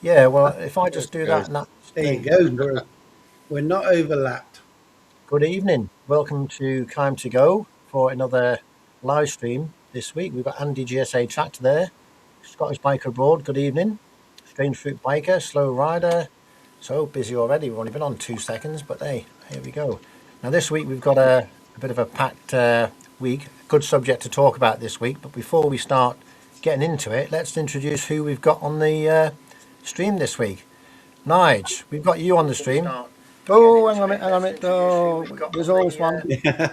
Yeah, well, if I just do that, and that's There you go. We're not overlapped. good evening. Welcome to Climb to Go for another live stream this week. We've got Andy GSA Tractor there, Scottish Biker Abroad. Good evening. Strange Fruit Biker, Slow Rider. So busy already. We've only been on 2 seconds, but hey, here we go. Now this week we've got a bit of a packed week. Good subject to talk about this week. But before we start getting into it, let's introduce who we've got on the stream this week. Nige, we've got you on the stream. Oh, hang on a minute. Oh, there's always one. We've got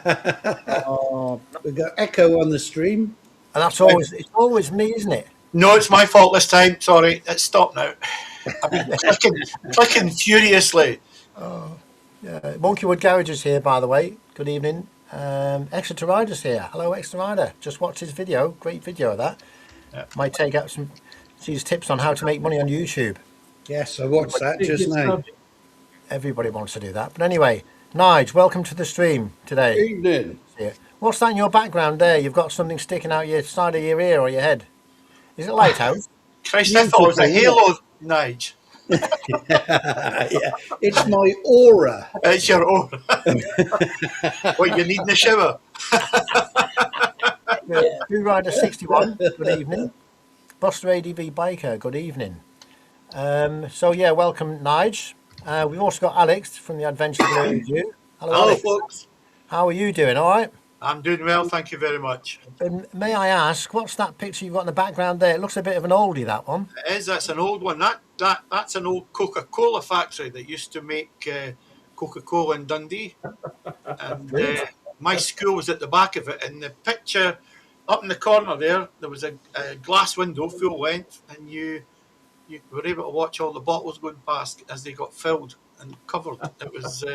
Echo on the stream. And it's always me, isn't it? No, it's my fault this time. Sorry, it's stopped now. I've been clicking furiously. Oh, yeah. Monkeywood Garage is here, by the way. Good evening. Exeter Rider's here. Hello, Exeter Rider. Just watched his video. Great video of that. Yeah. Might take out some tips on how to make money on YouTube. Yes, I watched that just now. Everybody wants to do that. But anyway, Nige, welcome to the stream today. Evening. What's that in your background there? You've got something sticking out your side of your ear or your head. Is it Lighthouse? Christ, I thought it was a halo, Nige. Yeah, it's my aura. It's your aura. What, you need in the shower? Blue Rider 61, good evening. Buster ADV Biker, good evening. Welcome, Nige. We've also got Alex from the Adventure Review. Hello, Alex. Folks. How are you doing? All right? I'm doing well, thank you very much. And may I ask, what's that picture you've got in the background there? It looks a bit of an oldie, that one. It is, that's an old one. That's an old Coca-Cola factory that used to make Coca-Cola in Dundee. And my school was at the back of it. And the picture up in the corner there was a glass window, full length, and you were able to watch all the bottles going past as they got filled and covered. It was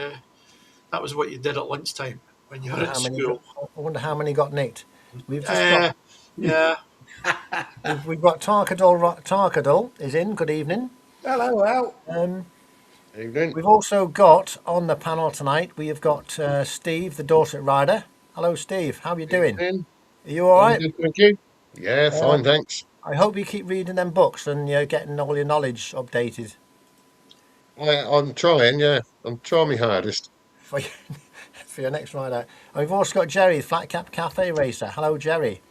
that was what you did at lunchtime when you were at school. I wonder how many got nicked. We've just we've got Tarkadol. Tarkadol is in. Good evening. Hello. Evening. We've also got on the panel tonight. We have got Steve, the Dorset Rider. Hello, Steve. How are you doing? Evening. Are you all right? Good, thank you. Yeah, fine, thanks. I hope you keep reading them books and you're getting all your knowledge updated. I'm trying. Yeah, I'm trying my hardest. For your next ride out. And we've also got Jerry, the Flat Cap Cafe Racer. Hello, Jerry.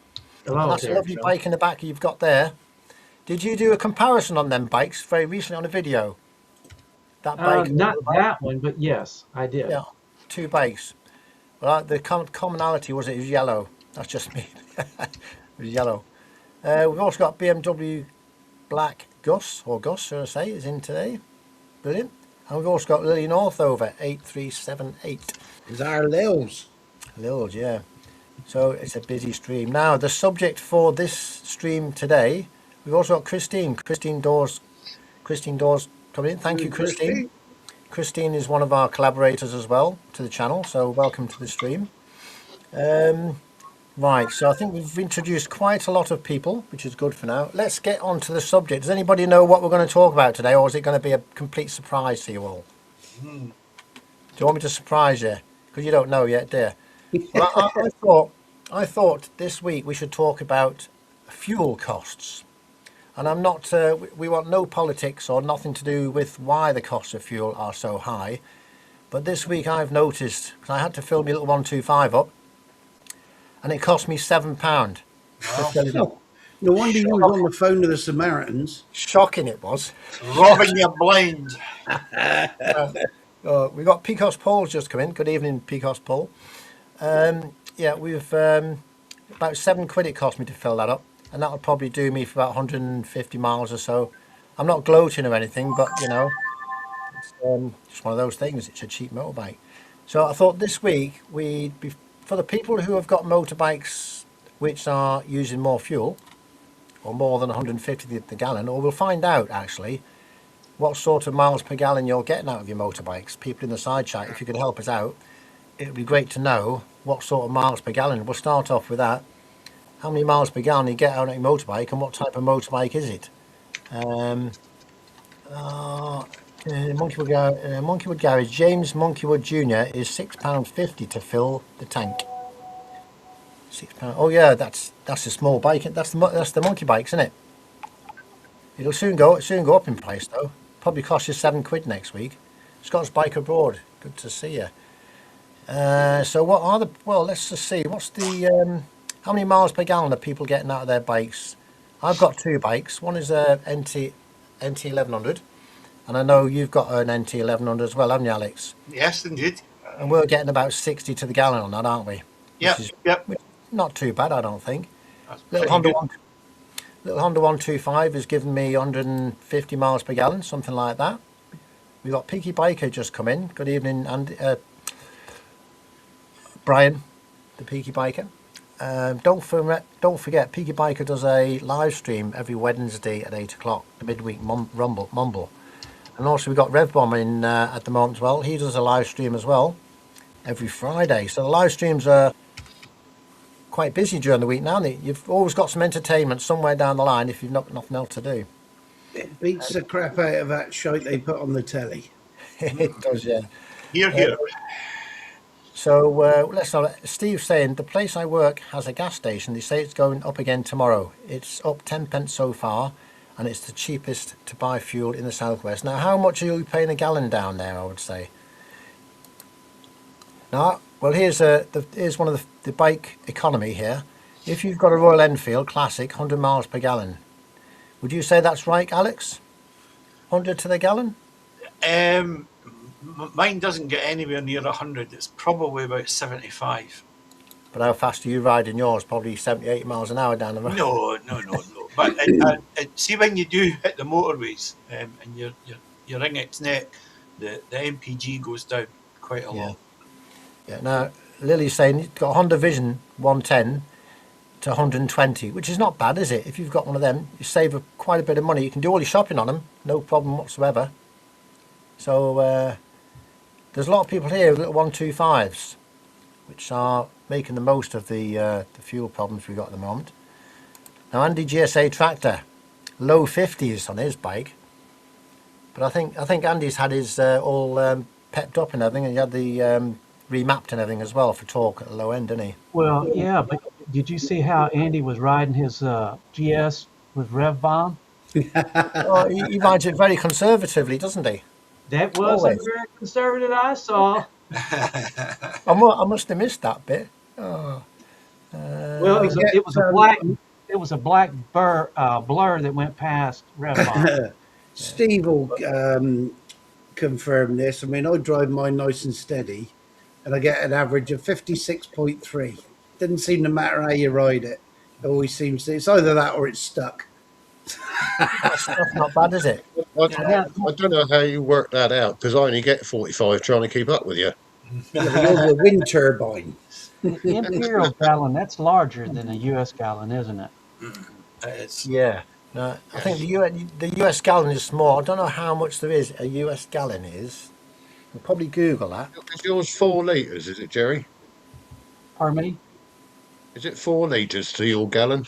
Hello. And that's a lovely bike in the back you've got there. Did you do a comparison on them bikes very recently on a video? That bike? Not that one, but yes, I did. Yeah, two bikes. Well, the commonality was it was yellow. That's just me. It was yellow. We've also got BMW Black Gus, should I say, is in today. Brilliant. And we've also got Lily Northover, 8378. Is our Lils. Lils, yeah. So it's a busy stream. Now, the subject for this stream today, we've also got Christine. Christine Dawes coming in. Thank you, Christine. Christine is one of our collaborators as well to the channel, so welcome to the stream. Right, so I think we've introduced quite a lot of people, which is good for now. Let's get on to the subject. Does anybody know what we're going to talk about today, or is it going to be a complete surprise to you all? Do you want me to surprise you? Because you don't know yet, do you? Well, I thought this week we should talk about fuel costs. And I'm not, we want no politics or nothing to do with why the costs of fuel are so high. But this week I've noticed, because I had to fill my little 125 up, and it cost me £7 to fill it up. No wonder you was on the phone to the Samaritans. Shocking it was. Robbing you blind. We got Pecos Paul's just come in. Good evening, Pecos Paul. We've about £7 it cost me to fill that up, and that'll probably do me for about 150 miles or so. I'm not gloating or anything, but you know, it's just one of those things. It's a cheap motorbike. So I thought this week for the people who have got motorbikes which are using more fuel, or more than 150 the gallon, or we'll find out actually what sort of miles per gallon you're getting out of your motorbikes. People in the side chat, if you could help us out, it would be great to know what sort of miles per gallon. We'll start off with that. How many miles per gallon you get out of your motorbike, and what type of motorbike is it? Monkeywood Garage, James Monkeywood Jr. is £6.50 to fill the tank. £6. Oh yeah, that's a small bike. That's the monkey bikes, isn't it? It'll soon go up in price though. Probably cost you £7 next week. Scott's Bike Abroad. Good to see you. So what are the? Well, let's just see. What's the? How many miles per gallon are people getting out of their bikes? I've got two bikes. One is a NT 1100, and I know you've got an NT 1100 as well, haven't you, Alex? Yes, indeed. And we're getting about 60 to the gallon on that, aren't we? Yep, yep. Which is not too bad, I don't think. That's Little pretty Honda good. Little Honda 125 has given me 150 miles per gallon, something like that. We've got Peaky Biker just come in. Good evening, Brian, the Peaky Biker. Don't forget, Peaky Biker does a live stream every Wednesday at 8 o'clock, the midweek mumble. And also we've got Rev Bomb in at the moment as well. He does a live stream as well every Friday. So the live streams are quite busy during the week now. You've always got some entertainment somewhere down the line if you've not nothing else to do. It beats the crap out of that shite they put on the telly. It does, yeah. Here, here. So let's know. Steve's saying the place I work has a gas station. They say it's going up again tomorrow. It's up 10p so far, and it's the cheapest to buy fuel in the southwest. Now, how much are you paying a gallon down there? I would say. Now, well, here's one of the bike economy here. If you've got a Royal Enfield Classic, 100 miles per gallon, would you say that's right, Alex? 100 to the gallon? Mine doesn't get anywhere near 100. It's probably about 75. But how fast are you riding yours? Probably 70, 80 miles an hour down the road. No. But see, when you do hit the motorways and you're in its neck, the MPG goes down quite a lot. Yeah. Now, Lily's saying you've got a Honda Vision 110 to 120, which is not bad, is it? If you've got one of them, you save quite a bit of money. You can do all your shopping on them, no problem whatsoever. So there's a lot of people here with little 125s, which are making the most of the fuel problems we've got at the moment. Now, Andy GSA Tractor, low 50s on his bike, but I think Andy's had his all pepped up and everything, and he had the remapped and everything as well for torque at the low end, didn't he? Well, yeah, but did you see how Andy was riding his GS with Rev Bomb? Oh, he rides it very conservatively, doesn't he? That was a Always. very conservative I saw. I must have missed that bit. Oh. Well, it was a black blur that went past Rev Bomb. Steve will confirm this. I mean, I drive mine nice and steady, and I get an average of 56.3. Doesn't seem to matter how you ride it. It always seems to. It's either that or it's stuck. That's not bad, is it? I don't know how you work that out because I only get 45 trying to keep up with you. Yeah, but you're the wind turbine. The imperial gallon, that's larger than a U.S. gallon, isn't it? It's Yeah. No, I think the US gallon is small. I don't know how much there is a US gallon is. We'll probably Google that. Is yours 4 litres, is it, Jerry? Pardon me? Is it 4 litres to your gallon?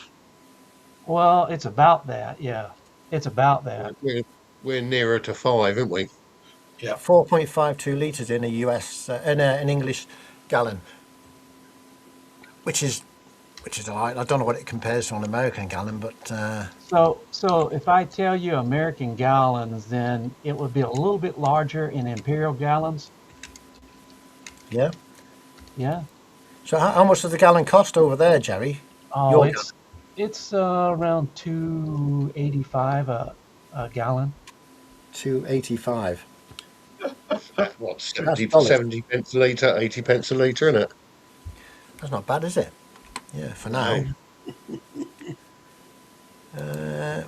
Well, it's about that, yeah. It's about that. We're nearer to 5, aren't we? 4.52 litres in a US in an English gallon, which is a lot. I don't know what it compares to an American gallon, but So if I tell you American gallons, then it would be a little bit larger in imperial gallons. yeah. Yeah. So how much does the gallon cost over there, Jerry? Oh, Your it's around $2.85 a gallon. 2.85. What, That's 70 pence a litre, 80 pence a litre, isn't it? That's not bad, is it? Yeah, for now.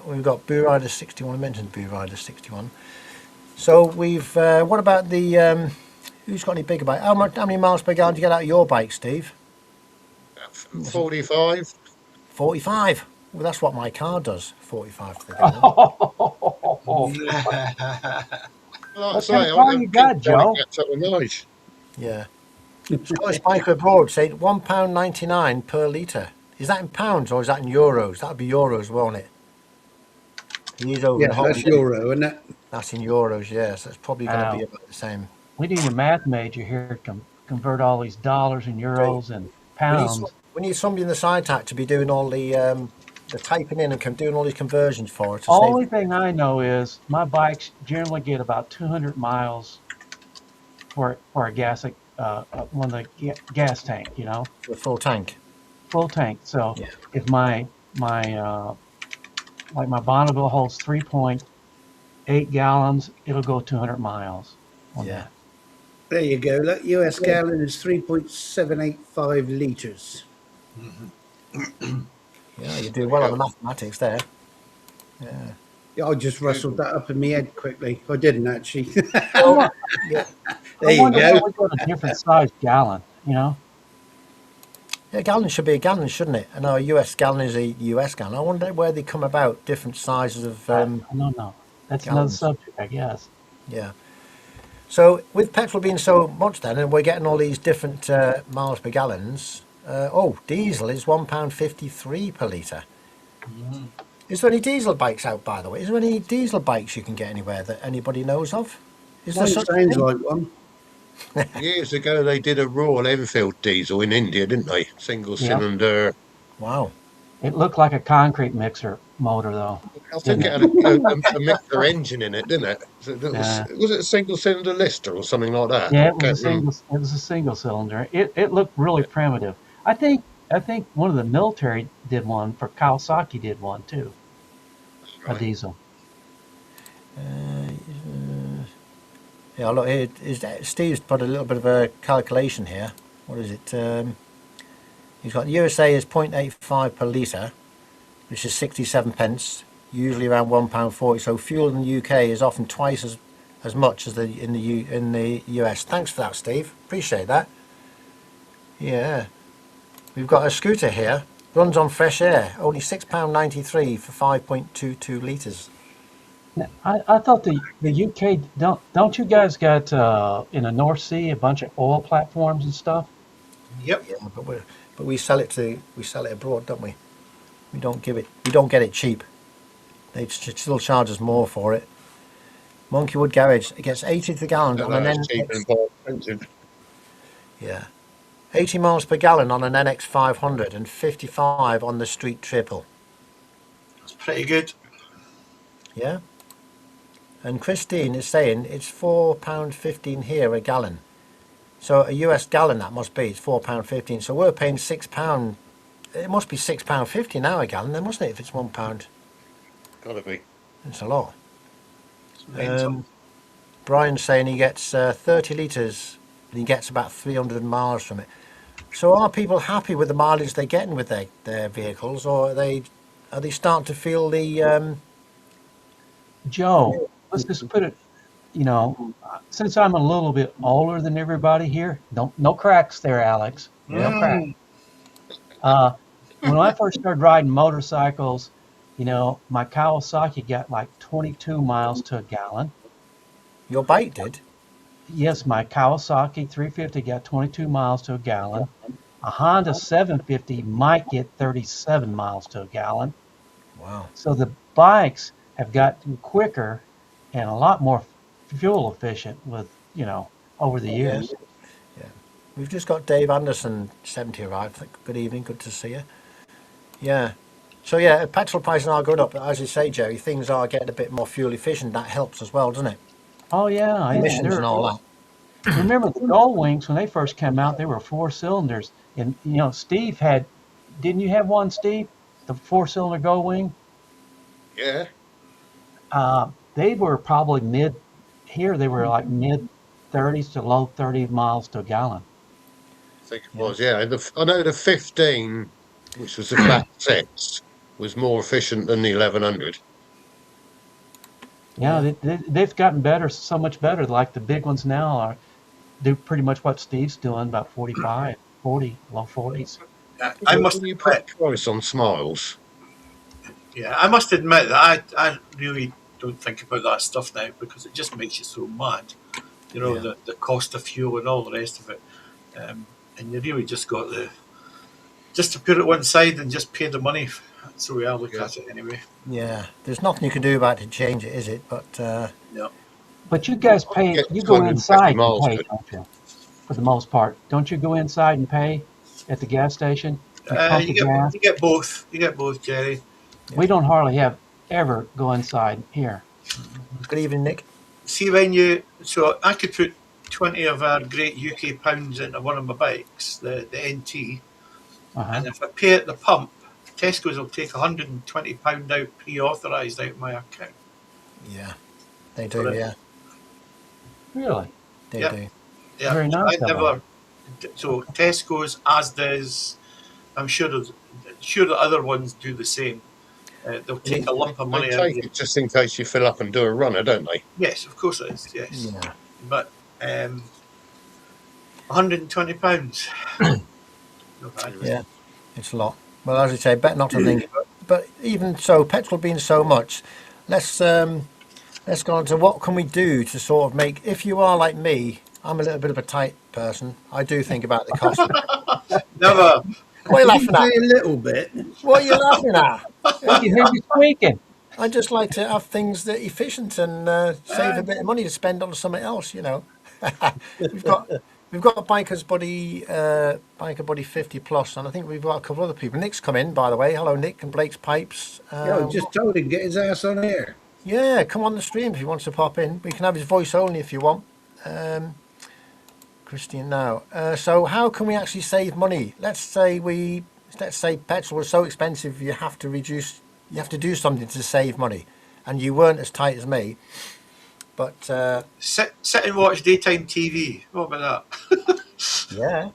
We've got Boo Rider 61. I mentioned Boo Rider 61. So we've. What about the? Who's got any bigger bike? How many miles per gallon do you get out of your bike, Steve? 45. 45. Well, that's what my car does. 45 to the gallon. Like I What say, kind of car I'm you got, Joe? Catch up with Nige. Yeah. Scottish Bike Abroad said £1.99 per litre. Is that in pounds or is that in euros? That'd be euros, won't it? He is over Yeah, the whole. that's euro, isn't it? That's in euros, yes. That's probably going to Wow. be about the same. We need a math major here to convert all these dollars and euros and pounds. We need somebody in the side tack to be doing all the they're typing in and doing all these conversions for it to save. Only thing I know is my bikes generally get about 200 miles for a gas one of the gas tank, the full tank. full tank. So Yeah. if my like my Bonneville holds 3.8 gallons, it'll go 200 miles on Yeah. that. There you go. Look, US gallon is 3.785 litres. Yeah, you do well on the mathematics there. Yeah. Yeah, I just rustled that up in my head quickly. I didn't actually. Well, yeah. There I you wonder go. why we got a different size gallon, Yeah, a gallon should be a gallon, shouldn't it? I know a US gallon is a US gallon. I wonder where they come about, different sizes of No. That's another gallons. subject, I guess. Yeah. So with petrol being so much then, and we're getting all these different miles per gallons, diesel is £1.53 per litre. Is there any diesel bikes out, by the way? Is there any diesel bikes you can get anywhere that anybody knows of? Is there Mine such a sounds thing? like one. Years ago, they did a Royal Enfield diesel in India, didn't they? Single Yeah. cylinder. Wow. It looked like a concrete mixer motor, though. I think it Didn't had a mixer engine in it, didn't it? So that Yeah. was it a single cylinder Lister or something like that? Yeah, I it was a can't remember. single. It was a single cylinder. It looked really primitive. I think one of the military did one for Kawasaki did one too, a Right. diesel. Yeah, look, Steve's put a little bit of a calculation here. What is it? He's got USA is 0.85 per litre, which is 67 pence, usually around £1.40. So fuel in the UK is often twice as much as in the US. Thanks for that, Steve. Appreciate that. Yeah. We've got a scooter here. Runs on fresh air. Only £6.93 for 5.22 litres. Now, I thought the UK don't you guys got in the North Sea a bunch of oil platforms and stuff? Yep. Yeah, but we sell it abroad, don't we? We don't get it cheap. They still charge us more for it. Monkeywood Garage, it gets 80 to the gallon on an It's cheap and more expensive. yeah, 80 miles per gallon on an NX 500 and 55 on the Street Triple. That's pretty good. Yeah. And Christine is saying it's £4.15 here a gallon. So a US gallon that must be, it's £4.15. So we're paying £6. It must be £6.50 now a gallon, then, mustn't it? If it's £1, Gotta be. it's a lot. It's mental. Brian's saying he gets 30 litres and he gets about 300 miles from it. So are people happy with the mileage they're getting with their vehicles, or are they starting to feel the Joe, let's just put it, since I'm a little bit older than everybody here, no cracks there, Alex. No cracks. When I first started riding motorcycles, my Kawasaki got like 22 miles to a gallon. your bike did? Yes, my Kawasaki 350 got 22 miles to a gallon. A Honda 750 might get 37 miles to a gallon. Wow. So the bikes have gotten quicker and a lot more fuel efficient with, over the years. Yeah. We've just got Dave Anderson, 70 arrived. Good evening, good to see you. Yeah. So yeah, petrol prices are going up, but as you say, Jerry, things are getting a bit more fuel efficient. That helps as well, doesn't it? Oh yeah, Emissions and all that. Remember the Gold Wings when they first came out? They were 4 cylinders, and Steve didn't you have one, Steve? The 4-cylinder Gold Wing. Yeah. They were probably they were like mid 30s to low 30 miles to a gallon. I think it was, yeah. I know the 15, which was the flat six, was more efficient than the 1100. Yeah, they've gotten better, so much better. Like the big ones now do pretty much what Steve's doing, about 45, 40, low 40s. I must When you put admit, price on smiles, I must admit that I really don't think about that stuff now because it just makes you so mad. Yeah. The cost of fuel and all the rest of it. And you really just got just to put it one side and just pay the money. That's the way I look at it anyway. Yeah. There's nothing you can do about it to change it, is it? But No. But you guys pay. Get You go 250 inside and miles pay, to it. don't you? For the most part, don't you go inside and pay at the gas station? You pump the gas. You get both. You get both, Jerry. We don't hardly ever go inside here. Good evening, Nick. See, so I could put 20 of our great UK pounds into one of my bikes, the NT, Uh-huh. and if I pay at the pump, Tesco's will take £120 out pre-authorised out of my account. Yeah, they For do. it. Yeah, Really? they Yeah. do. Yeah, Very nice I of never. So Tesco's, Asda's, I'm sure the other ones do the same. They'll take a lump of They money out of take you. it just in case you fill up and do a runner, don't they? Yes, of course it is. Yes, Yeah. but £120. Not bad. Yeah, it's a lot. Well, as I say, better not to think. But even so, petrol being so much, let's go on to what can we do to sort of make. If you are like me, I'm a little bit of a tight person. I do think about the cost. Never. What are you laughing Did you at? say a little bit? What are you laughing at? Look, you hear you squeaking. I just like to have things that are efficient and save a bit of money to spend on something else. You know, we've got biker buddy 50 plus, and I think we've got a couple other people. Nick's come in, by the way. Hello, Nick and Blake's Pipes. Yeah, I just told him get his ass on here. Yeah, come on the stream if he wants to pop in. We can have his voice only if you want. Christian now. So how can we actually save money? Let's say petrol is so expensive you have to do something to save money. And you weren't as tight as me. But Sit and watch daytime TV. What about that? yeah.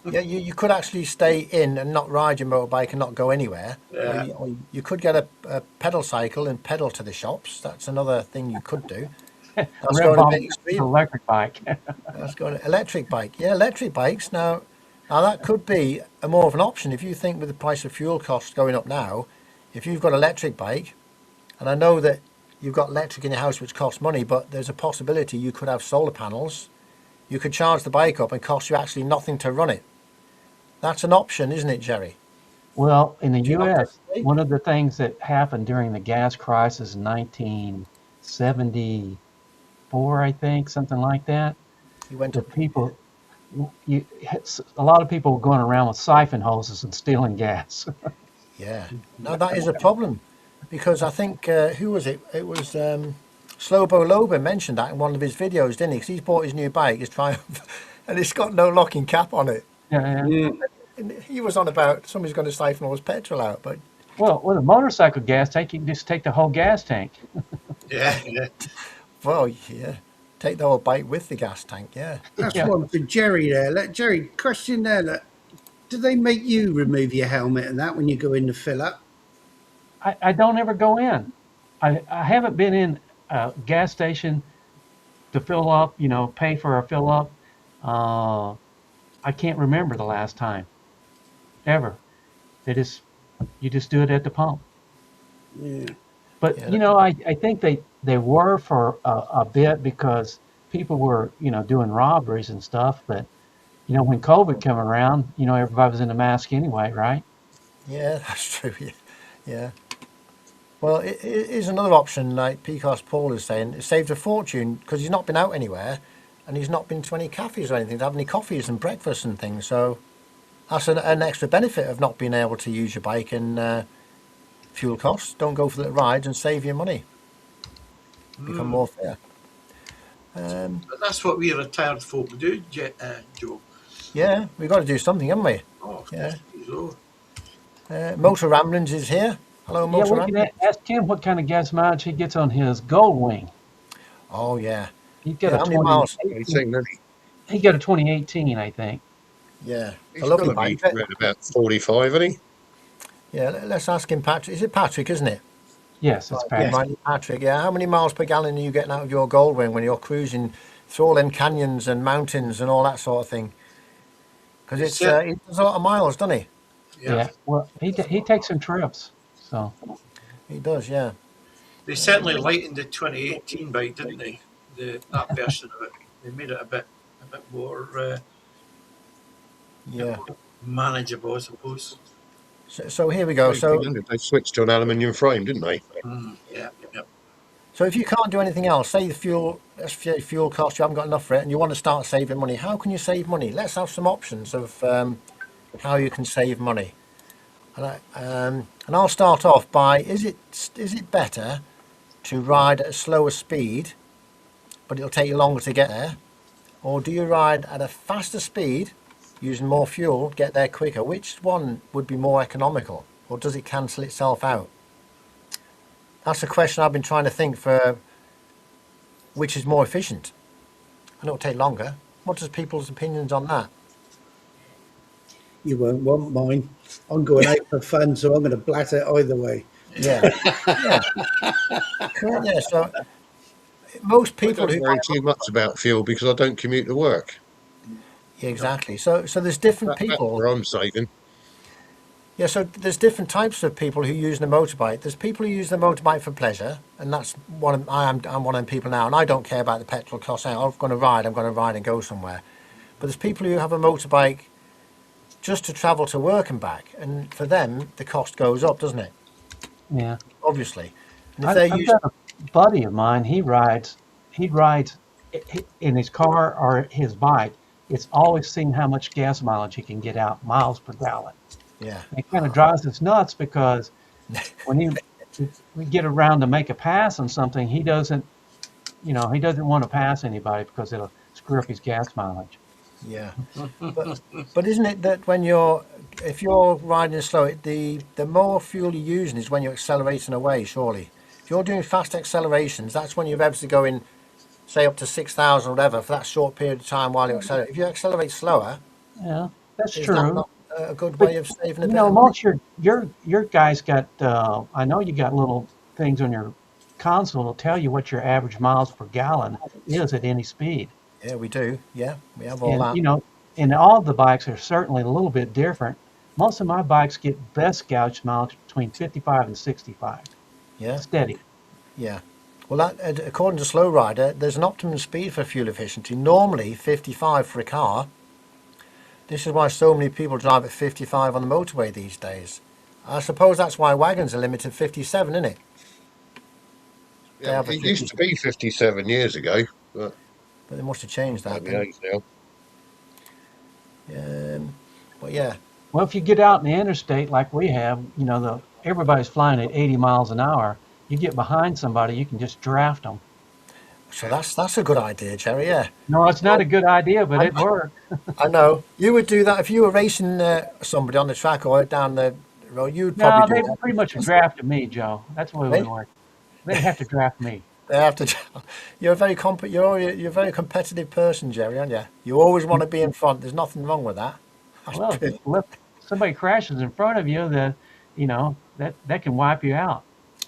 Yeah, you could actually stay in and not ride your motorbike and not go anywhere. Yeah. Or you could get a pedal cycle and pedal to the shops. That's another thing you could do. That's going a bit extreme. Electric bike. That's going electric bike. Yeah, electric bikes. Now that could be a more of an option if you think with the price of fuel costs going up now. If you've got an electric bike, and I know that you've got electric in your house which costs money, but there's a possibility you could have solar panels. You could charge the bike up and cost you actually nothing to run it. That's an option, isn't it, Jerry? Well, in the Do you not U.S., think? one of the things that happened during the gas crisis in 1974, I think, something like that, You went the up. people, a lot of people were going around with siphon hoses and stealing gas. Yeah. Now that is a problem because I think who was it? It was Slobo Loba mentioned that in one of his videos, didn't he? Because he's bought his new bike, his Triumph, and it's got no locking cap on it. Yeah. And he was on about somebody's going to siphon all his petrol out, but Well, with a motorcycle gas tank, you can just take the whole gas tank. Yeah. well, yeah, take the whole bike with the gas tank. Yeah. That's Yeah. one for Jerry there. Jerry, question there. Do they make you remove your helmet and that when you go in to fill up? I don't ever go in. I haven't been in a gas station to fill up, pay for a fill up. I can't remember the last time ever. You just do it at the pump. Yeah. But Yeah. I think they were for a bit because people were doing robberies and stuff. But when COVID came around, everybody was in a mask anyway, right? Yeah, that's true. Yeah. Yeah. Well, it is another option, like Picos Paul is saying. It saved a fortune because he's not been out anywhere and he's not been to any cafes or anything to have any coffees and breakfast and things. So that's an extra benefit of not being able to use your bike and fuel costs. Don't go for the rides and save your money. Become more fair. But that's what we retired folk do, Joe. Yeah, we've got to do something, haven't we? Oh, Yeah. so. Motor Ramblings is here. Hello, Yeah, Motor we can Ramblings. ask him what kind of gas mileage he gets on his Gold Wing. Oh, yeah. He's got Yeah, a how many miles? 2018. 18, He got a 2018, I think. Yeah. he's A lovely got to be bike. around about 45, isn't he? Yeah, let's ask him, Patrick. Is it Patrick, isn't it? Yes, it's Yeah, Patrick. Patrick. Yeah, how many miles per gallon are you getting out of your Goldwing when you're cruising through all them canyons and mountains and all that sort of thing? Because It's he does a lot of miles, doesn't he? Yeah. Well, he takes some trips. So He does, yeah. They certainly lightened the 2018 bike, didn't they? That version of it. They made it a bit more Yeah. manageable, I suppose. So here we go. So 1800, they switched to an aluminium frame, didn't they? Yeah. if you can't do anything else, say the fuel cost, you haven't got enough for it, and you want to start saving money, how can you save money? Let's have some options of how you can save money. And I'll start off by: is it better to ride at a slower speed, but it'll take you longer to get there, or do you ride at a faster speed, using more fuel, get there quicker? Which one would be more economical, or does it cancel itself out? That's a question I've been trying to think for. Which is more efficient, and it'll take longer. What is people's opinions on that? You won't want mine. I'm going out for fun, so I'm going to blat it either way. Yeah, yeah, correct. Yeah. So most I people don't who worry too much about fuel because I don't commute to work. yeah, exactly. So there's different That's people. where I'm saving. Yeah, so there's different types of people who use the motorbike. There's people who use the motorbike for pleasure, and that's I'm one of them people now, and I don't care about the petrol cost. I'm going to ride. I'm going to ride and go somewhere. But there's people who have a motorbike just to travel to work and back, and for them the cost goes up, doesn't it? Yeah. Obviously, and if they're I've using got a buddy of mine. He rides in his car or his bike. It's always seeing how much gas mileage he can get out, miles per gallon. yeah, And it kind of drives us nuts because when we get around to make a pass on something, he doesn't want to pass anybody because it'll screw up his gas mileage. yeah. But isn't it that if you're riding slow, the more fuel you're using is when you're accelerating away, surely. If you're doing fast accelerations, that's when you're able to go in, say up to 6,000 or whatever, for that short period of time while you accelerate. If you accelerate slower, Yeah, that's is that true. not a good But way of saving a you bit know, of money? most your guys got. I know you got little things on your console to tell you what your average miles per gallon is at any speed. Yeah, we do. Yeah, we have all And that. and all the bikes are certainly a little bit different. Most of my bikes get best gauge mileage between 55 and 65, Yeah, steady. yeah. Well, according to Slow Rider, there's an optimum speed for fuel efficiency. Normally 55 for a car. This is why so many people drive at 55 on the motorway these days. I suppose that's why wagons are limited 57, isn't it? They Yeah, have a it used 50, to be 57 years ago, but but they must have changed by that the then. age now. But yeah, Well, if you get out in the interstate like we have, everybody's flying at 80 miles an hour. You get behind somebody, you can just draft them. so that's a good idea, Jerry. Yeah, No, it's not a good idea, but it worked. I know you would do that if you were racing somebody on the track or down the road. You'd probably No, do they that. pretty much drafted me, Joe. That's the way we Right? work. They'd have to draft me. They have to. You're a very you're a very competitive person, Jerry, aren't you? You always want to be in front. There's nothing wrong with that. That's Well, good. if somebody crashes in front of you, that can wipe you out.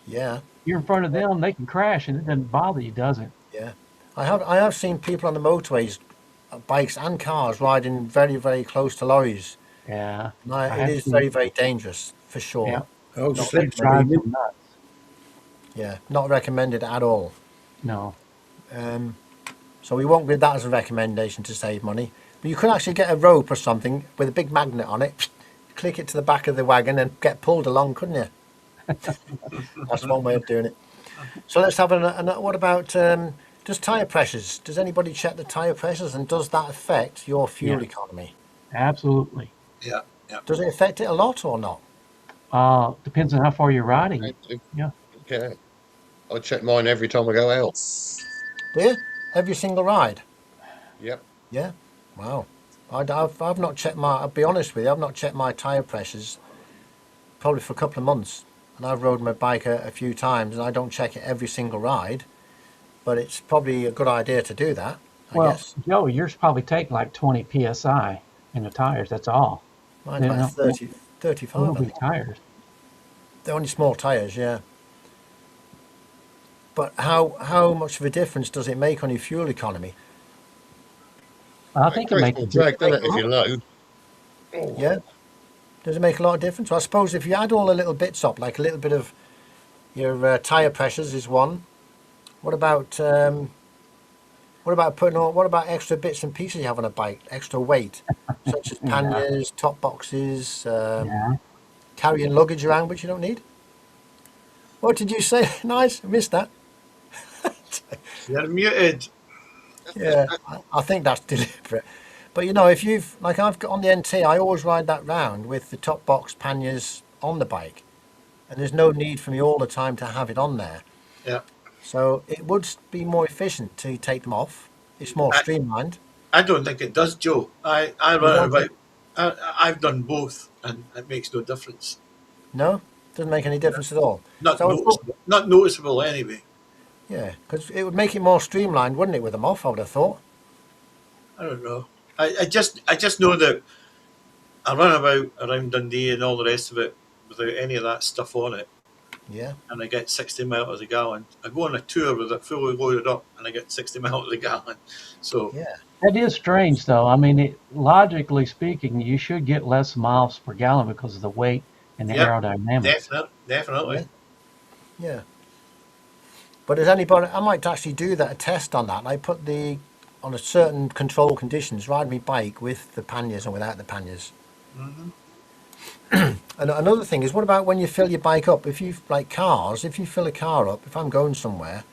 Yeah, You're in front of them, they can crash, and it doesn't bother you, does it? yeah. I have seen people on the motorways, bikes and cars, riding very very close to lorries. Yeah, And I it have is seen. very very dangerous for Yeah, sure. Oh, Not it drives recommended. them nuts. Yeah, not recommended at all. No. So we won't give that as a recommendation to save money. But you could actually get a rope or something with a big magnet on it, click it to the back of the wagon and get pulled along, couldn't you? That's one way of doing it. So let's have what about does tyre pressures? Does anybody check the tyre pressures, and does that affect your fuel Yeah, economy? absolutely. Yeah, yeah. Does it affect it a lot or not? Depends on how far you're riding. I do. Yeah. Yeah, I check mine every time I go out. Do you? Every single ride? Yep. Yeah. Wow. I've not checked my. I'll be honest with you. I've not checked my tyre pressures probably for a couple of months, and I've rode my bike a few times, and I don't check it every single ride. But it's probably a good idea to do that, I Well, guess. Joe, yours probably take like 20 psi in the tires. That's all. Mine's They're about not 30, little 35, I big think. tires. They're only small tyres, yeah. But how much of a difference does it make on your fuel economy? I It think it creates makes more a difference. drag, doesn't it, if you're low? Oh, Yeah. Does it make a lot of difference? Well, I suppose if you add all the little bits up, like a little bit of your tyre pressures is one. What about what about extra bits and pieces you have on a bike? Extra weight, such as Yeah, panniers, top boxes, yeah. carrying luggage around which you don't need. What did you say? Nice, I missed that. You're muted. Yeah, I think that's deliberate. But if you've like I've got on the NT, I always ride that round with the top box, panniers, on the bike, and there's no need for me all the time to have it on there. Yeah. So it would be more efficient to take them off. It's more I, streamlined. I don't think it does, Joe. I You run don't about. think? I've done both, and it makes no difference. No, doesn't make any difference at all. Not So I would thought, noticeable. Not noticeable anyway. yeah, because it would make it more streamlined, wouldn't it, with them off? I would have thought. I don't know. I just know that I run about around Dundee and all the rest of it without any of that stuff on it, Yeah, and I get 60 miles a gallon. I go on a tour with it fully loaded up, and I get 60 miles a gallon. So yeah, That is strange, though. I mean, logically speaking, you should get less miles per gallon because of the weight and the yep, aerodynamics. definitely. yeah, yeah. But is anybody? I might actually do that a test on that. I put the on a certain control conditions, ride my bike with the panniers and without the panniers. Hmm. And another thing is, what about when you fill your bike up? If you like cars, if you fill a car up, if I'm going somewhere,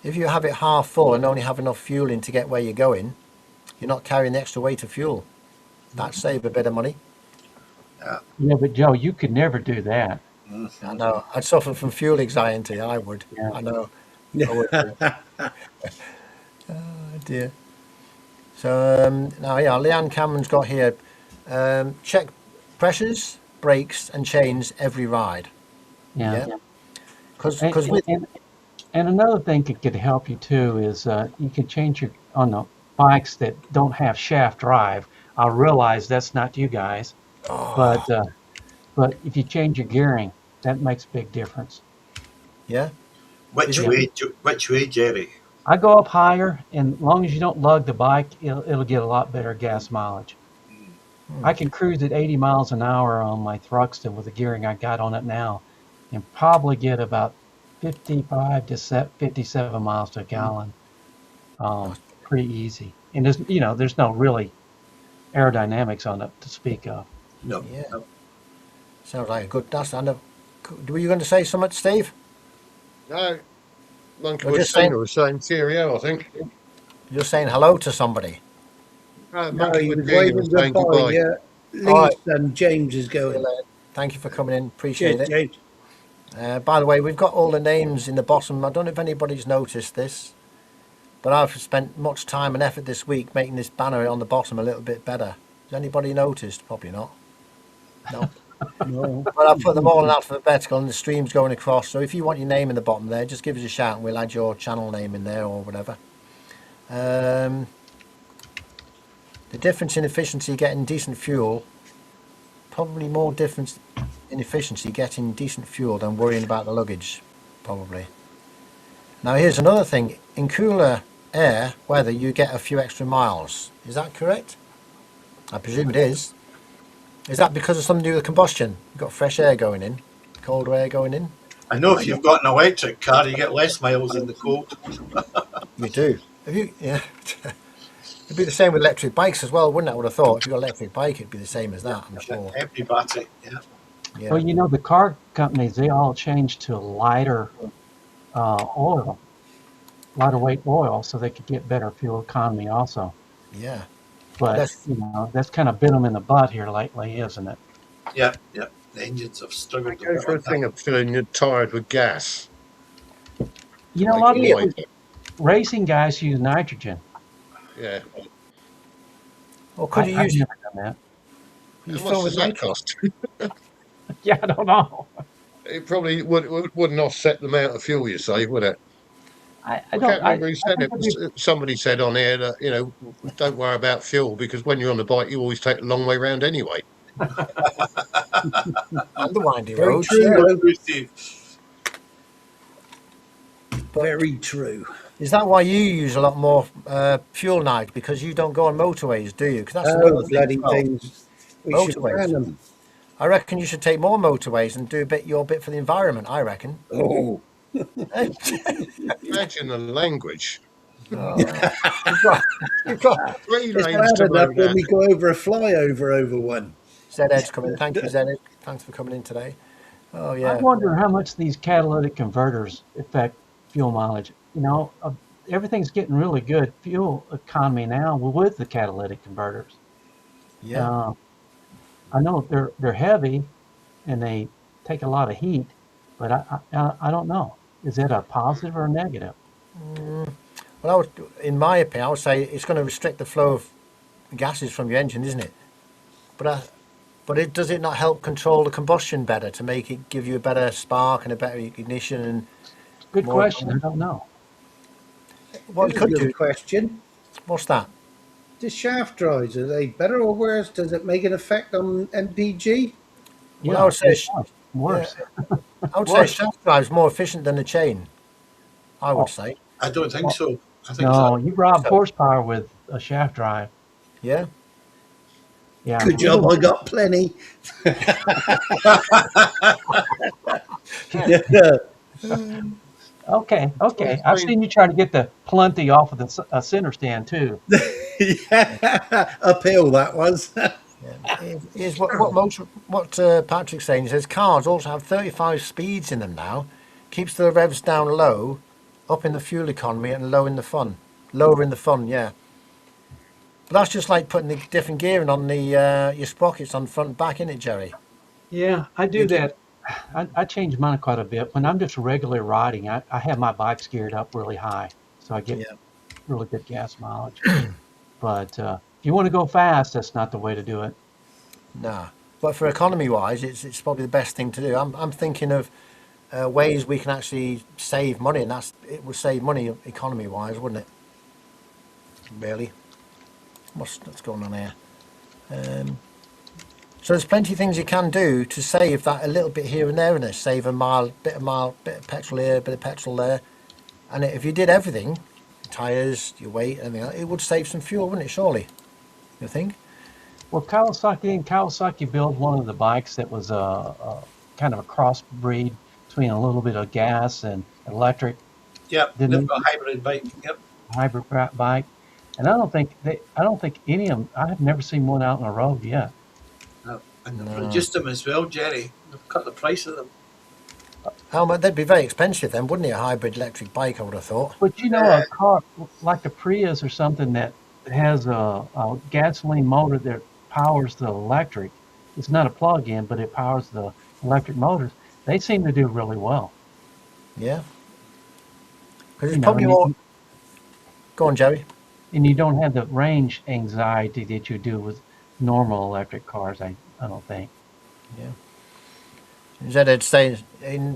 if you have it half full and only have enough fuel in to get where you're going, you're not carrying the extra weight of fuel. That save a bit of money. Yeah, but Joe, you could never do that. I know. I'd suffer from fuel anxiety. I would. Yeah. I know. I would. Oh dear. So now, yeah, Leanne Cameron's got here. Check pressures, brakes, and chains every ride. Yeah. Yeah. Because And, with and another thing that could help you too is you can change your on the bikes that don't have shaft drive. I realize that's not you guys, but if you change your gearing, that makes a big difference. yeah, Which it? way, which way, Jerry? I go up higher, and as long as you don't lug the bike, it'll get a lot better gas mileage. I can cruise at 80 miles an hour on my Thruxton with the gearing I got on it now, and probably get about 55 to 57 miles to a gallon, pretty easy. And there's no really aerodynamics on it to speak of. No, Yeah. no. Sounds like a good. Were you going to say something, Steve? No, Monkey You're Boy just saying. Singer was saying cheerio, I think. You're saying hello to somebody. No, Monkey he Boy was Junior waving was saying goodbye. goodbye. Yeah, All right. Lee's son James is See you going. later. Thank you for coming in. Appreciate Cheers, it. James. By the way, we've got all the names in the bottom. I don't know if anybody's noticed this, but I've spent much time and effort this week making this banner on the bottom a little bit better. Has anybody noticed? Probably not. No. No. But I've put them all in alphabetical and the stream's going across. So if you want your name in the bottom there, just give us a shout and we'll add your channel name in there or whatever. The difference in efficiency getting decent fuel, probably more difference in efficiency getting decent fuel than worrying about the luggage, probably. Now here's another thing. In cooler air weather, you get a few extra miles. Is that correct? I presume it is. Is that because of something to do with combustion? You've got fresh air going in, colder air going in? I know if you've got an electric car, you get less miles in the cold. You do. Have you? Yeah. It'd be the same with electric bikes as well, wouldn't it? I would have thought. If you got an electric bike, it'd be the same as that, I'm sure. Empty battery. Yeah. Yeah. Well, the car companies, they all changed to lighter oil, lighter weight oil, so they could get better fuel economy also. Yeah. But, That's- that's kind of bit them in the butt here lately, isn't it? Yeah. Yeah. The engines have struggled. Go for a thing of filling your tyres with gas. A lot of Make it people, lighter. racing guys use nitrogen. Yeah. Or could you I've use never done that. you How fill much with does that nitro? cost? Yeah, I don't know. It probably wouldn't offset the amount of fuel you save, would it? I I don't. can't remember who I said think it. Somebody said on here that, don't worry about fuel because when you're on the bike, you always take a long way round anyway. And the windy Very roads. true. Yeah. though. Steve. Very true. Is that why you use a lot more fuel now? Because you don't go on motorways, do you? Because that's Oh, another bloody thing. as well. things. We should Motorways. ban them. I reckon you should take more motorways and do your bit for the environment. I reckon. Oh, Imagine the language. You've got 3 it's lanes to bad enough mow when down. we go over a flyover over one. Zed Edge coming. Thank you, Zed Edge. Thanks for coming in today. Oh I yeah. wonder how much these catalytic converters affect fuel mileage. Everything's getting really good fuel economy now with the catalytic converters. Yeah. I know they're heavy, and they take a lot of heat, but I don't know. Is that a positive or a negative? Well, in my opinion, I would say it's going to restrict the flow of gases from your engine, isn't it? But does it not help control the combustion better to make it give you a better spark and a better ignition and Good more? question. I don't know. What you Here's a could good do? question. What's that? The shaft drives, are they better or worse? Does it make an effect on MPG? Well, Yeah, I would say, it's worse. yeah, I would say Worse. shaft drive is more efficient than the chain. I would Oh, say, I don't think well, so. I think it's no, you rob so. horsepower with a shaft drive. Yeah. Yeah. Good job, I got plenty. Yeah. Okay. Okay. I've Between seen you try to get the plenty off of the center stand too. Yeah. Uphill that was. Yeah. Here's what Patrick's saying. He says cars also have 35 speeds in them now. Keeps the revs down low, up in the fuel economy and low in the fun. Lower in the fun, yeah. But that's just like putting the different gearing on the your sprockets on front and back, isn't it, Jerry? Yeah, I do You, that. I change mine quite a bit. When I'm just regular riding, I have my bikes geared up really high, so I get yeah. really good gas mileage. But if you want to go fast, that's not the way to do it. Nah. But for economy wise, it's probably the best thing to do. I'm thinking of ways we can actually save money, and it would save money economy wise, wouldn't it? Really? What's going on here? Um, so there's plenty of things you can do to save that a little bit here and there, and save a mile, bit of petrol here, bit of petrol there. And if you did everything, tires, your weight, everything, it would save some fuel, wouldn't it? Surely, you think? Well, Kawasaki built one of the bikes that was a kind of a crossbreed between a little bit of gas and electric. Yep, they've Didn't got a hybrid bike. Yep. hybrid bike, and I don't think any of them. I have never seen one out on the road yet. And they've No. reduced them as well, Jerry. They've cut the price of them. How much? They'd be very expensive then, wouldn't it? A hybrid electric bike, I would have thought. But you know, a car like a Prius or something that has a gasoline motor that powers the electric. It's not a plug-in, but it powers the electric motors. They seem to do really well. Yeah, because You it's know, probably more. Go on, Jerry. and you don't have the range anxiety that you do with normal electric cars. I don't think. Yeah. Zed saying,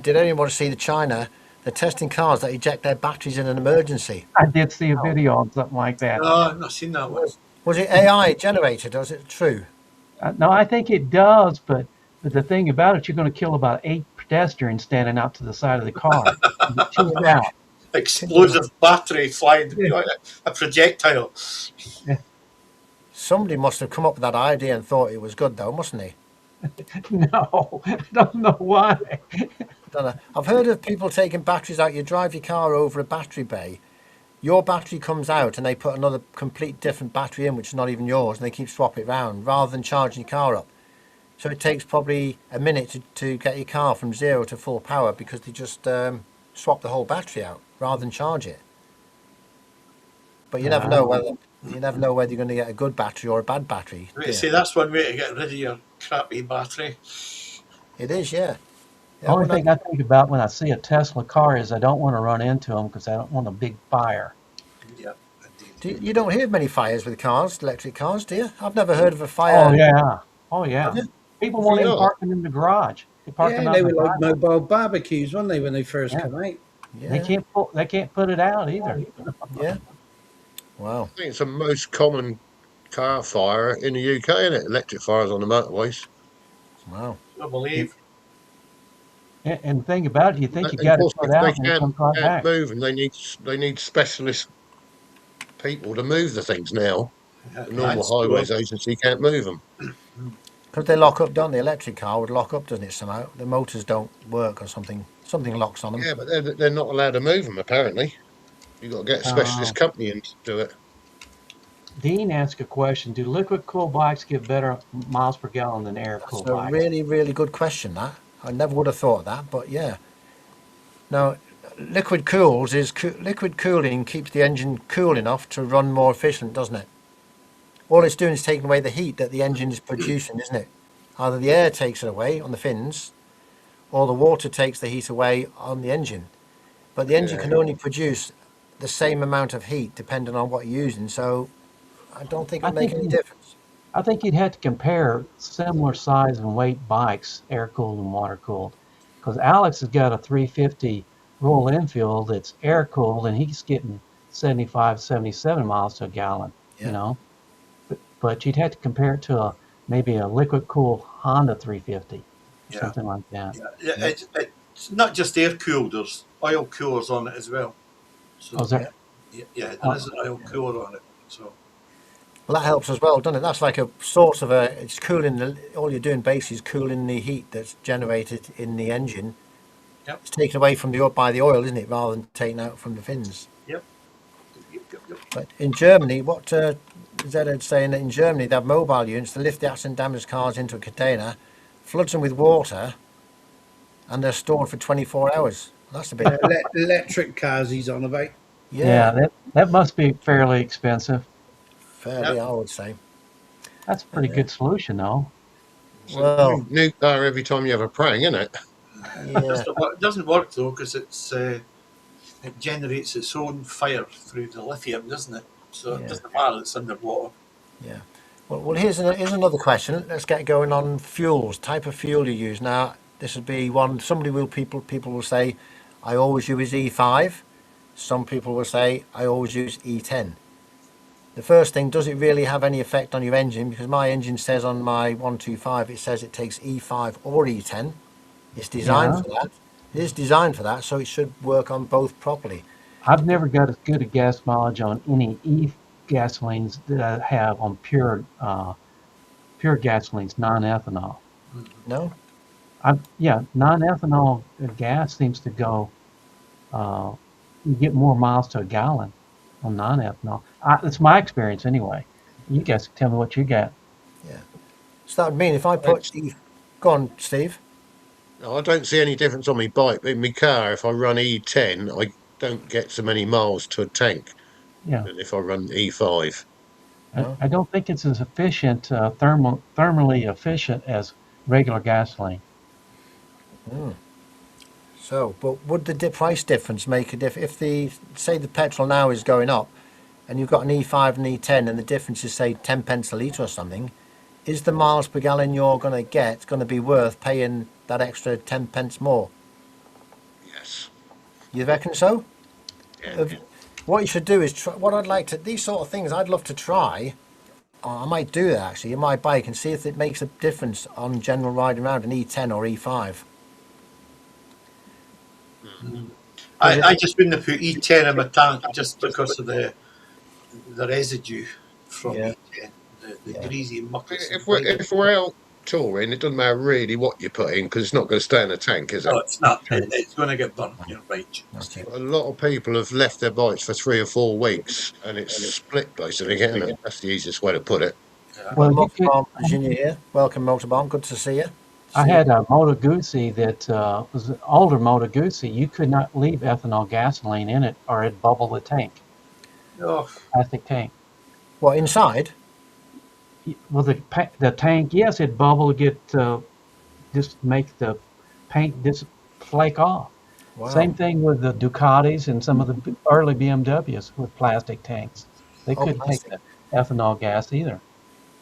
did anyone see the China? They're testing cars that eject their batteries in an emergency. I did see a video on something like that. No, I've not seen that one. Was it AI generated or is it true? No, I think it does, but the thing about it, you're going to kill about 8 pedestrians standing out to the side of the car. You chew it out. Explosive battery flying, a projectile. Somebody must have come up with that idea and thought it was good, though, mustn't he? No, I don't know why. Don't know. I've heard of people taking batteries out. You drive your car over a battery bay, your battery comes out, and they put another complete different battery in, which is not even yours, and they keep swapping it around rather than charging your car up. So it takes probably a minute to get your car from 0 to full power because they just swap the whole battery out rather than charge it. But you never know whether you're going to get a good battery or a bad battery. You see, that's one way to get rid of your crappy battery. It is, yeah. The only thing I think about when I see a Tesla car is I don't want to run into them because I don't want a big fire. Yep, indeed. You don't hear many fires with cars, electric cars, do you? I've never heard of a fire. Oh yeah. Have you? People won't even Yeah. park them in the garage. They park them Yeah, out they in were the like driveway. mobile barbecues, weren't they, when they first Yeah. come out? Yeah. They can't put it out either. Yeah. Wow. I think it's the most common car fire in the UK, isn't it? Electric fires on the motorways. Wow. I believe. And the thing about it, you think you And got of it course, put they out and it can't, comes right can't back. move, and they need specialist people to move the things now. The normal highways agency can't move them. Because they lock up, don't they? Electric car would lock up, doesn't it, somehow? The motors don't work or something. Something locks on them. Yeah, but they're not allowed to move them. Apparently, you've got to get a specialist company in to do it. Dean asked a question: do liquid-cooled bikes give better miles per gallon than air-cooled That's a bikes? really, really good question, that. I never would have thought of that, but yeah. Now, liquid cooling keeps the engine cool enough to run more efficient, doesn't it? All it's doing is taking away the heat that the engine is producing, isn't it? Either the air takes it away on the fins, or the water takes the heat away on the engine. But the engine can only produce the same amount of heat depending on what you're using. So I don't think I it'll make think any difference. I think you'd have to compare similar size and weight bikes, air cooled and water cooled, because Alex has got a 350 Royal Enfield that's air cooled, and he's getting 75, 77 miles to a gallon. Yeah. You know, but you'd have to compare it to maybe a liquid cooled Honda 350, Yeah. something like that. Yeah. It's not just air cooled. There's oil coolers on it as well. So Oh, is that, yeah, there is an oil cooler on it. So Well, that helps as well, doesn't it? That's like a source of it's cooling, all you're doing basically is cooling the heat that's generated in the engine. Yep. It's taken away from by the oil, isn't it, rather than taken out from the fins. Yep. But in Germany, what Zed's saying that in Germany they have mobile units to lift the accident damaged cars into a container, floods them with water, and they're stored for 24 hours. That's a bit. Electric cars he's on about. yeah, that must be fairly expensive. Fairly, Yep. I would say. That's a pretty good solution, though. It's Well, a new car every time you have a prang, isn't it? yeah, It doesn't work though because it generates its own fire through the lithium, doesn't it? So it doesn't matter. It's underwater. yeah. Well, here's another question. Let's get going on fuels. Type of fuel you use. Now, this would be one. People will say, I always use E5. Some people will say, I always use E10. The first thing, does it really have any effect on your engine? Because my engine says on my 125, it says it takes E5 or E10. It's designed Yeah. for that. It is designed for that, so it should work on both properly. I've never got as good a gas mileage on any gasolines that I have on pure gasolines, non-ethanol. No? Non-ethanol gas seems to go. You get more miles to a gallon on non-ethanol. It's my experience anyway. You guys can tell me what you got. So that would mean if I put Go on, Steve. No, I don't see any difference on my bike. In my car, if I run E10, I don't get so many miles to a tank Yeah, than if I run E5. No? I don't think it's as efficient, thermally efficient as regular gasoline. So, but would the price difference make a difference? If say the petrol now is going up and you've got an E5 and E10 and the difference is say 10 pence a litre or something, is the miles per gallon you're going to get going to be worth paying that extra 10 pence more? Yes. You reckon so? Yeah. What you should do is try, what I'd like to, these sort of things I'd love to try. I might do that actually in my bike and see if it makes a difference on general riding around an E10 or E5. I just wouldn't put E10 in my tank just because of the residue from Yeah. E10, the greasy muck. If we're out touring, it doesn't matter really what you put in because it's not going to stay in the tank, is it? No, it's not. It's going to get burnt. You're right. Okay. A lot of people have left their bikes for 3 or 4 weeks and it's split basically, isn't it? That's the easiest way to put it. Well, you Motorbomb Virginia here. Welcome, Motorbomb. Good to see you. I had a Moto Guzzi that was an older Moto Guzzi. You could not leave ethanol gasoline in it or it'd bubble the tank, Oh, plastic tank. What, inside? Well, the tank, yes, it'd bubble, just make the paint just flake off. Wow. Same thing with the Ducatis and some of the early BMWs with plastic tanks. They Oh, couldn't take plastic. the ethanol gas either.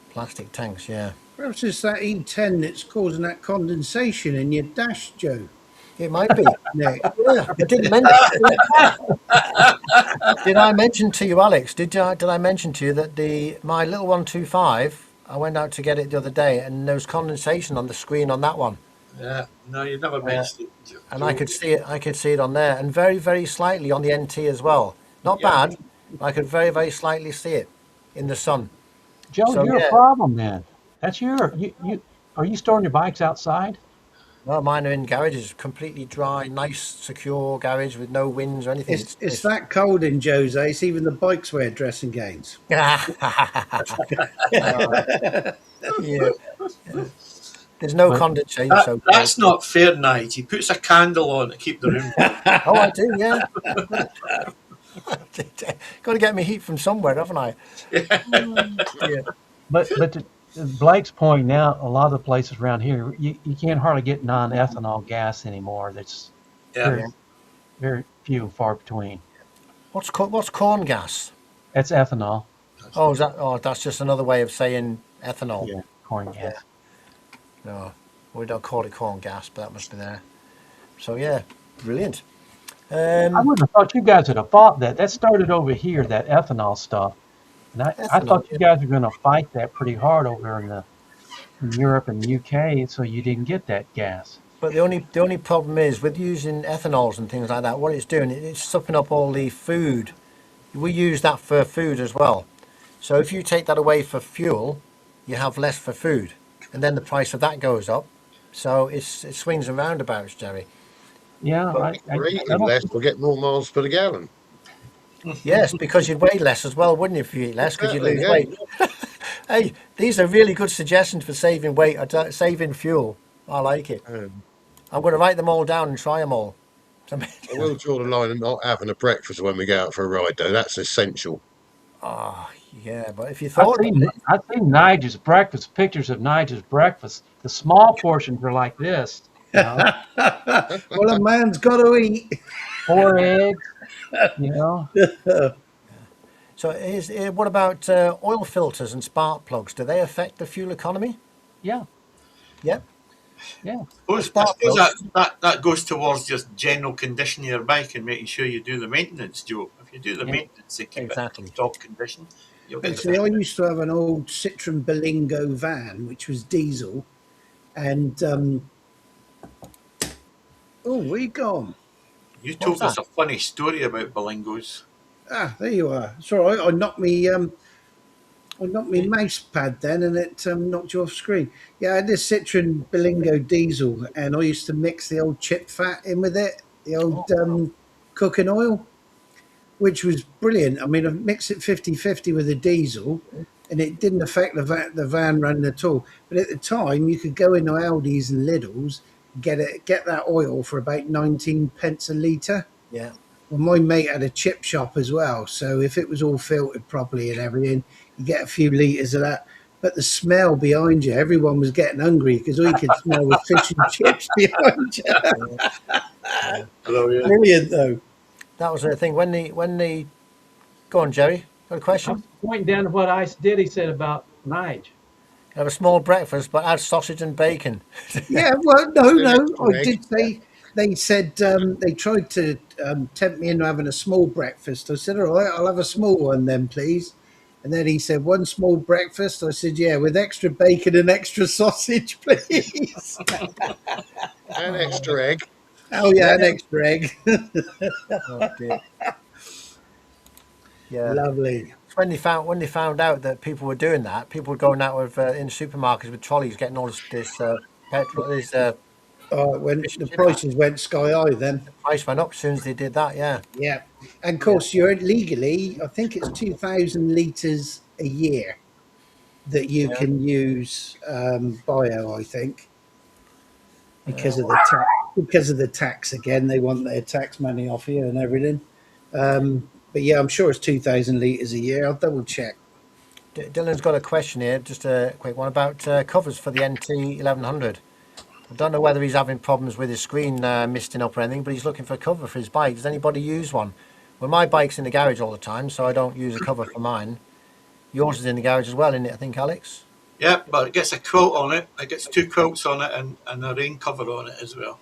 Plastic tanks, yeah. Perhaps it's that E10 that's causing that condensation in your dash, Joe. It might be. Nick. Yeah, I didn't mention. Did I mention to you, Alex? Did I mention to you that my little 125? I went out to get it the other day, and there was condensation on the screen on that one, yeah. No, you never mentioned it. and I could see it. I could see it on there, and very, very slightly on the NT as well. Not Yeah. bad. I could very, very slightly see it in the sun. Joe, So, you're yeah. a problem then. That's you are you storing your bikes outside? Well, mine are in garages, completely dry, nice, secure garage with no winds or anything. It's that cold in Jose's, even the bikes wear dressing gowns. Yeah. There's no condensation. So That's not fair, Nige. He puts a candle on to keep the room warm. Oh, I do, yeah. Got to get me heat from somewhere, haven't I? Yeah. But Blake's pointing out a lot of the places around here, you can't hardly get non-ethanol gas anymore. That's Yeah. very, very few and far between. What's corn gas? That's ethanol. Oh, is that? Oh, that's just another way of saying ethanol. Yeah, corn gas. No, we don't call it corn gas, but that must be there. So yeah, brilliant. I wouldn't have thought you guys would have fought that. That started over here, that ethanol stuff. And I Ethanol. thought you guys were going to fight that pretty hard over in Europe and the UK, so you didn't get that gas. But the only problem is with using ethanols and things like that. What it's doing, it's sucking up all the food. We use that for food as well. So if you take that away for fuel, you have less for food, and then the price of that goes up. So it swings and roundabouts, Jerry. Yeah, But We're I eating don't. less, we'll get more miles per gallon. yes, because you'd weigh less as well, wouldn't you, if you eat less? Because you Exactly, lose yeah. weight. Hey, these are really good suggestions for saving weight, saving fuel. I like it. I'm going to write them all down and try them all. I will draw the line and not having a breakfast when we go out for a ride, though. That's essential. Oh, yeah, but if you I've thought seen about it, I've seen Nigel's breakfast, pictures of Nigel's breakfast. The small portions are like this, you know, Well, a man's got to eat. 4 eggs, you know. so what about oil filters and spark plugs? Do they affect the fuel economy? Yeah, Yep. yeah. I Spark suppose plugs. that goes towards just general condition of your bike and making sure you do the maintenance, Joe. If you do the Yeah. maintenance and keep Exactly. it in top condition, you'll get Actually, I the used to have an old Citroen Berlingo van, which was diesel, and oh, where you gone? You What was told us that? a funny story about Belingos. Ah, there you are. It's all right. I knocked me mouse pad then, and it knocked you off screen. Yeah, I had this Citroen Berlingo diesel, and I used to mix the old chip fat in with it, the old cooking oil, which was brilliant. I mean, I mixed it 50-50 with the diesel, and it didn't affect the van running at all. But at the time, you could go into Aldi's and Lidl's, get that oil for about 19 pence a litre. Yeah. Well, my mate had a chip shop as well, so if it was all filtered properly and everything, you get a few litres of that. But the smell behind you, everyone was getting hungry because all you could smell was fish and chips behind you. Yeah. Brilliant. Brilliant, though. That was the thing. When the go on, Jerry. Got a I question? was pointing down to what Ice Diddy said about Nige. Have a small breakfast, but add sausage and bacon. Yeah, well, no, An no, extra I egg. did say they said they tried to tempt me into having a small breakfast. I said, all right, I'll have a small one then, please. And then he said, one small breakfast. I said, yeah, with extra bacon and extra sausage, please. An extra egg. Oh, yeah, an Yeah. extra egg. Oh dear. Yeah. Lovely. It's when they found out that people were doing that, people were going out with in supermarkets with trolleys, getting all this petrol. This When fish and the chip out. prices went sky high then. The price went up as soon as they did that. Yeah. Yeah. And of course, you're legally, I think it's 2,000 litres a year that you Yeah. can use bio, I think. Because Uh, of the because of the tax again, they want their tax money off you and everything. But yeah, I'm sure it's 2,000 litres a year. I'll double check. Dylan's got a question here, just a quick one about covers for the NT 1100. I don't know whether he's having problems with his screen misting up or anything, but he's looking for a cover for his bike. Does anybody use one? Well, my bike's in the garage all the time, so I don't use a cover for mine. Yours is in the garage as well, isn't it? I think, Alex. Yeah, but it gets a quilt on it. It gets two quilts on it and a rain cover on it as well.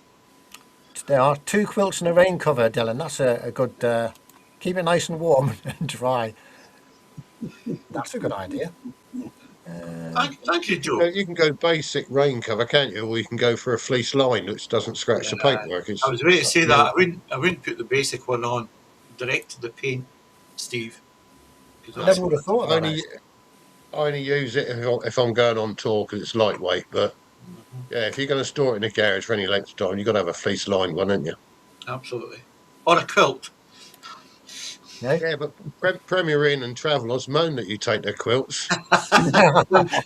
There are 2 quilts and a rain cover, Dylan. That's a good. Keep it nice and warm and dry. That's a good idea. Thank you, Joe. You can go basic rain cover, can't you? Or you can go for a fleece line which doesn't scratch the paintwork. I was ready to say that. I wouldn't put the basic one on direct to the paint, Steve. I never would have thought of that. only, I only use it if I'm going on tour because it's lightweight. But yeah, if you're going to store it in a garage for any length of time, you've got to have a fleece lined one, haven't you? Absolutely. Or a quilt. Yeah. Yeah, but Premier Inn and Travellers moan that you take their quilts.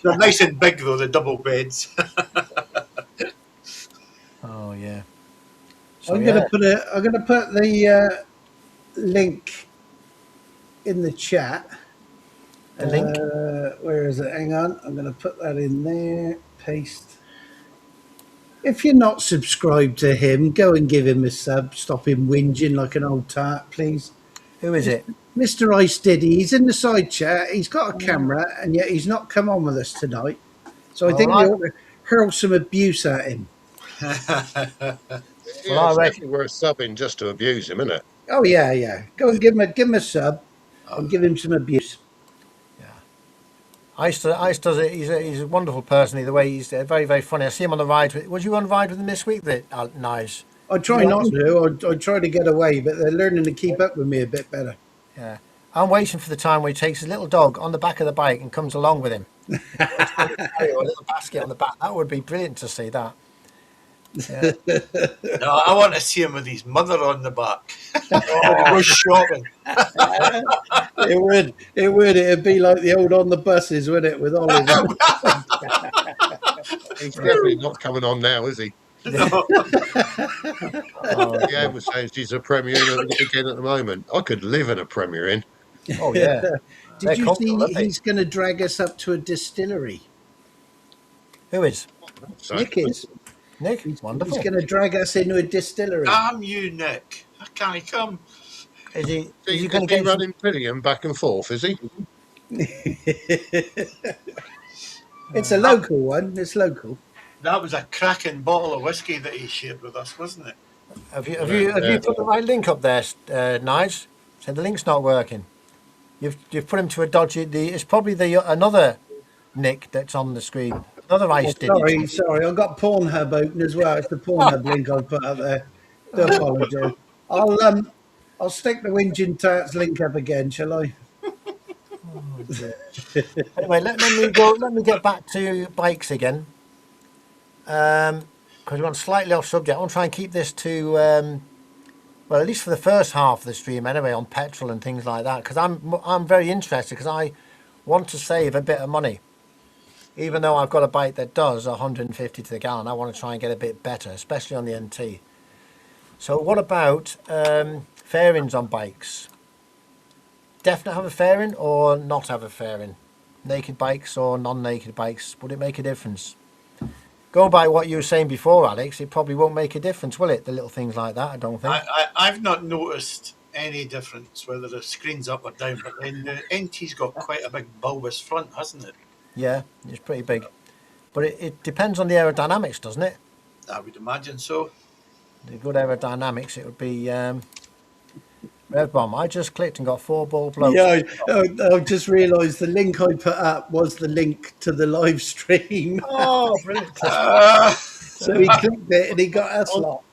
They're nice and big though, the double beds. Oh yeah. So I'm yeah. gonna put the link in the chat. The link. Where is it? Hang on. I'm going to put that in there. Paste. If you're not subscribed to him, go and give him a sub. Stop him whinging like an old tart, please. Who is it? Mr. Ice Diddy, he's in the side chat. He's got a camera, and yet he's not come on with us tonight. So I All think we right. ought to hurl some abuse at him. Yeah, Well, it's I definitely worth subbing just to abuse him, isn't it? Oh yeah, yeah. Go and give him a sub, and give him some abuse. Ice does it. He's a wonderful person. Either way, he's very, very funny. I see him on the ride. Was you on the ride with him this week? Nice. I try not to. I try to get away, but they're learning to keep up with me a bit better. Yeah. I'm waiting for the time where he takes his little dog on the back of the bike and comes along with him. A little basket on the back. That would be brilliant to see that. Yeah. No, I want to see him with his mother on the back. Go shopping. It would. It'd be like the old on the buses, wouldn't it? With Oliver. He's definitely not coming on now, is he? No. Yeah, was saying she's a Premier Inn again at the moment. I could live in a Premier Inn. Oh yeah. Did you see aren't they? he's going to drag us up to a distillery? Who is? So, Nick is. Nick? He's Wonderful. going to drag us into a distillery. Damn you, Nick. How can he come? Is he? Is is he going he to get? running Pillion back and forth, is he? It's a local one. It's local. That was a cracking bottle of whiskey that he shared with us, wasn't it? Have you put the right link up there, Nige? So the link's not working. You've put him to a dodgy. It's probably another Nick that's on the screen. Another Ice Diddy. Sorry. I've got Pornhub open as well. It's the Pornhub link I'll put up there. Do apologise. I'll stick the Whinging Tarts link up again, shall I? Anyway, let me go. Let me get back to bikes again. Because we went slightly off subject. I want to try and keep this to, well, at least for the first half of the stream anyway, on petrol and things like that. Because I'm very interested because I want to save a bit of money. Even though I've got a bike that does 150 to the gallon, I want to try and get a bit better, especially on the NT. So what about fairings on bikes? Definitely have a fairing or not have a fairing? Naked bikes or non-naked bikes, would it make a difference? Going by what you were saying before, Alex, it probably won't make a difference, will it? The little things like that, I don't think. I've not noticed any difference whether the screen's up or down, but then the NT's got quite a big bulbous front, hasn't it? Yeah, it's pretty big. But it depends on the aerodynamics, doesn't it? I would imagine so. The good aerodynamics, it would be Rev Bomb. I just clicked and got 4 ball blokes. Yeah, I've just realised the link I put up was the link to the live stream. Oh, brilliant. So he clicked it and he got us lot.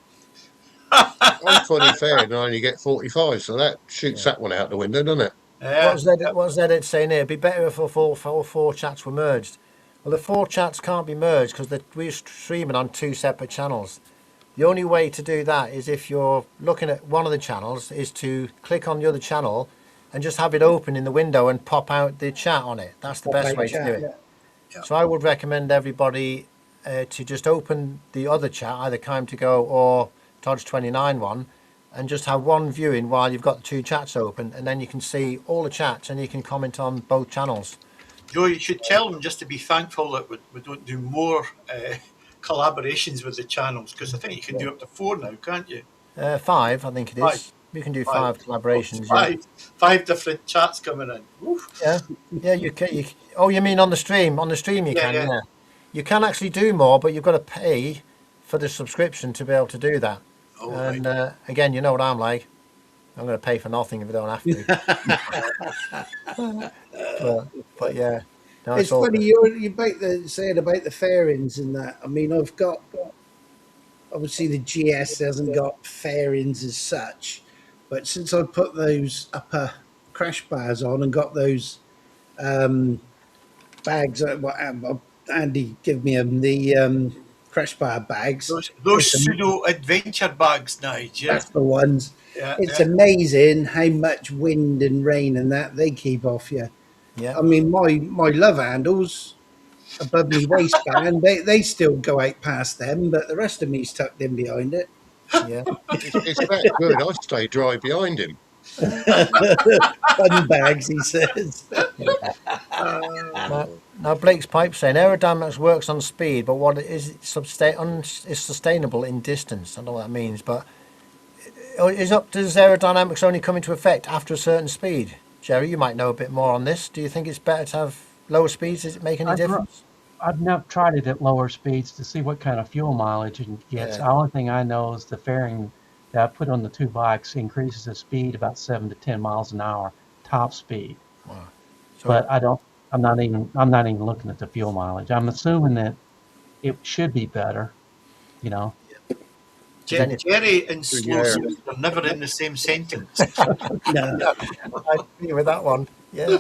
I'm fully fair and I only get 45, so that shoots that one out the window, doesn't it? Yeah. What's that saying here? It'd be better if all four chats were merged. Well, the 4 chats can't be merged because we're streaming on 2 separate channels. The only way to do that is if you're looking at one of the channels is to click on the other channel and just have it open in the window and pop out the chat on it. That's the best way to do it. Yeah. So I would recommend everybody to just open the other chat, either Time to Go or Tojj29 one, and just have one viewing while you've got the 2 chats open, and then you can see all the chats and you can comment on both channels. Joe, you should tell them just to be thankful that we don't do more collaborations with the channels, because I think you can do up to 4 now, can't you? 5, I think it is. 5. You can do 5 collaborations. Five different chats coming in. Oof. Yeah, you can. Oh, you mean on the stream? On the stream you can, yeah. You can actually do more, but you've got to pay for the subscription to be able to do that. Oh, and right. Again, you know what I'm like. I'm going to pay for nothing if I don't have to. but yeah. No, It's all funny good. you saying about the fairings and that. I mean, I've got obviously the GS hasn't got fairings as such, but since I put those upper crash bars on and got those bags, Andy give me them, the crash bar bags. Those pseudo adventure bags, Nige. Yeah. That's the ones. Yeah, It's amazing how much wind and rain and that they keep off you. Yeah. I mean, my love handles above me waistband, they still go out past them, but the rest of me's tucked in behind it. Yeah. It's that good. I stay dry behind him. fun bags, he says. Now Blake's pipe saying aerodynamics works on speed, but what is is sustainable in distance. I don't know what that means, but does aerodynamics only come into effect after a certain speed? Jerry, you might know a bit more on this. Do you think it's better to have lower speeds? Does it make any difference? I've never tried it at lower speeds to see what kind of fuel mileage it gets. Yeah. The only thing I know is the fairing that I put on the two bikes increases the speed about 7 to 10 miles an hour, top speed. Wow. So, But I'm not even looking at the fuel mileage. I'm assuming that it should be better, you know. Jerry and slow speed are never in the same sentence. No. I agree with that one. Yeah,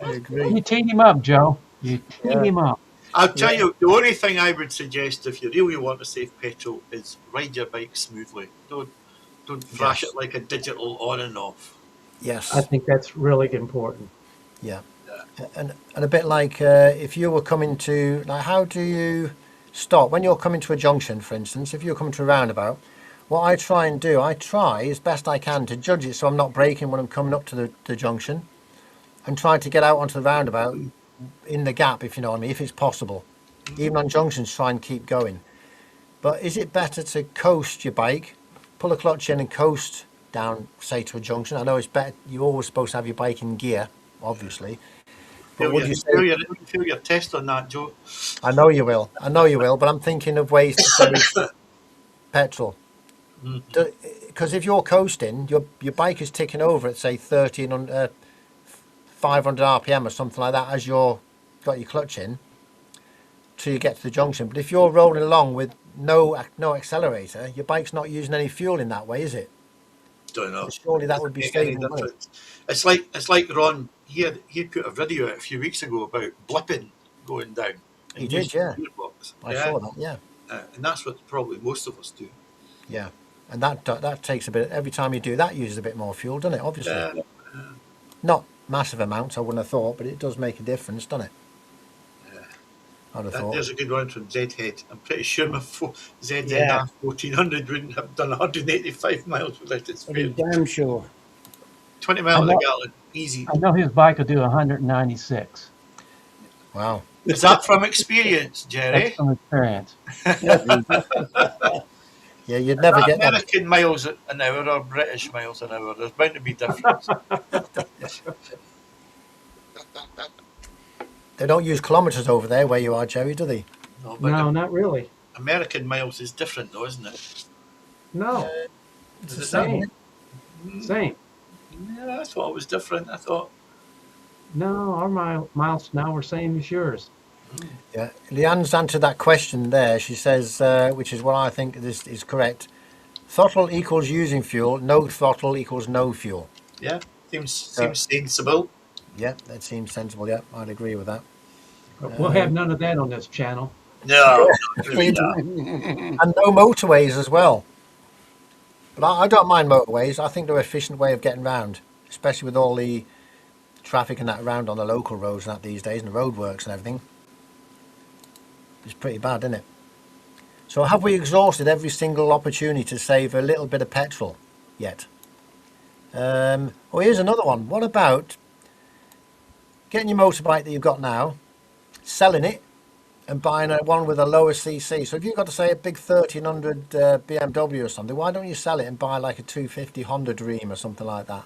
I agree. You teed him up, Joe. You teed him up. I'll tell you, the only thing I would suggest if you really want to save petrol is ride your bike smoothly. Don't thrash it like a digital on and off. Yes. I think that's really important. Yeah. And a bit like if you were coming to, like, how do you stop when you're coming to a junction, for instance? If you're coming to a roundabout, what I try and do, I try as best I can to judge it so I'm not braking when I'm coming up to the junction, and try to get out onto the roundabout in the gap, if you know what I mean, if it's possible. Even on junctions, try and keep going. But is it better to coast your bike, pull a clutch in and coast down, say, to a junction? I know it's better, you're always supposed to have your bike in gear, obviously. But would you say, feel your test on that, Joe? I know you will, but I'm thinking of ways to save petrol. Because if you're coasting, your bike is ticking over at, say, 500 RPM or something like that as you're got your clutch in till you get to the junction. But if you're rolling along with no accelerator, your bike's not using any fuel in that way, is it? Don't know. Surely that would be saving money. It's like Ron. He put a video out a few weeks ago about blipping going down. He did, yeah. I saw that, yeah. And that's what probably most of us do. Yeah, and that takes a bit. Every time you do that, uses a bit more fuel, doesn't it? Obviously, not massive amounts. I wouldn't have thought, but it does make a difference, doesn't it? I'd have thought. There's a good one from Zhead. I'm pretty sure my ZZ 1400 wouldn't have done 185 miles without its fuel. Damn sure. 20 miles a gallon, easy. I know his bike will do 196. Wow. Is that from experience, Jerry? That's from experience. Yeah, you'd never get that. American miles an hour or British miles an hour. There's bound to be difference. They don't use kilometres over there where you are, Jerry, do they? No, not really. American miles is different, though, isn't it? No, It's the same. Same. Yeah, I thought it was different. I thought. No, our miles now are same as yours. Yeah, Leanne's answered that question there. She says, which is what I think is correct. Throttle equals using fuel. No throttle equals no fuel. Yeah, seems sensible. Yeah, that seems sensible. Yeah, I'd agree with that. But we'll have none of that on this channel. No, And no motorways as well. But I don't mind motorways. I think they're an efficient way of getting round, especially with all the traffic and that around on the local roads and that these days, and the roadworks and everything. It's pretty bad, isn't it? So have we exhausted every single opportunity to save a little bit of petrol yet? Oh, here's another one. What about getting your motorbike that you've got now, selling it, and buying one with a lower CC? So if you've got to say a big 1300 BMW or something, why don't you sell it and buy like a 250 Honda Dream or something like that?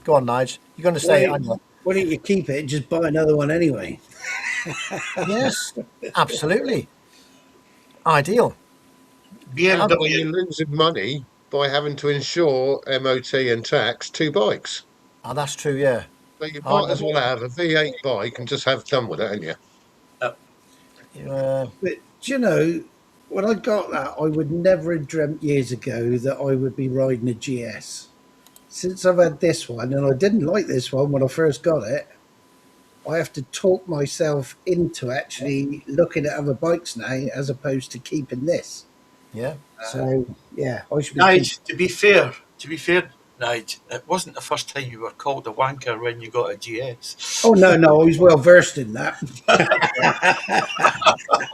Go on, Nige. You're going to say it, aren't you? Why don't you keep it and just buy another one anyway? Yes, absolutely. Ideal. But you're losing money by having to insure MOT and tax two bikes. Oh, that's true, yeah. So you might as well have a V8 bike and just have done with it, haven't you? But do you know, when I got that, I would never have dreamt years ago that I would be riding a GS. Since I've had this one, and I didn't like this one when I first got it, I have to talk myself into actually looking at other bikes now as opposed to keeping this. Yeah. So, yeah, I should be... Nige, to be fair, Nige, it wasn't the first time you were called a wanker when you got a GS. Oh, no, I was well versed in that.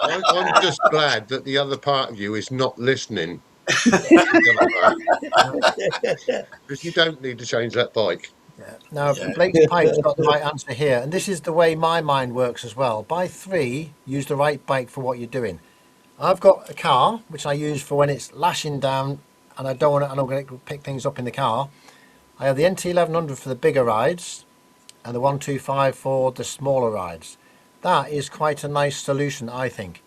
I'm just glad that the other part of you is not listening. Because you don't need to change that bike. Yeah. Now, Yeah. Blake's Pipe's got the right answer here, and this is the way my mind works as well. Buy three, use the right bike for what you're doing. I've got a car which I use for when it's lashing down, and I don't want to, and I'm going to pick things up in the car. I have the NT1100 for the bigger rides, and the 125 for the smaller rides. That is quite a nice solution, I think.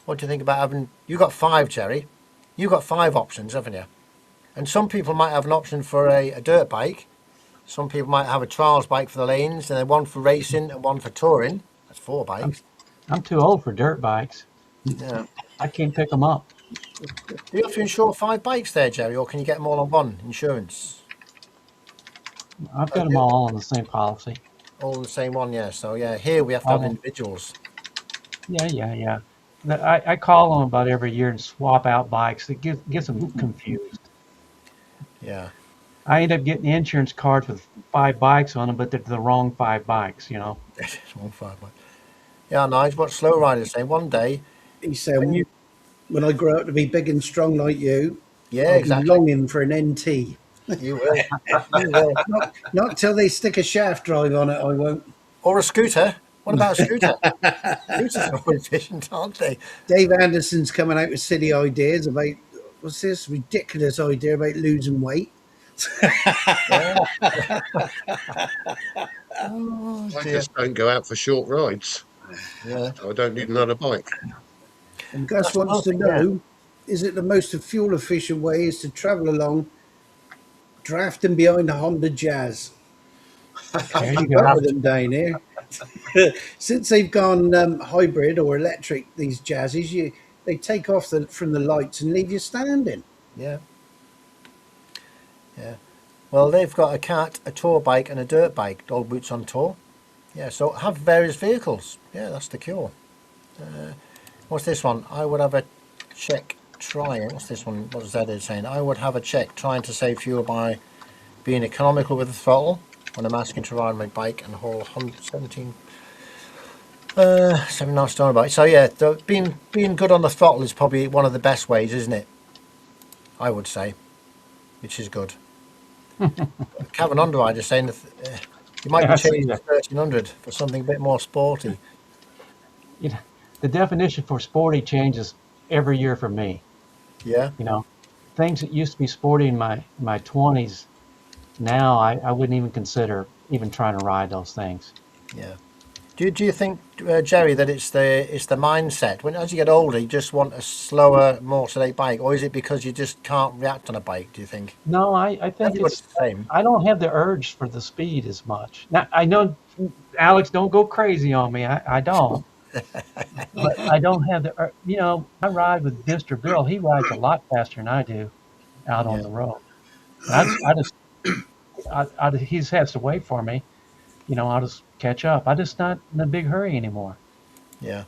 What do you think about having? You got five, Jerry. You got five options, haven't you? And some people might have an option for a dirt bike. Some people might have a trials bike for the lanes, and then one for racing and one for touring. That's four I'm bikes. I'm too old for dirt bikes. Yeah. I can't pick them up. Do you have to insure five bikes there, Jerry, or can you get them all on one insurance? I've I got them do. all on the same policy. All the same one, yeah. So yeah, here we have to have Oh, individuals. yeah. I call them about every year and swap out bikes. It gets them confused. Yeah. I end up getting insurance cards with five bikes on them, but they're the wrong five bikes. It's one five bike. Yeah, Nigel, what slow riders say one day He's saying, when you when I grow up to be big and strong like you, yeah, I'll be exactly. longing for an NT. You will. You will. Not till they stick a shaft drive on it, I won't. Or a scooter. What about a scooter? Scooters are efficient, aren't they? Dave Anderson's coming out with silly ideas about what's this ridiculous idea about losing weight. Yeah. Oh I dear. just don't go out for short rides. Yeah. I don't need another bike. And Gus That's wants another to thing, yeah. know, is it the most fuel efficient way is to travel along drafting behind a Honda Jazz? There you Keep up go. with them down here. Since they've gone hybrid or electric, these Jazzes, they take off from the lights and leave you standing. Yeah. Yeah. Well, they've got a cat, a tour bike, and a dirt bike. Old Boots on tour. Yeah. So have various vehicles. Yeah, that's the cure. What's this one? I would have a check trying. What's this one? What was that saying? I would have a check trying to save fuel by being economical with the throttle when I'm asking to ride my bike and haul 117 7.5 stone bike. So yeah, being good on the throttle is probably one of the best ways, isn't it? I would say, which is good. Kevin Underwriter saying that you might Yeah, be I see changing that. 1300 for something a bit more sporty. You know, the definition for sporty changes every year for me. Yeah, Things that used to be sporty in my 20s, now I wouldn't even consider even trying to ride those things. yeah. Do you think, Jerry, that it's the mindset? When as you get older, you just want a slower, more sedate bike, or is it because you just can't react on a bike? Do you think No, I think everybody's the same? I don't have the urge for the speed as much. Now, I know, Alex, don't go crazy on me. I don't. But I don't have I ride with Mr. Bill. He rides a lot faster than I do out on Yeah, the road. And he just has to wait for me. I'll just catch up. I'm just not in a big hurry anymore. yeah.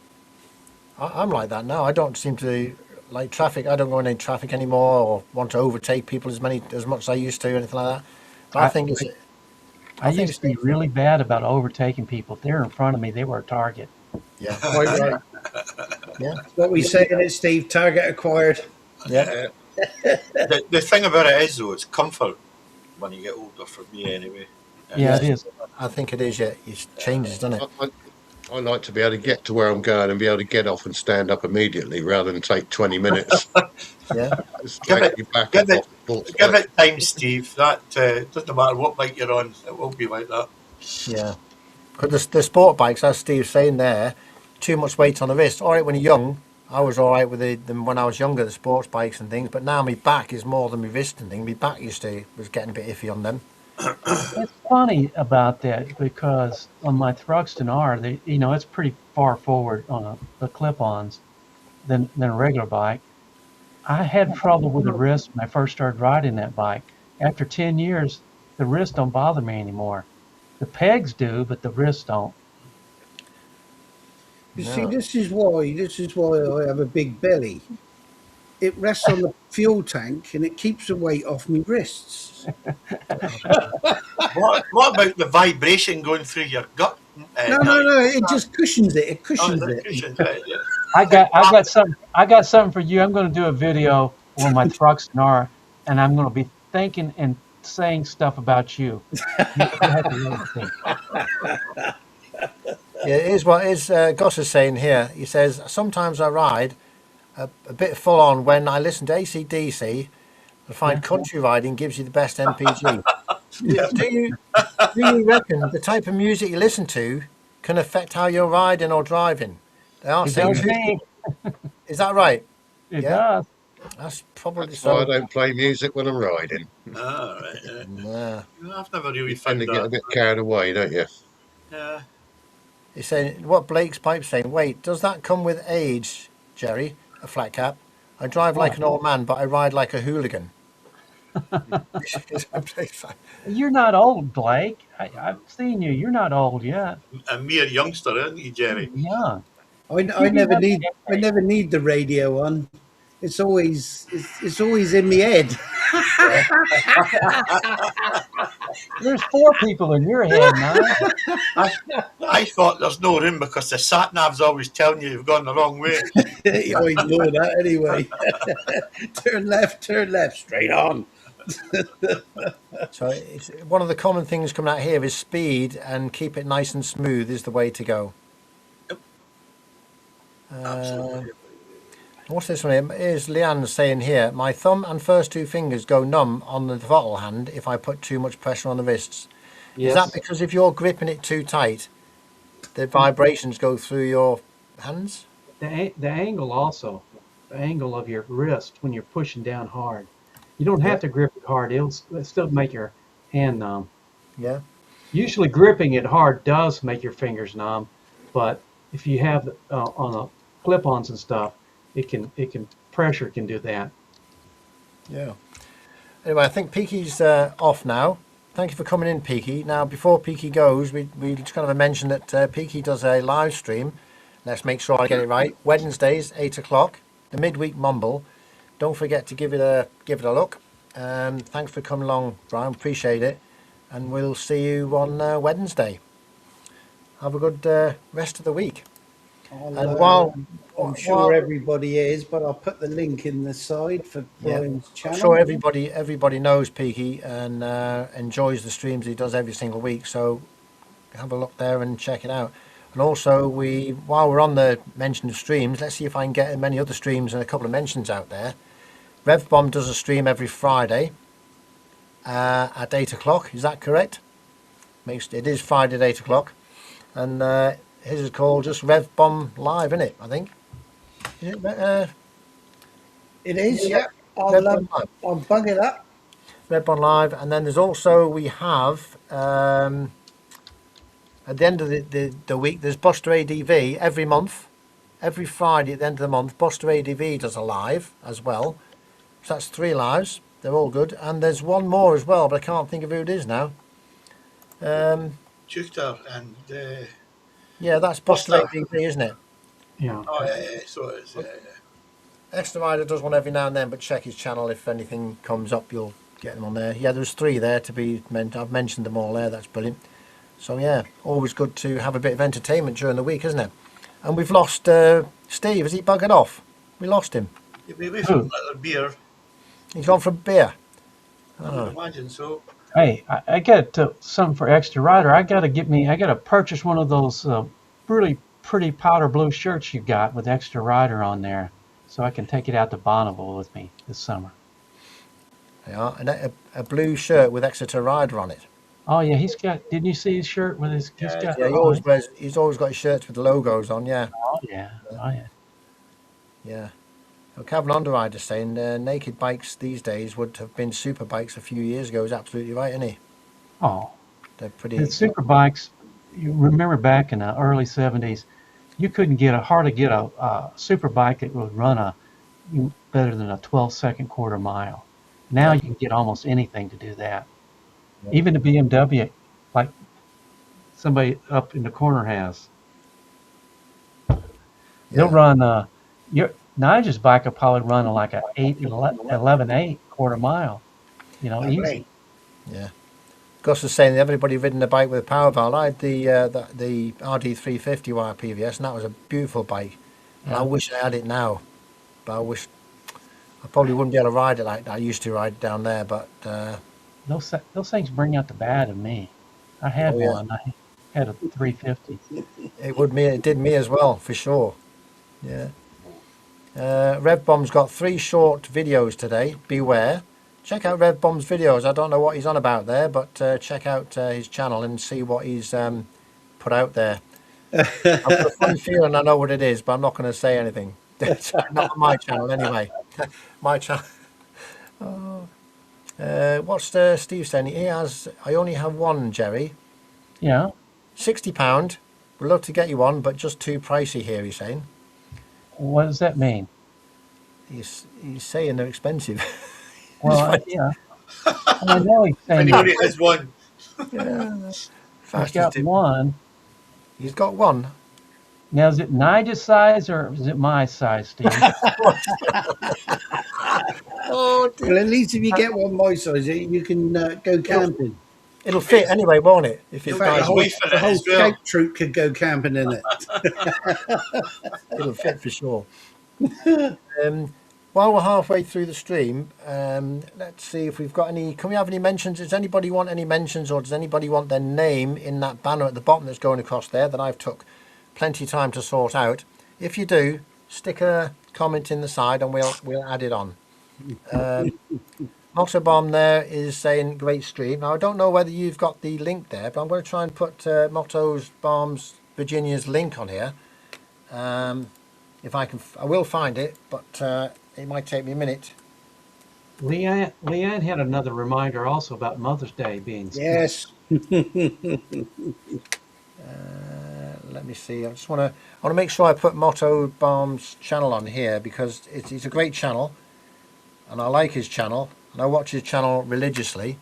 I'm like that now. I don't seem to like traffic. I don't go in any traffic anymore, or want to overtake people as much as I used to, or anything like that. But I I, think it's. I I think used it's. to be really bad about overtaking people. If they're in front of me, they were a target. Yeah, Quite right. yeah, What we saying is, Steve, target acquired. yeah. The thing about it is, though, it's comfort when you get older, for me anyway. Yeah, it Yeah. is. I think it is. Yeah, it changes, doesn't it? I like to be able to get to where I'm going and be able to get off and stand up immediately rather than take 20 minutes. Yeah, Just Give drag it, you back give up it, off the sports give bike. it time, Steve. That doesn't matter what bike you're on, it will be like that. yeah. Because the sport bikes, as Steve's saying there, too much weight on the wrist. All right, when you're young, I was all right with them when I was younger, the sports bikes and things. But now my back is more than my wrist and thing. My back was getting a bit iffy on them. It's funny about that because on my Thruxton R, it's pretty far forward on the clip-ons than a regular bike. I had trouble with the wrist when I first started riding that bike. After 10 years, the wrists don't bother me anymore. The pegs do, but the wrists don't. You see, No. this is why I have a big belly. It rests on the fuel tank and it keeps the weight off my wrists. What about the vibration going through your gut? No, it just cushions it. It Oh, cushions that it. cushion, yeah. I got something for you. I'm going to do a video on my Thruxton R, and I'm going to be thinking and saying stuff about you. You have to wait and see. Yeah, here's what Goss is saying here. He says, sometimes I ride a bit full on when I listen to AC/DC. I find Yeah. country riding gives you the best MPG. Do you reckon the type of music you listen to can affect how you're riding or driving? They are It saying does me. Is that right? It Yeah, does. that's probably That's why I so. don't play music when I'm riding. Ah, right. Nah. No, I've never really You tend found to get that. a bit carried away, don't you? Yeah. He's saying what Blake's pipe saying. Wait, does that come with age, Jerry? A flat cap. I drive like What? an old man, but I ride like a hooligan. You're not old, Blake. I've seen you. You're not old yet. A mere youngster, isn't he, You're Jerry? young. I You do never have need I a never need the radio on. It's always in my head. There's 4 people in your head now. I thought there's no room because the sat nav's always telling you you've gone the wrong way. I know that anyway. turn left, straight on. So it's, one of the common things coming out here is speed and keep it nice and smooth is the way to go. Yep. Uh, Absolutely. what's this one here? Here's Leanne saying here, my thumb and first 2 fingers go numb on the throttle hand if I put too much pressure on the wrists. Is that Yes. because if you're gripping it too tight, the vibrations go through your hands? The angle also, the angle of your wrist when you're pushing down hard. You don't have Yeah. to grip it hard. It'll still make your hand numb. Yeah. Usually gripping it hard does make your fingers numb, but if you have on the clip-ons and stuff, pressure can do that. Yeah. Anyway, I think Peaky's off now. Thank you for coming in, Peaky. Now, before Peaky goes, we just kind of mention that Peaky does a live stream. Let's make sure I get it right. Wednesdays, 8 o'clock, the midweek mumble. Don't forget to give it a look. Thanks for coming along, Brian. Appreciate it. And we'll see you on Wednesday. Have a good rest of the week. And I'm sure everybody is, but I'll put the link in the side for Brian's I'm channel. sure everybody knows Peaky and enjoys the streams he does every single week. So have a look there and check it out. And also, while we're on the mention of streams, let's see if I can get many other streams and a couple of mentions out there. RevBomb does a stream every Friday at 8 o'clock. Is that correct? It is Friday at 8 o'clock. And his is called just RevBomb Live, isn't it? I think. Is it, It is, Yeah. yeah. RevBomb Live. I'll bung it up. RevBomb Live. And then there's also, we have, at the end of the week, there's Buster ADV every month. Every Friday at the end of the month, Buster ADV does a live as well. So that's 3 lives. They're all good. And there's one more as well, but I can't think of who it is now. Tutor and Yeah, that's Buster Buster. ADV, isn't it? Yeah. oh yeah, so it is. Extra Rider does one every now and then, but check his channel. If anything comes up, you'll get them on there. Yeah, there's 3 there to be meant. I've mentioned them all there. That's brilliant. So yeah, always good to have a bit of entertainment during the week, isn't it? And we've lost Steve. Has he buggered off? We lost him. You'll be away from little beer. He's gone for beer. I would imagine so. Hey, I got something for Extra Rider. I gotta purchase one of those really pretty powder blue shirts you got with Extra Rider on there, so I can take it out to Bonneville with me this summer. Yeah, and a blue shirt with Exeter Rider on it. Oh yeah, didn't you see his shirt with his? He's got. Yeah, he's always got his shirts with the logos on. Yeah, Oh yeah. Oh yeah. yeah. So Kevin Underrider saying naked bikes these days would have been super bikes a few years ago. Is absolutely right, isn't he? Oh, They're pretty. the super bikes. You remember back in the early '70s, you couldn't hardly get a super bike that would run better than a 12-second quarter mile. Now you can get almost anything to do that. Even the BMW, like somebody up in the corner has. They'll run. Nigel's bike will probably run like a 11.8 quarter mile. Easy. Yeah. Gus was saying that everybody ridden a bike with a power valve. I had the RD350 wire PVS, and that was a beautiful bike. And I wish I had it now, but I probably wouldn't be able to ride it like I used to ride it down there. But those things bring out the bad in me. I had Oh, yeah. one. I had a 350. It did me as well, for sure. Yeah. Rev Bomb's got 3 short videos today. Beware. Check out Rev Bomb's videos. I don't know what he's on about there, but check out his channel and see what he's put out there. I've got a funny feeling I know what it is, but I'm not going to say anything. Not on my channel, anyway. My channel. What's Steve saying? I only have one, Jerry. Yeah. £60. We'd love to get you one, but just too pricey here, he's saying. What does that mean? He's saying they're expensive. Well, yeah. Well, I know he's saying Anybody has one. Yeah. he's Fastest got tip. one. He's got one. Now, is it Nigel's size or is it my size, Steve? Oh, Well, at least if you get one my size, you can go camping. it'll fit anyway, won't it? If In it's fact, nice, the whole scout troop could go camping in it. it'll fit for sure. While we're halfway through the stream, let's see if we've got any. Can we have any mentions? Does anybody want any mentions, or does anybody want their name in that banner at the bottom that's going across there that I've took plenty of time to sort out? If you do, stick a comment in the side and we'll add it on. Motobomb there is saying great stream. Now I don't know whether you've got the link there, but I'm going to try and put Moto's Bombs Virginia's link on here. If I can, I will find it, but it might take me a minute. Leanne had another reminder also about Mother's Day being. Yes. Let me see. I want to make sure I put Moto Bomb's channel on here because it's a great channel, and I like his channel, and I watch his channel religiously.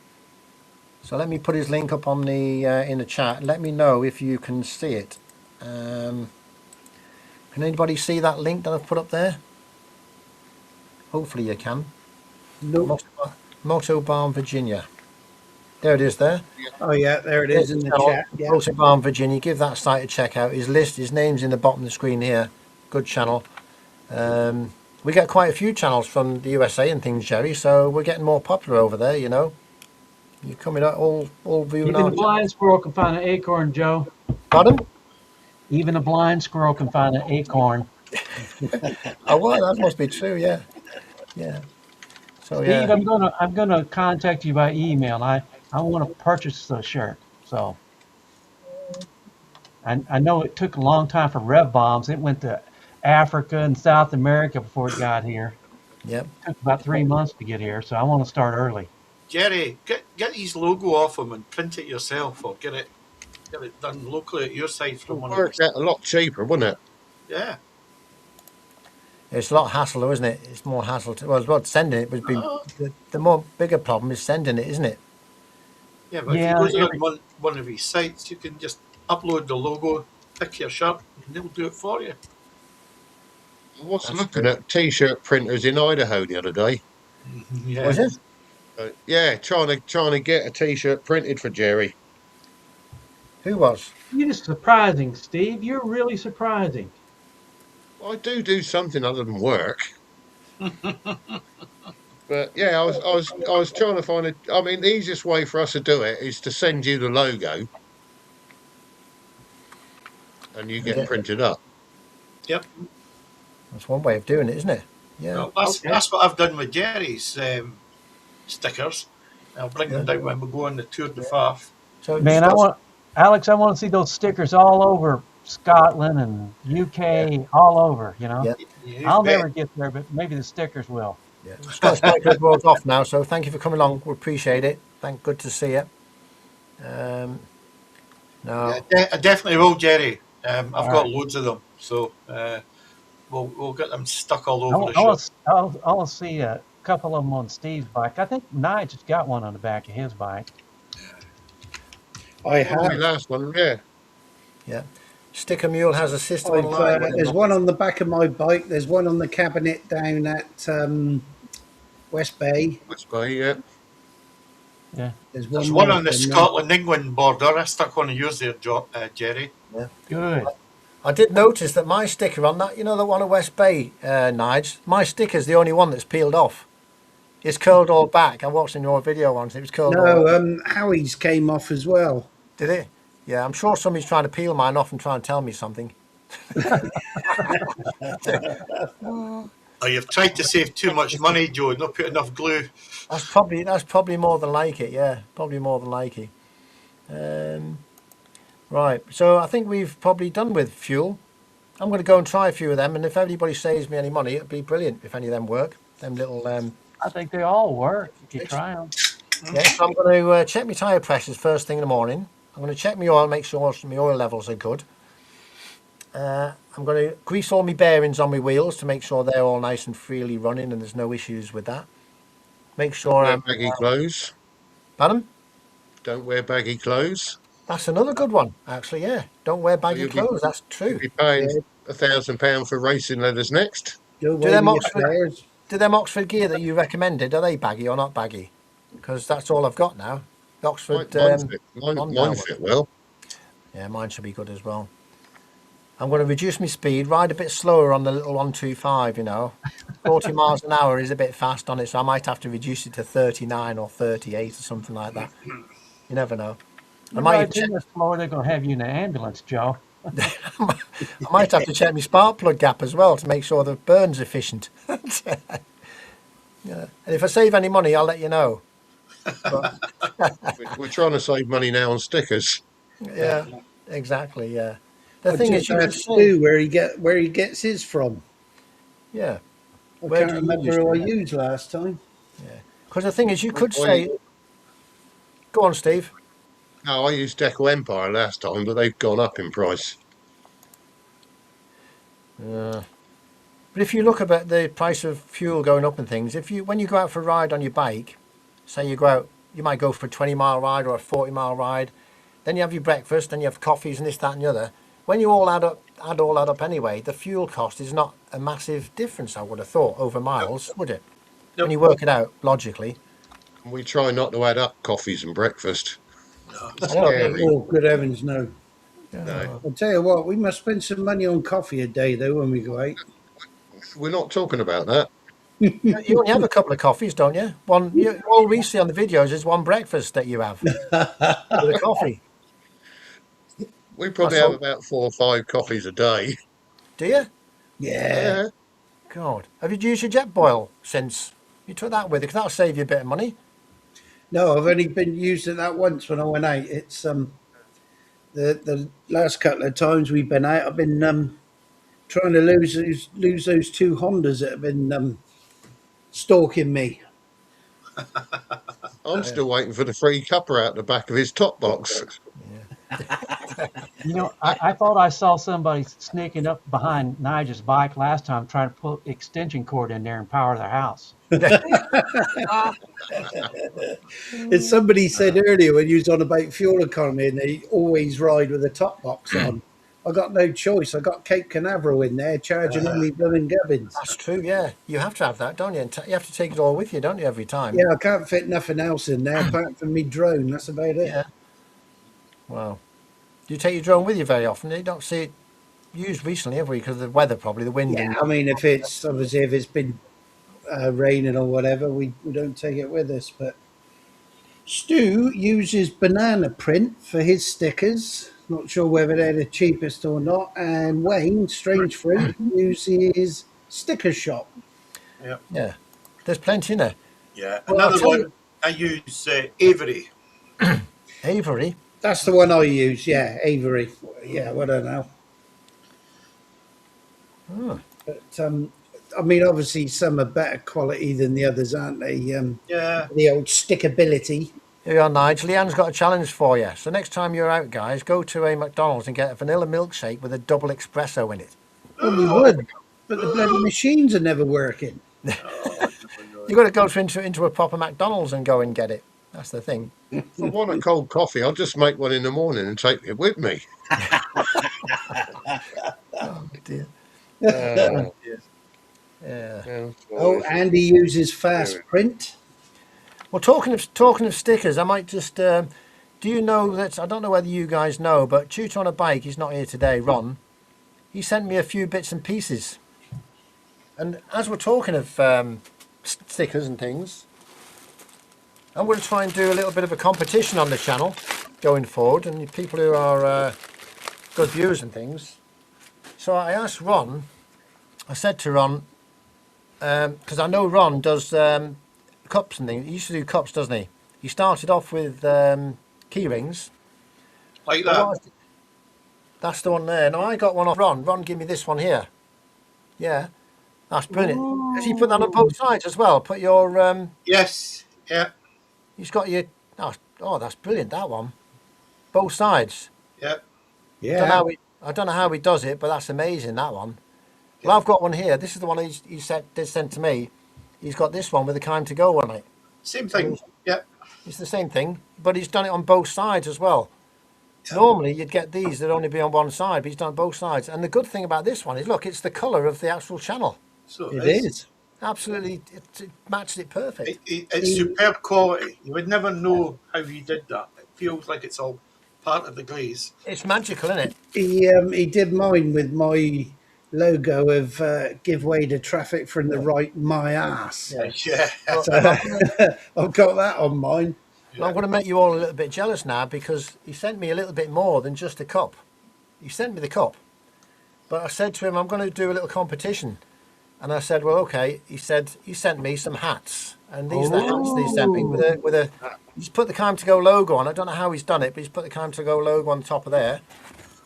So let me put his link up on the in the chat. Let me know if you can see it. Can anybody see that link that I've put up there? Hopefully you can. Nope. Moto Bomb Virginia. There it is there. Oh yeah, there it is in the chat. Yeah. Moto Bomb Virginia. Give that site a check out. His name's in the bottom of the screen here. Good channel. We get quite a few channels from the USA and things, Jerry, so we're getting more popular over there, you know. You're coming out all viewing Even our a blind squirrel can find an acorn, Joe. Pardon? Even a blind squirrel can find an acorn. Oh well, that must be true, yeah. Yeah. So Steve, yeah. I'm gonna contact you by email. I want to purchase the shirt. So I know it took a long time for Rev Bombs. It went to Africa and South America before it got here. Yep. It took about 3 months to get here, so I want to start early. Jerry, get his logo off him and print it yourself, or get it done locally at your site It from would one of work the. out a lot cheaper, wouldn't it? Yeah. It's a lot hassle though, isn't it? It's more hassle well sending it would be the more bigger problem is sending it, isn't it? Yeah, but if Yeah, you go on one of his sites, you can just upload the logo, pick your shirt, and they'll do it for you. I was looking at T-shirt printers in Idaho the other day. Yeah. Was it? Yeah, trying to get a T-shirt printed for Jerry. Who was? You're just surprising, Steve. You're really surprising. I do something other than work. But yeah, I was trying to find I mean, the easiest way for us to do it is to send you the logo, and you get printed up. Yep. That's one way of doing it, isn't it? Yeah. Well, that's what I've done with Jerry's stickers. I'll bring them down when we go on the Tour de Faf. So Man, Alex, I want to see those stickers all over Scotland and UK, all over, you know. Yeah. I'll never get there, but maybe the stickers will. Yeah. Scottish Biker World's off now, so thank you for coming along. We appreciate it. Good to see you. No. Yeah, I definitely will, Jerry. I've got loads of them, so we'll get them stuck all over the shop. I'll see a couple of them on Steve's bike. I think Nigel's got one on the back of his bike. I have. The last one, yeah. Yeah. Sticker Mule has a system online. There's one on the back of my bike. There's one on the cabinet down at West Bay. West Bay, yeah. Yeah. There's one on the Scotland-England border. I stuck one of yours there, Jerry. Yeah. Good. I did notice that my sticker on that, you know, the one at West Bay, Nige, my sticker's the only one that's peeled off. It's curled all back. I watched in your video once. It was curled all No, back. Howie's came off as well. Did it? Yeah, I'm sure somebody's trying to peel mine off and try and tell me something. Oh, you've tried to save too much money, Joe, not put enough glue. That's probably more than like it. Yeah, probably more than like it. Right. So I think we've probably done with fuel. I'm going to go and try a few of them, and if anybody saves me any money, it'd be brilliant if any of them work. Them little I think they all work if you try them. yeah. So I'm going to check my tyre pressures first thing in the morning. I'm going to check my oil, make sure my oil levels are good. I'm going to grease all my bearings on my wheels to make sure they're all nice and freely running and there's no issues with that. Make sure Wear I'm. baggy clothes. Pardon? Don't wear baggy clothes. That's another good one, actually. Yeah, don't wear Or baggy clothes. That's you'll true. be paying Yeah, £1,000 for racing leathers next. don't Do wave them your Oxford, flares. do them Oxford gear that you recommended? Are they baggy or not baggy? Because that's all I've got now. The Oxford Mine one. fit well. Yeah, mine should be good as well. I'm going to reduce my speed, ride a bit slower on the little 125, 40 miles an hour is a bit fast on it, so I might have to reduce it to 39 or 38 or something like that. You never know. You might ride even too check- much slower, they're going to have you in an ambulance, Joe. I might have to check my spark plug gap as well to make sure the burn's efficient. Yeah. And if I save any money, I'll let you know. But, We're trying to save money now on stickers. yeah, exactly. Yeah. The I thing is, just you could asked save. Stu where he gets his from. Yeah. I Where can't do you remember use who I it? used last time. Because the thing is, you could I, say, go on, Steve. no, I used Deco Empire last time, but they've gone up in price. But if you look about the price of fuel going up and things, when you go out for a ride on your bike, say you go out, you might go for a 20-mile ride or a 40-mile ride, then you have your breakfast, then you have coffees and this, that, and the other. When you all add all that up anyway, the fuel cost is not a massive difference. I would have thought over miles, would it? When Nope. you work it out logically. And we try not to add up coffees and breakfast. It's I know. scary. Oh, good heavens, no. No, I'll tell you what, we must spend some money on coffee a day, though, when we go out. we're not talking about that. You only have a couple of coffees, don't you? All we see on the videos is one breakfast that you have with a coffee. We probably That's have all. about 4 or 5 coffees a day. Do you? Yeah. Yeah, God. Have you used your jet boil since you took that with you? Because that'll save you a bit of money. No, I've only been using that once when I went out. It's the last couple of times we've been out, I've been trying to lose those two Hondas that have been stalking me. I'm still waiting for the free cuppa out the back of his top box. I thought I saw somebody sneaking up behind Nigel's bike last time trying to put extension cord in there and power their house. As somebody said earlier when you was on about fuel economy and they always ride with a top box on, I got no choice. I got Cape Canaveral in there charging all me blooming gubbins. That's true, yeah. You have to have that, don't you? And you have to take it all with you, don't you, every time? Yeah, I can't fit nothing else in there apart from me drone. That's about it. Yeah. Wow. Do you take your drone with you very often? You don't see it used recently, have we? Because of the weather, probably, the wind. Yeah, I mean, if it's obviously if it's been raining or whatever, we don't take it with us. But Stu uses banana print for his stickers. Not sure whether they're the cheapest or not. And Wayne, strange fruit, uses Sticker Shop. Yeah. There's plenty in there. Yeah. Well, I'll Another tell one, you- I use Avery. Avery. That's the one I use. Yeah, Avery. Yeah, well, I don't know. Oh. But I mean, obviously, some are better quality than the others, aren't they? Yeah. The old stickability. Here you are, Nigel. Leanne's got a challenge for you. So next time you're out, guys, go to a McDonald's and get a vanilla milkshake with a double espresso in it. Well, we would, but the bloody machines are never working. You've got to go into a proper McDonald's and go and get it. That's the thing. If I want a cold coffee, I'll just make one in the morning and take it with me. Oh, dear. Uh, Yeah. yeah, Oh, Andy uses fast print. Well, talking of stickers, I might just. Do you know that? I don't know whether you guys know, but Tutor on a Bike, he's not here today. Ron, he sent me a few bits and pieces. And as we're talking of stickers and things, I'm going to try and do a little bit of a competition on the channel going forward, and people who are good viewers and things. So I asked Ron, I said to Ron, because I know Ron does cups and things. He used to do cups, doesn't he? He started off with key rings. Like But that. that's the one there. Now I got one off Ron. Ron gave me this one here. Yeah, that's brilliant. Has he put that on both sides as well? Put your Yes. Yeah. he's got your that's brilliant, that one. Both sides. Yeah. Yeah. I don't know how he does it, but that's amazing, that one. Well, I've got one here. This is the one he did send to me. He's got this one with the time to go on it. Same thing. Yeah. It's the same thing, but he's done it on both sides as well. Normally, you'd get these that only be on one side, but he's done both sides. And the good thing about this one is, look, it's the colour of the actual channel. So It is. Absolutely, it matched it perfect. It's superb quality. You would never know how he did that. It feels like it's all part of the glaze. It's magical, isn't it? He did mine with my logo of give way to traffic from the right, my ass. Yeah. Yeah. So I've got that on mine. Well, I'm going to make you all a little bit jealous now because he sent me a little bit more than just a cup. He sent me the cup, but I said to him, I'm going to do a little competition. And I said, well, okay. He said he sent me some hats, and these are the hats that he sent me with a. He's put the Time to Go logo on. I don't know how he's done it, but he's put the Time to Go logo on the top of there.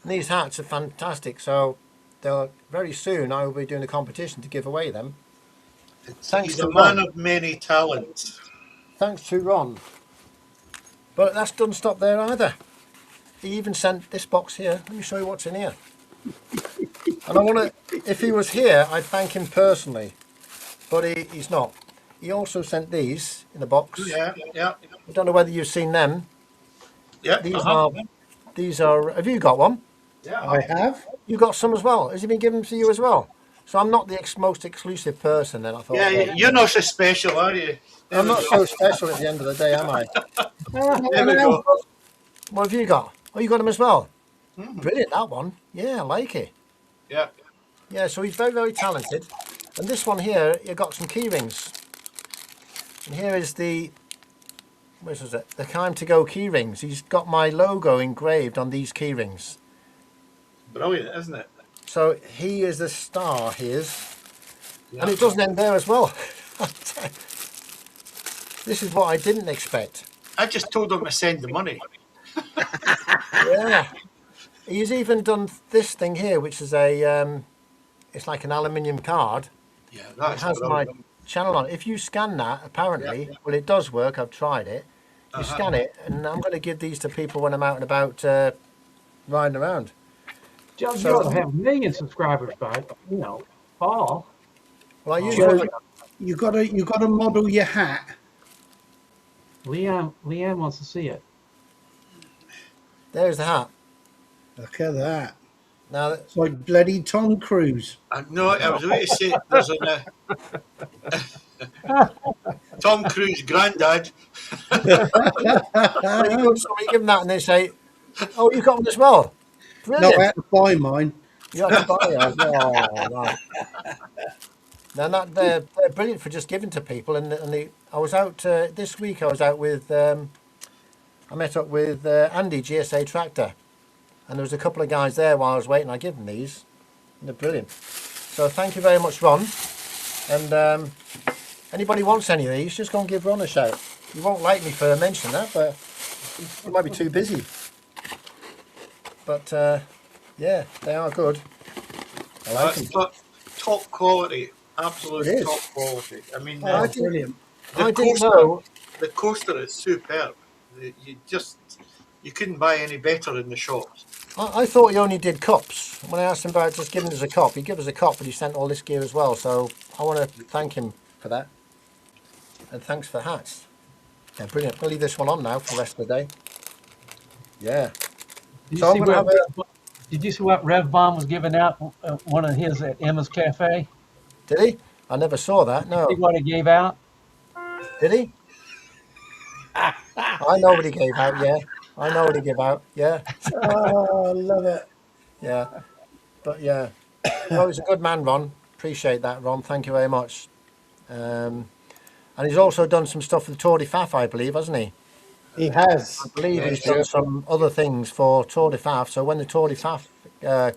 And these hats are fantastic. So they'll very soon I will be doing a competition to give away them. He's a man of many talents. Thanks to Ron. But that doesn't stop there either. He even sent this box here. Let me show you what's in here. And I want to, if he was here, I'd thank him personally. But he's not. He also sent these in the box. Yeah. Yeah. I don't know whether you've seen them. Yeah. These are, have you got one? Yeah. I have. You got some as well. Has he been given to you as well? So I'm not the most exclusive person then, I thought. Yeah. You're not so special, are you? I'm not so special at the end of the day, am I? There we go. What have you got? Oh, you got them as well? Brilliant, that one. Yeah, I like it. Yeah. Yeah, so he's very, very talented. And this one here, you got some key rings. And here is the, which was it? The Time to Go key rings. He's got my logo engraved on these key rings. Brilliant, isn't it? So he is the star, he is. Yeah. And it doesn't end there as well. This is what I didn't expect. I just told him to send the money. Yeah. He's even done this thing here, which is a, it's like an aluminium card. Yeah, It that's has my brilliant. channel on it. If you scan that, apparently, well, it does work. I've tried it. You scan it, and I'm going to give these to people when I'm out and about riding around. Joe, So- you ought to have a million subscribers by, fall. Well, I So usually you got to model your hat. Leanne wants to see it. there's the hat. Look at that. Now, It's like bloody Tom Cruise. No, I was going to say there's Tom Cruise granddad. when you go to somebody, give them that, and they say, "Oh, you've got one as well." No, Brilliant. I had to buy mine. You have to buy it. Oh, wow. Now they're brilliant for just giving to people. I was out this week. I was out with. I met up with Andy GSA Tractor, and there was a couple of guys there while I was waiting. I give them these, and they're brilliant. So thank you very much, Ron. And anybody wants any of these, just go and give Ron a shout. You won't like me for mentioning that, but you might be too busy. But yeah, they are good. I like them. Top quality, absolute It is. top quality. I mean, I Oh, didn't- brilliant. I didn't know. the coaster is superb. You couldn't buy any better in the shops. I thought he only did cups. When I asked him about just giving us a cup, he gave us a cup, but he sent all this gear as well. So I want to thank him for that. And thanks for the hats. They're brilliant. We'll leave this one on now for the rest of the day. Yeah. Did So you, I'm see gonna have what, did you see what Rev Bomb was giving out? One of his at Emma's Cafe. Did he? I never saw that. No. See what he gave out? Did he? I know what he gave out. Yeah. I know what he gave out. Yeah. Oh, I love it. Yeah. But yeah. No, he's a good man, Ron. Appreciate that, Ron. Thank you very much. And he's also done some stuff for the Tour de Faf, I believe, hasn't he? He has. I believe he's Yes, done yeah. some other things for Tour de Faf. So when the Tour de Faf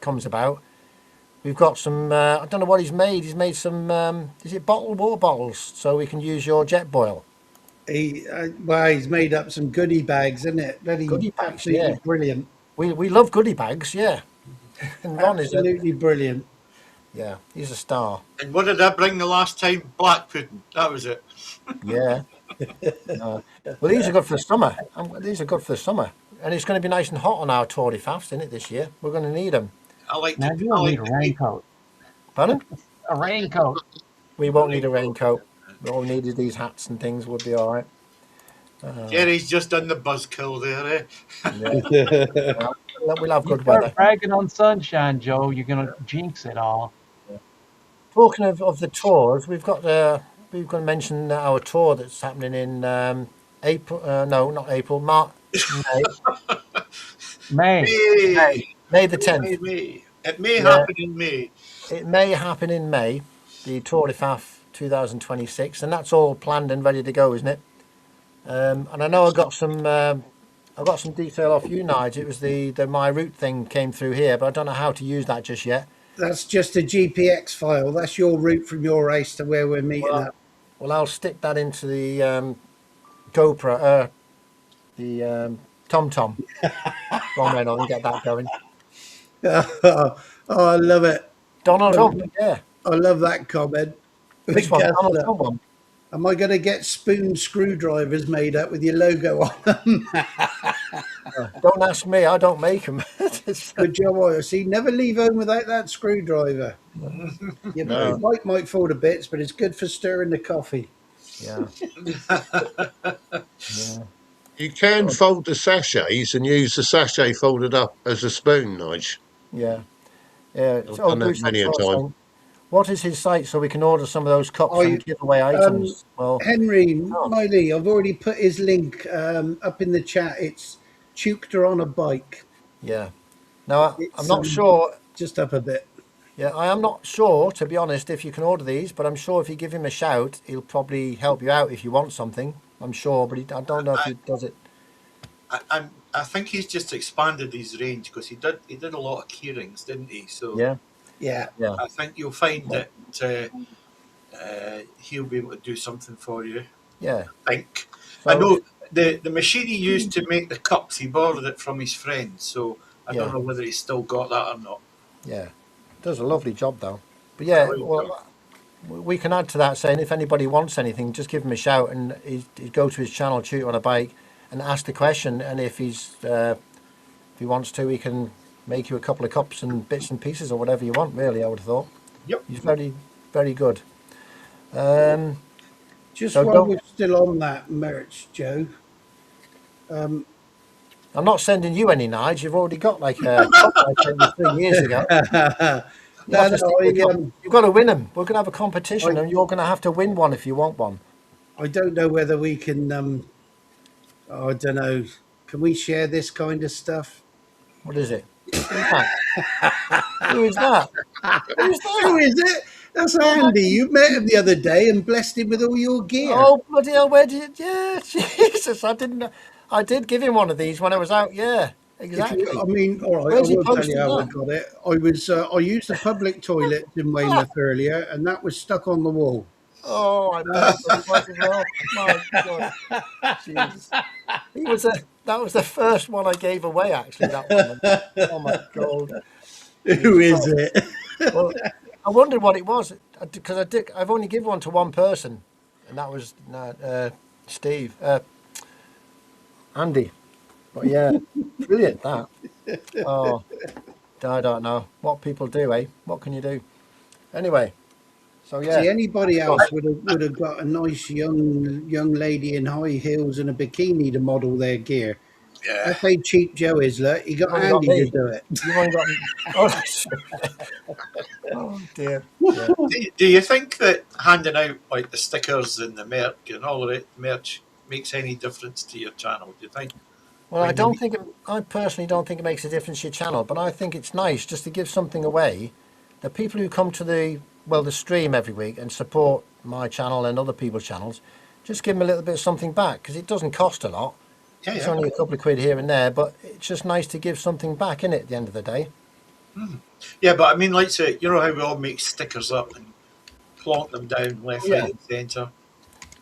comes about, we've got some. I don't know what he's made. He's made some. Is it bottled water bottles so we can use your jet boil? Well, he's made up some goodie bags, isn't it? Bloody Goodie bags, yeah. absolutely brilliant. We love goodie bags, yeah. And Ron is a Absolutely brilliant. yeah. He's a star. And what did I bring the last time? Black pudding. That was it. Yeah. Well, these are good for the summer. These are good for the summer, and it's going to be nice and hot on our Tour de Fafs, isn't it? This year we're going to need them. I like Now to. you I don't need like a to eat. raincoat. Pardon? A raincoat. We won't need a raincoat. All we need is these hats and things. Would be all right. Jerry's just done the buzzkill there, eh? Yeah. We'll have You good start weather. bragging on sunshine, Joe, you're gonna jinx it all. Talking of the tours, we've got to mention our tour that's happening in April. No, not April. May. May. May the 10th. May. It may Yeah. happen in May. It may happen in May, the Tour de Faf 2026, and that's all planned and ready to go, isn't it? And I know I got some detail off you, Nigel. It was the My Route thing came through here, but I don't know how to use that just yet. That's just a GPX file. That's your route from your race to where we're meeting Well, up. well, I'll stick that into the GoPro, the TomTom. Go on, then, and get that going. Oh, I love it. Donald Trump, yeah. I love that comment. This one, Donald Kessler. Trump one. Am I going to get spoon screwdrivers made up with your logo on them? Don't ask me, I don't make them. Good job, I see. Never leave home without that screwdriver. Your No. bike might fall to bits, but it's good for stirring the coffee. Yeah. Yeah. You can fold the sachets and use the sachet folded up as a spoon, Nige. Yeah. Yeah. I've So, done that Bruce, many a that's what I was time. saying. What is his site so we can order some of those cups I- and give away items? Well, Henry, Oh. Miley, I've already put his link up in the chat. It's Tukter on a bike. yeah. Now, It's, I'm not sure. Just up a bit. Yeah, I am not sure, to be honest, if you can order these, but I'm sure if you give him a shout, he'll probably help you out if you want something. I'm sure, but I don't know if he does it. I think he's just expanded his range because he did a lot of keyrings, didn't he? So Yeah. Yeah. Yeah. I think you'll find that he'll be able to do something for you. Yeah. I think. So, I know the machine he used to make the cups, he borrowed it from his friend. So I Yeah. don't know whether he's still got that or not. Yeah. Does a lovely job, though. But yeah, Lovely well, we can add to that saying if anybody wants anything, just give him a shout and he'd go to his channel, Shoot on a Bike, and ask the question. And if if he wants to, he can make you a couple of cups and bits and pieces or whatever you want. Really, I would have thought. Yep. He's very, very good. Just So while don't- we're still on that merch, Joe. I'm not sending you any, Nige. You've already got like a cup I sent you 3 years ago. You No, have to stick with your- no, You've got to win them. We're going to have a competition, I- and you're going to have to win one if you want one. I don't know whether we can. I don't know. Can we share this kind of stuff? What is it? Who's that? Who is that? Who's Who that? is it? That's Andy. You met him the other day and blessed him with all your gear. Oh bloody hell! Where did you? Yeah, Jesus! I didn't. I did give him one of these when I was out. Yeah, If exactly. you- I mean, all right. Where's I he will tell posted you how I that? got it. I used the public toilet in Weymouth earlier, and that was stuck on the wall. Oh, I bet it was as well. My God, Jesus! That was the first one I gave away. Actually, that one. Oh my God! Who is it? Well, I wondered what it was because I've only given one to one person, and that was Steve, Andy. But yeah, brilliant that. Oh, I don't know what people do, eh? What can you do? Anyway, so See, yeah, anybody else would have got a nice young lady in high heels and a bikini to model their gear. Yeah. That's how cheap Joe is. Look, he got Only got Andy me. to do it. you've only got. Oh, that's- oh dear. Yeah. Do you think that handing out like the stickers and the merch and all the merch makes any difference to your channel? Do you think? Well, I personally don't think it makes a difference to your channel, but I think it's nice just to give something away. The people who come to the stream every week and support my channel and other people's channels, just give them a little bit of something back, because it doesn't cost a lot. Yeah, It's yeah. only a couple of quid here and there, but it's just nice to give something back, innit, at the end of the day. Yeah, but I mean, like, say, you know how we all make stickers up and plonk them down left, Yeah. right, and centre.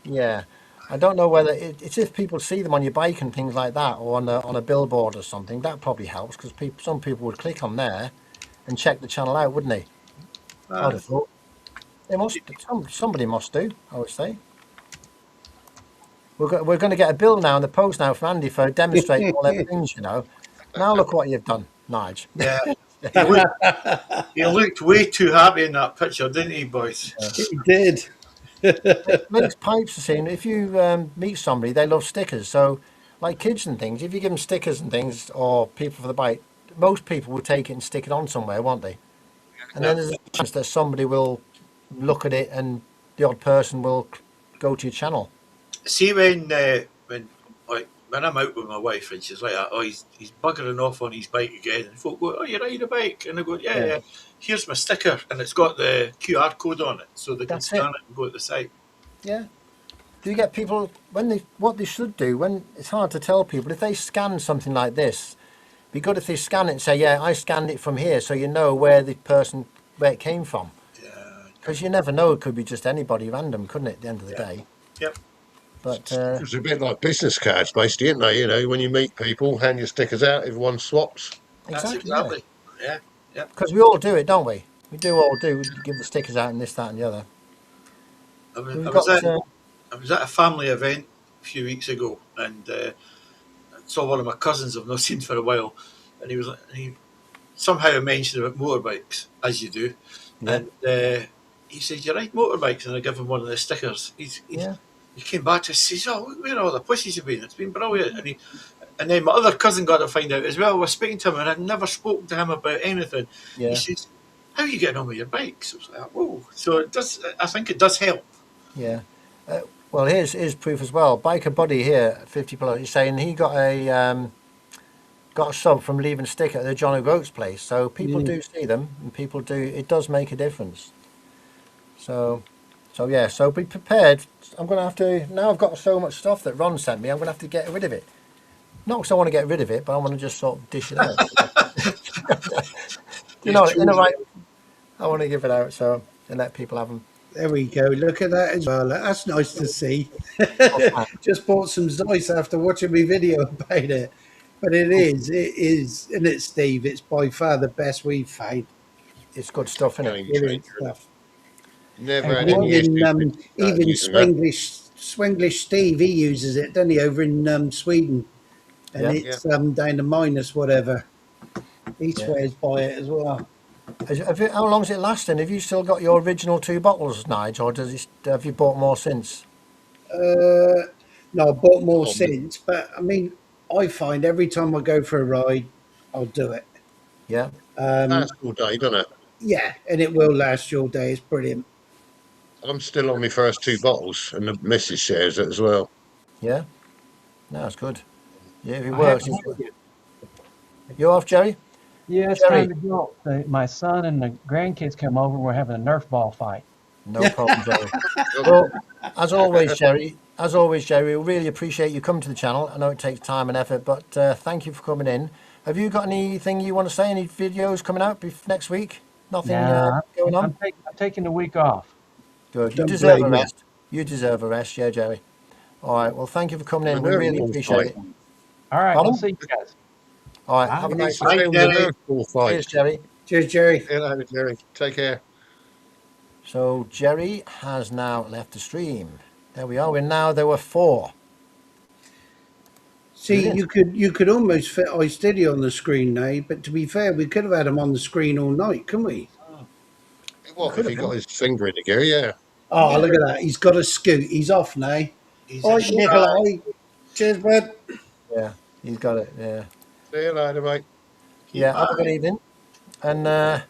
Yeah. I don't know whether it's if people see them on your bike and things like that, or on a billboard or something. That probably helps, because some people would click on there and check the channel out, wouldn't they? I'd have thought. They must. Somebody must do, I would say. We're going to get a bill now in the post now from Andy for demonstrating all them things, you know. Now look what you've done, Nige. Yeah. He looked way too happy in that picture, didn't he, boys? He did. Makes pipes the same. If you meet somebody, they love stickers. So, like kids and things, if you give them stickers and things, or people for the bike, most people will take it and stick it on somewhere, won't they? And then there's a chance that somebody will look at it, and the odd person will go to your channel. See, when I'm out with my wife and she's like, "Oh, he's buggering off on his bike again," and folk go, "Oh, you ride a bike?" And I go, "Yeah, Yeah. yeah. Here's my sticker, and it's got the QR code on it, so they can That's scan it. it and go to the site." Yeah. Do you get people what they should do when it's hard to tell people if they scan something like this? Be good if they scan it and say, "Yeah, I scanned it from here," so you know where it came from. Yeah. Because you never know; it could be just anybody random, couldn't it? At the end of the day. Yep. But It's a bit like business cards, basically, isn't they? You know, when you meet people, hand your stickers out, everyone swaps. That's exactly, exactly. Yeah. Yeah. because we all do it, don't we? We do all do. We give the stickers out and this, that, and the other. I was, We've I was got. at I was at a family event a few weeks ago, and I saw one of my cousins I've not seen for a while, and he somehow mentioned about motorbikes, as you do, Yeah. and he said, "You ride motorbikes?" And I give him one of the stickers. Yeah. He came back to us and says, "Oh, where all the pussies have been? It's been brilliant." And then my other cousin got to find out as well. I was speaking to him, and I'd never spoken to him about anything. He Yeah. says, "How are you getting on with your bikes?" I was like, "Whoa!" So it does. I think it does help. Yeah. Well, here's proof as well. Biker Buddy here, 50 below, he's saying he got a sub from leaving a sticker at the John O'Groats place. So people do see them, and people do. It does make a difference. So yeah. So be prepared. I'm gonna have to now. I've got so much stuff that Ron sent me. I'm gonna have to get rid of it. Not because I want to get rid of it, but I want to just sort of dish it out. you know, in the right. I want to give it out and let people have them. There we go. Look at that as well. That's nice to see. Oh, Just bought some Zeiss after watching my video about it. But it is, isn't it, Steve? It's by far the best we've found. it's good stuff, isn't it? Game Brilliant changer. stuff. Never had And any issues with even using that. Swinglish Steve, he uses it, doesn't he, over in Sweden? And Yeah. it's down to minus whatever. He swears by it as well. How long is it lasting? Have you still got your original 2 bottles, Nige, or have you bought more since? No, I bought more Oh, since, but I mean, I find every time I go for a ride, I'll do it. Yeah, Lasts all day, doesn't it? Yeah, and it will last you all day. It's brilliant. I'm still on my first 2 bottles, and the missus shares it as well. yeah. No, it's good. Yeah, if it I works. have to tell you, You off, Jerry? yeah, it's Jerry. time to go. My son and the grandkids come over. We're having a Nerf ball fight. No problem, Jerry. Well, as always, Jerry, we really appreciate you coming to the channel. I know it takes time and effort, but thank you for coming in. Have you got anything you want to say? Any videos coming out next week? Nothing Nah, going on? I'm taking the week off. Good. You Don't deserve a blame you. rest. You deserve a rest, yeah, Jerry. All right. Well, thank you for coming in. We Nerf really ball appreciate it. fight. All right, Pardon? we'll see you guys. All right. Bye. Have a nice Thanks day. for Jerry. the Nerf ball fight. Cheers, Jerry. Cheers, Jerry. Hello, Jerry. Take care. So Jerry has now left the stream. There we are. There were 4. See, Brilliant. you could almost fit iSteady on the screen now, but to be fair, we could have had him on the screen all night, couldn't we? What Could if he have got been. his finger in the gear? Yeah. Oh, look at that. He's got a scoot. He's off now. He's All a right, Nikolai. Cheers, bud. Yeah, he's got it. Yeah. See you later, mate. Yeah. Have a good evening. And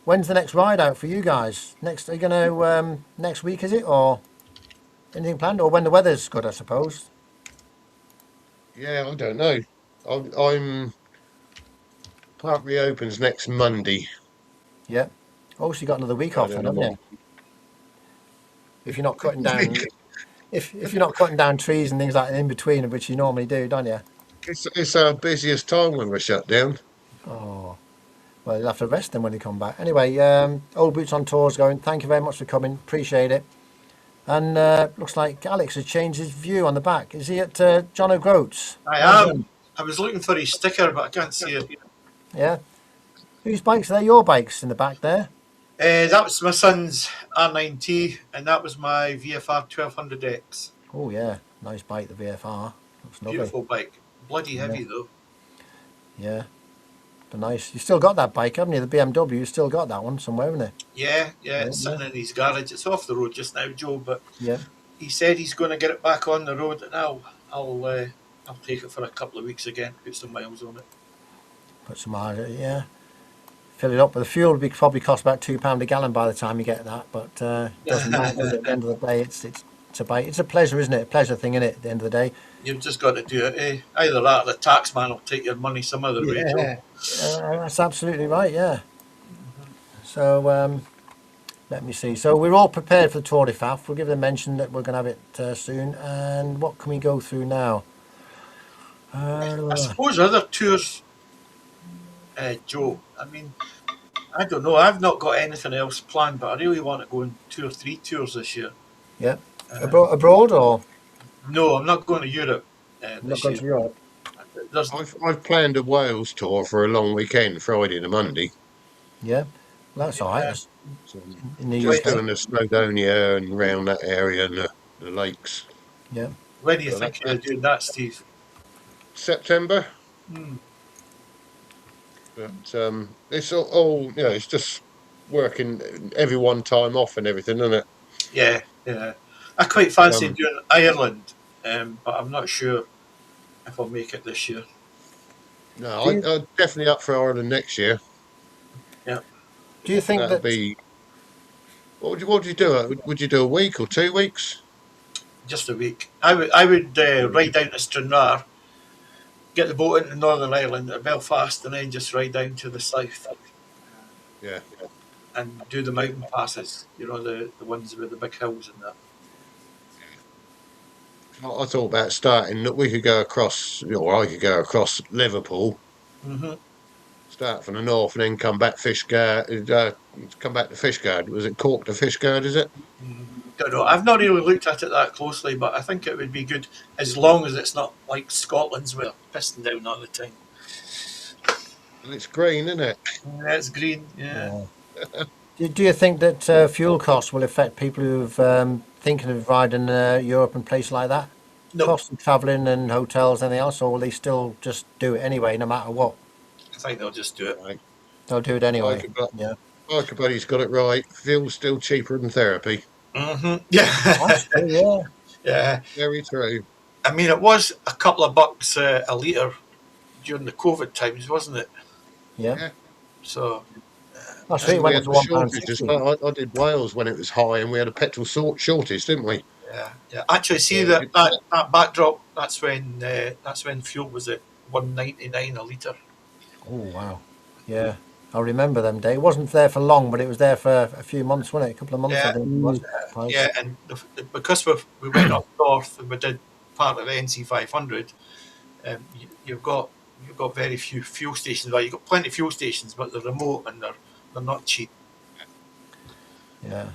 when's the next ride out for you guys? Are you going to next week? Is it or anything planned? Or when the weather's good, I suppose. Yeah, I don't know. I'm park reopens next Monday. Yeah. Oh, so you got another week I off then, don't haven't know. you? If you're not cutting down. if you're not cutting down trees and things like that in between, which you normally do, don't you? It's our busiest time when we're shut down. Oh, well, you'll have to rest then when you come back. Anyway, Old Boots on Tour's going. Thank you very much for coming. Appreciate it. And looks like Alex has changed his view on the back. Is he at John O'Groats? I Well am. done. I was looking for his sticker, but I can't see it. Yeah. Whose bikes are they? Your bikes in the back there? That was my son's R9T, and that was my VFR 1200X. Oh, yeah. Nice bike, the VFR. Looks lovely. Beautiful bike. Bloody heavy, though. Yeah. But nice. You still got that bike, haven't you? The BMW, you still got that one somewhere, haven't you? Yeah, it's sitting in his garage. It's off the road just now, Joe, but Yeah. he said he's going to get it back on the road, and I'll take it for a couple of weeks again, put some miles on it. Put some miles, yeah. Fill it up with the fuel. Would probably cost about £2 a gallon by the time you get that, but it doesn't matter. Does it? At the end of the day, it's a bike. It's a pleasure, isn't it? A pleasure thing, isn't it? At the end of the day. You've just got to do it. Either that or the tax man will take your money some other way, Joe. Yeah. That's absolutely right. Yeah. So let me see. So we're all prepared for the Tour de Faf. We'll give it a mention that we're going to have it soon. And what can we go through now? I suppose other tours, Joe. I mean, I don't know. I've not got anything else planned, but I really want to go on 2 or 3 tours this year. Yeah. Abroad or? No, I'm not going to Europe Not this going to year. Europe. I've planned a Wales tour for a long weekend, Friday to Monday. Yeah. Well, that's all right. That's So in the just UK. doing the Snowdonia and around that area and the lakes. Yeah. When do you So think that- you're doing that, Steve? September. Hmm. But it's all it's just working everyone time off and everything, isn't it? Yeah. I quite fancy Um, doing Ireland, but I'm not sure if I'll make it this year. No, I'm definitely up for Ireland next year. Do you think That'd that? be. What would you do? Would you do a week or 2 weeks? Just a week. I would ride down to Stranraer, get the boat into Northern Ireland at Belfast, and then just ride down to the south Yeah. and do the mountain passes. You know, the ones with the big hills and that. I thought about starting that we could go across, or I could go across Liverpool, Mm-hmm. start from the north, and then come back Fishguard. Come back to Fishguard. Was it Cork to Fishguard? Is it? Don't know. I've not really looked at it that closely, but I think it would be good as long as it's not like Scotland's where pissing down all the time. And it's green, isn't it? Yeah, it's green. Yeah. Do you think that fuel costs will affect people who've thinking of riding Europe and places like that? No, Cost of travelling and hotels, anything else, or will they still just do it anyway, no matter what? I think they'll just do it. Right. They'll do it anyway. Yeah. Biker Buddy's got it right. Fuel's still cheaper than therapy. Mm-hmm. Yeah. That's true, yeah. Yeah. Very true. I mean, it was a couple of bucks a litre during the COVID times, wasn't it? Yeah. Yeah. So, That's true. It We went had up to the shortages. £1.60. I did Wales when it was high, and we had a petrol shortage, didn't we? yeah. Actually, see that backdrop. That's when fuel was at £1.99 a litre. Oh wow. Yeah. I remember them days. It wasn't there for long, but it was there for a few months, wasn't it? A couple of months, I Yeah. think it was. Price. Yeah, and because we went up north and we did part of the NC 500, you've got very few fuel stations. Well, you've got plenty of fuel stations, but they're remote and they're not cheap. Yeah.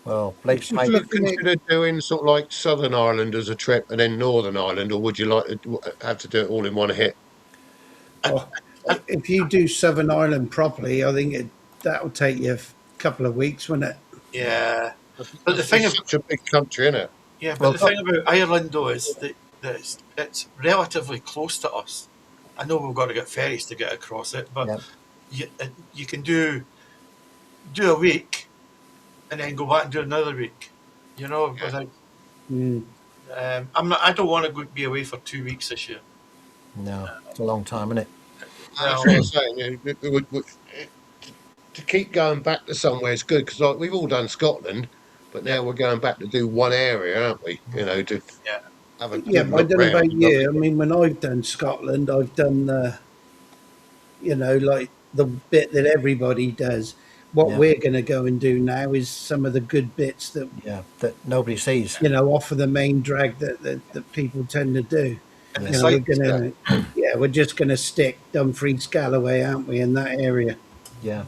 Well, Blake's Would mate. you consider doing sort of like Southern Ireland as a trip and then Northern Ireland, or would you like to have to do it all in one hit? Oh, if you do Southern Ireland properly, I think that will take you a couple of weeks, wouldn't it? Yeah, but the thing It's such a big country, isn't it? yeah, but Well, the thing about Ireland though is that it's relatively close to us. I know we've got to get ferries to get across it, but you can do a week and then go back and do another week. You know, Yeah. without, Mm. I don't want to be away for 2 weeks this year. No, it's a long time, isn't it? That's what I'm saying. To keep going back to somewhere is good because like, we've all done Scotland, but now we're going back to do one area, aren't we? You know, to Yeah. have a Yeah, good but I look don't know round. about you. I mean, when I've done Scotland, I've done like the bit that everybody does. what Yeah. we're going to go and do now is some of the good bits that Yeah, that nobody sees. off of the main drag that people tend to do. And Yeah. it's We're like, gonna, we're just gonna stick Dumfries Galloway, aren't we, in that area? Yeah.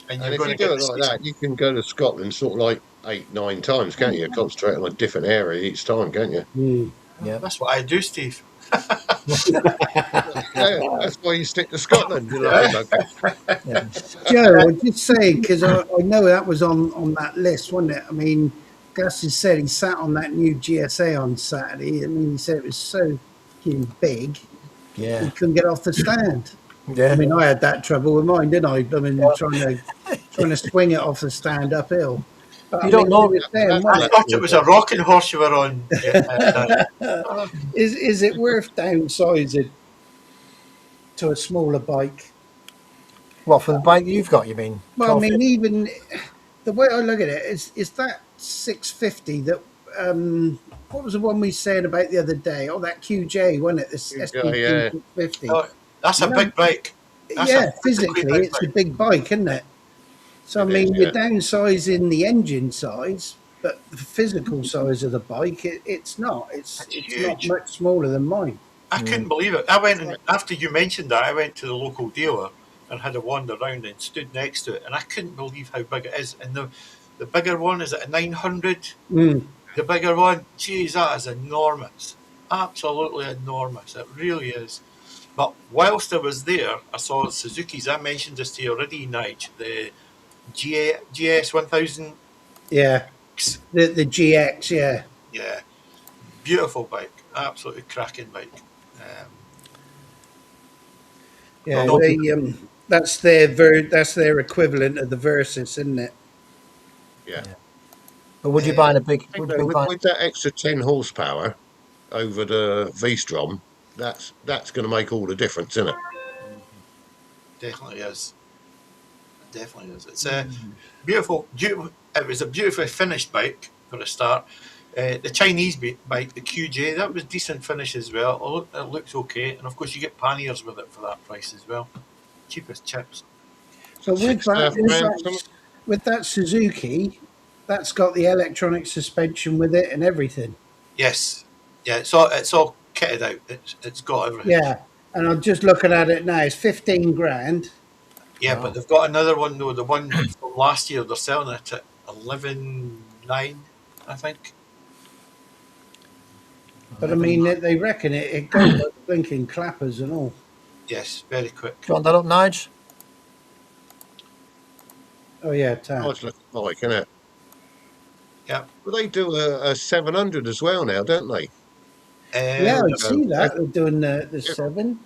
and And you're if going you to get do it the like that, you can go to Scotland sort of like 8, 9 times, can't you? Concentrate on a different area each time, can't you? Mm. Yeah. That's what I do, Steve. Yeah, that's why you stick to Scotland, you lucky bugger. Yeah. Joe, I just say because I know that was on that list, wasn't it? I mean, Gus has said he sat on that new GSA on Saturday. I mean, he said it was so fucking big Yeah. he couldn't get off the stand. I Yeah. mean, I had that trouble with mine, didn't I? I mean, trying to swing it off the stand uphill. But I You don't mean, he know. was saying, That's wasn't I it? thought it was a rocking horse you were on. Is it worth downsizing to a smaller bike? What, for the bike you've got, you mean? Well, I mean, even the way I look at it is that 650 that what was the one we said about the other day? Oh, that QJ, wasn't it? This yeah, SBQ yeah. 650. Oh, that's You a know, big bike. That's a yeah, physically physically, big it's a bike. big bike, isn't it? So I It is, mean, you're yeah. downsizing the engine size, but the physical size of the bike, it's not. It's It's not huge. much smaller than mine. I couldn't believe it. I went and after you mentioned that, I went to the local dealer and had a wander around and stood next to it, and I couldn't believe how big it is. And the bigger one is it a 900? Mm. The bigger one, geez, that is enormous, absolutely enormous. It really is. But whilst I was there, I saw Suzuki's. I mentioned this to you already, Nige. The GS 1000. Yeah, the GX, yeah. Yeah, beautiful bike, absolutely cracking bike. Um, Yeah, no, they that's their equivalent of the Versus, isn't it? Yeah. Yeah. But would you uh, buy a big? I think Would you though, be buying? with that extra 10 horsepower over the V-Strom, that's going to make all the difference, isn't it? definitely is. Definitely is. It's a beautiful. It was a beautifully finished bike for a start. The Chinese bike, the QJ, that was decent finish as well. It looks okay, and of course you get panniers with it for that price as well. Cheapest chips. So Six and a half grand, something. with that Suzuki, that's got the electronic suspension with it and everything. Yes, yeah. It's all kitted out. It's got everything. Yeah, and I'm just looking at it now. It's 15 grand. Yeah, Wow. but they've got another one though. The one from last year, they're selling it at 11,900, I think. But I mean, they reckon it goes like blinking clappers and all. Yes, very quick. Do you want that up, Nige? Oh yeah, Tam. Nice looking bike, isn't it? Yeah. But they do a 700 as well now, don't they? Yeah, I see that That, they're doing the 7.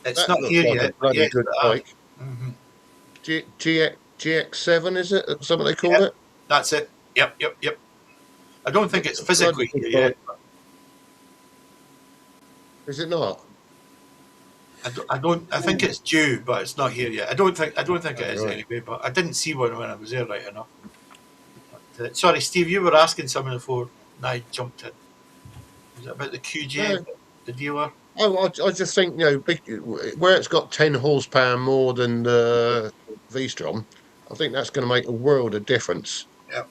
It's that not looks here like a yet. bloody Yes, good but, bike. GX7, is it? Something they call yeah, it? that's it. Yep. I don't think it's Bloody physically good here bike. yet. Is it not? I don't. I think it's due, but it's not here yet. I don't think it is Right. anyway. But I didn't see one when I was there, right enough. But, sorry, Steve, you were asking something before I jumped in. Was it about the QJ, No. the dealer? Oh, I just think, where it's got 10 horsepower more than the V-Strom, I think that's going to make a world of difference. Yeah.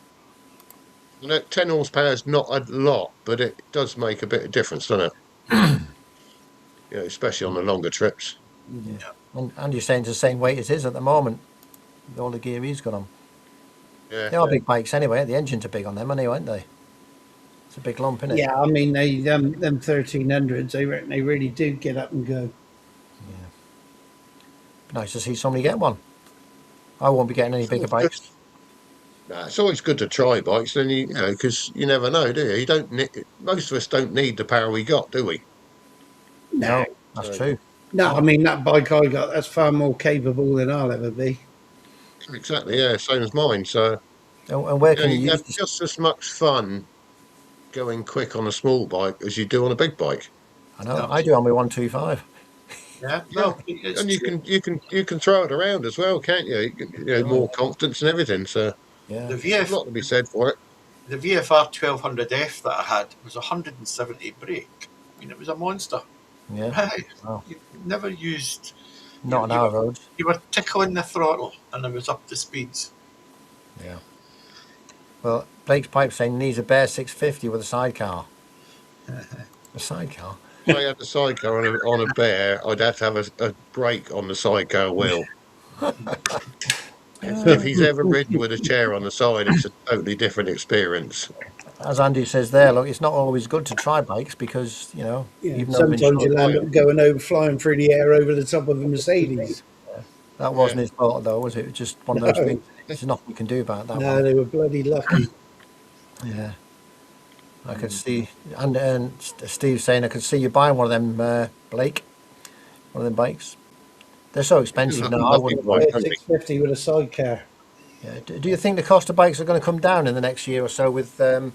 You know, 10 horsepower is not a lot, but it does make a bit of difference, doesn't it? Especially on the longer trips. Yeah. And you're saying it's the same weight it is at the moment. With all the gear he's got on. Yeah. They are big bikes anyway. The engines are big on them anyway, aren't they? It's a big lump, isn't it? Yeah, I mean they them 1300s. They reckon they really do get up and go. Nice to see somebody get one. I won't be getting any bigger bikes. Nah, it's always good to try bikes, then because you never know, do you? You don't need, most of us don't need the power we got, do we? No, that's So- true. No, I mean that bike I got, that's far more capable than I'll ever be. Exactly, yeah, same as mine. So And where can you you use have this? just as much fun going quick on a small bike as you do on a big bike. I know I do on my 125. Yeah. Yeah, No, it's and you can throw it around as well, can't you? More confidence and everything. So Yeah, the there's a lot to be said for it. The VFR 1200F that I had was 170 brake. I mean, it was a monster. yeah. Right. Wow. You've never used Not on you our were, roads. you were tickling the throttle, and it was up to speeds. Yeah. Well, Blake's pipe saying needs a bare 650 with a sidecar. A sidecar. If I had a sidecar on a bear, I'd have to have a brake on the sidecar wheel. If he's ever ridden with a chair on the side, it's a totally different experience. As Andy says there, look, it's not always good to try bikes because, you know, Yeah, even though they're sometimes insured, you'll end up going over, flying through the air over the top of a Mercedes. that Yeah. wasn't his fault though, was it? It was just one of those No, things. There's nothing you can do about that no, one. they were bloody lucky. Yeah. I could see, and Steve saying I could see you buying one of them, Blake, one of them bikes. They're so expensive now. I Lucky wouldn't. bike, Yeah, don't he? 650 with a sidecar. Yeah. Do you think the cost of bikes are going to come down in the next year or so with the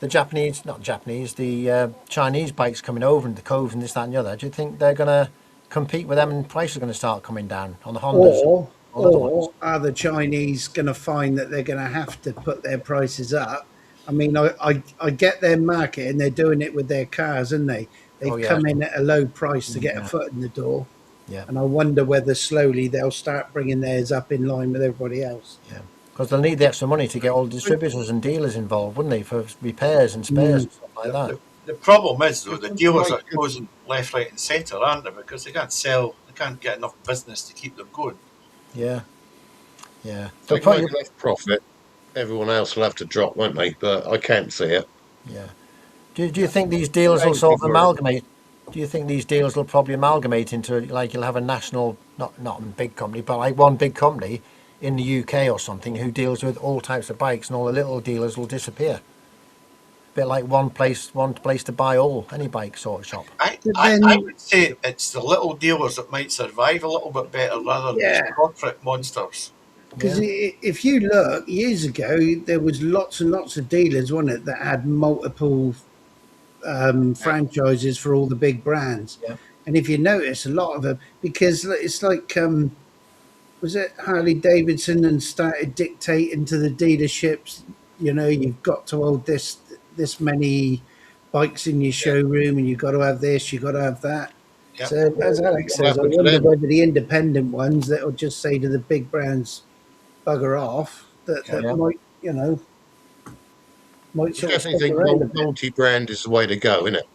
Japanese, not Japanese, the Chinese bikes coming over and the Coves and this, that, and the other? Do you think they're going to compete with them and prices are going to start coming down on the Hondas Or, or other ones? or are the Chinese going to find that they're going to have to put their prices up? I mean, I get their market and they're doing it with their cars, aren't they? Oh They've yeah, come in at a low price to get a yeah, foot in the door. yeah, And I wonder whether slowly they'll start bringing theirs up in line with everybody else. yeah. Because they'll need the extra money to get all the distributors and dealers involved, wouldn't they, for repairs and spares Mm. and stuff like The, that. the problem is, though, the It's dealers like- are closing left, right, and centre, aren't they? Because they can't sell, they can't get enough business to keep them going. Yeah, yeah. If They'll they can make probably, enough profit, everyone else will have to drop, won't they? But I can't see it. yeah. Do you think these dealers will sort of amalgamate? Do you think these dealers will probably amalgamate into, like, you'll have a national, not a big company, but like one big company in the UK or something who deals with all types of bikes, and all the little dealers will disappear. Bit like one place to buy any bike sort of shop. But I then, would say it's the little dealers that might survive a little bit better rather than these yeah, corporate monsters. because Yeah, if you look, years ago, there was lots and lots of dealers, wasn't it, that had multiple franchises for all the big brands. yeah, And if you notice, a lot of them, because it's like, was it Harley Davidson and started dictating to the dealerships, you know, you've got to hold this many bikes in your showroom and you've got to have this, you've got to have that. Yep. So as Alex What says, I happened to wonder them? whether the independent ones that will just say to the big brands, bugger off, that yeah, might, you know, might I sort of definitely stick think around a bit. multi-brand is the way to go, isn't it?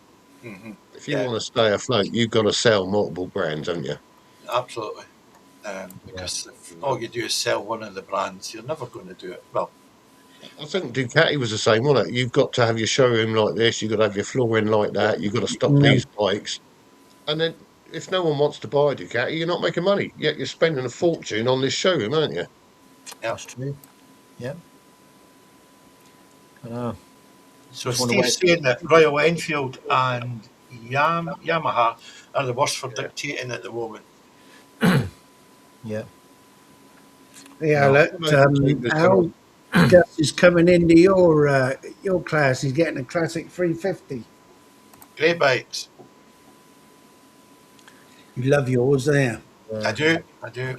Hmm. If you Yeah, want to stay afloat, you've got to sell multiple brands, haven't you? absolutely. Because if all you do is sell one of the brands, you're never going to do it well. I think Ducati was the same, wasn't it? You've got to have your showroom like this, you've got to have your flooring like that, you've got to stock No. these bikes. And then if no one wants to buy a Ducati, you're not making money. Yet you're spending a fortune on this showroom, aren't you? that's true. Yeah, I know. So Just wonder Steve's where. saying that Royal Enfield and Yamaha are the worst for dictating at the moment. Yeah, Yeah, no, look, There's Al, Gus is coming into your class. He's getting a classic 350. Great bikes. You love yours, there. I do. I do.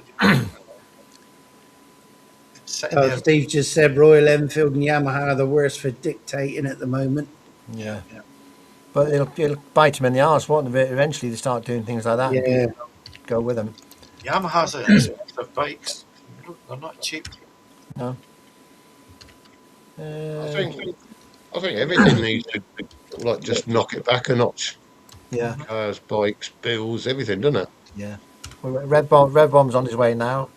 It's sitting Oh, there. Steve just said Royal Enfield and Yamaha are the worst for dictating at the moment. yeah. Yeah. But it'll bite them in the arse, won't it? Eventually, they start doing things like that, and Yeah, people go with them. Yamahas are expensive bikes. They're not cheap. No. I think everything needs to like just knock it back a notch. Yeah, Cars, bikes, bills, everything, doesn't it? yeah. Well, Red Bomb's on his way now.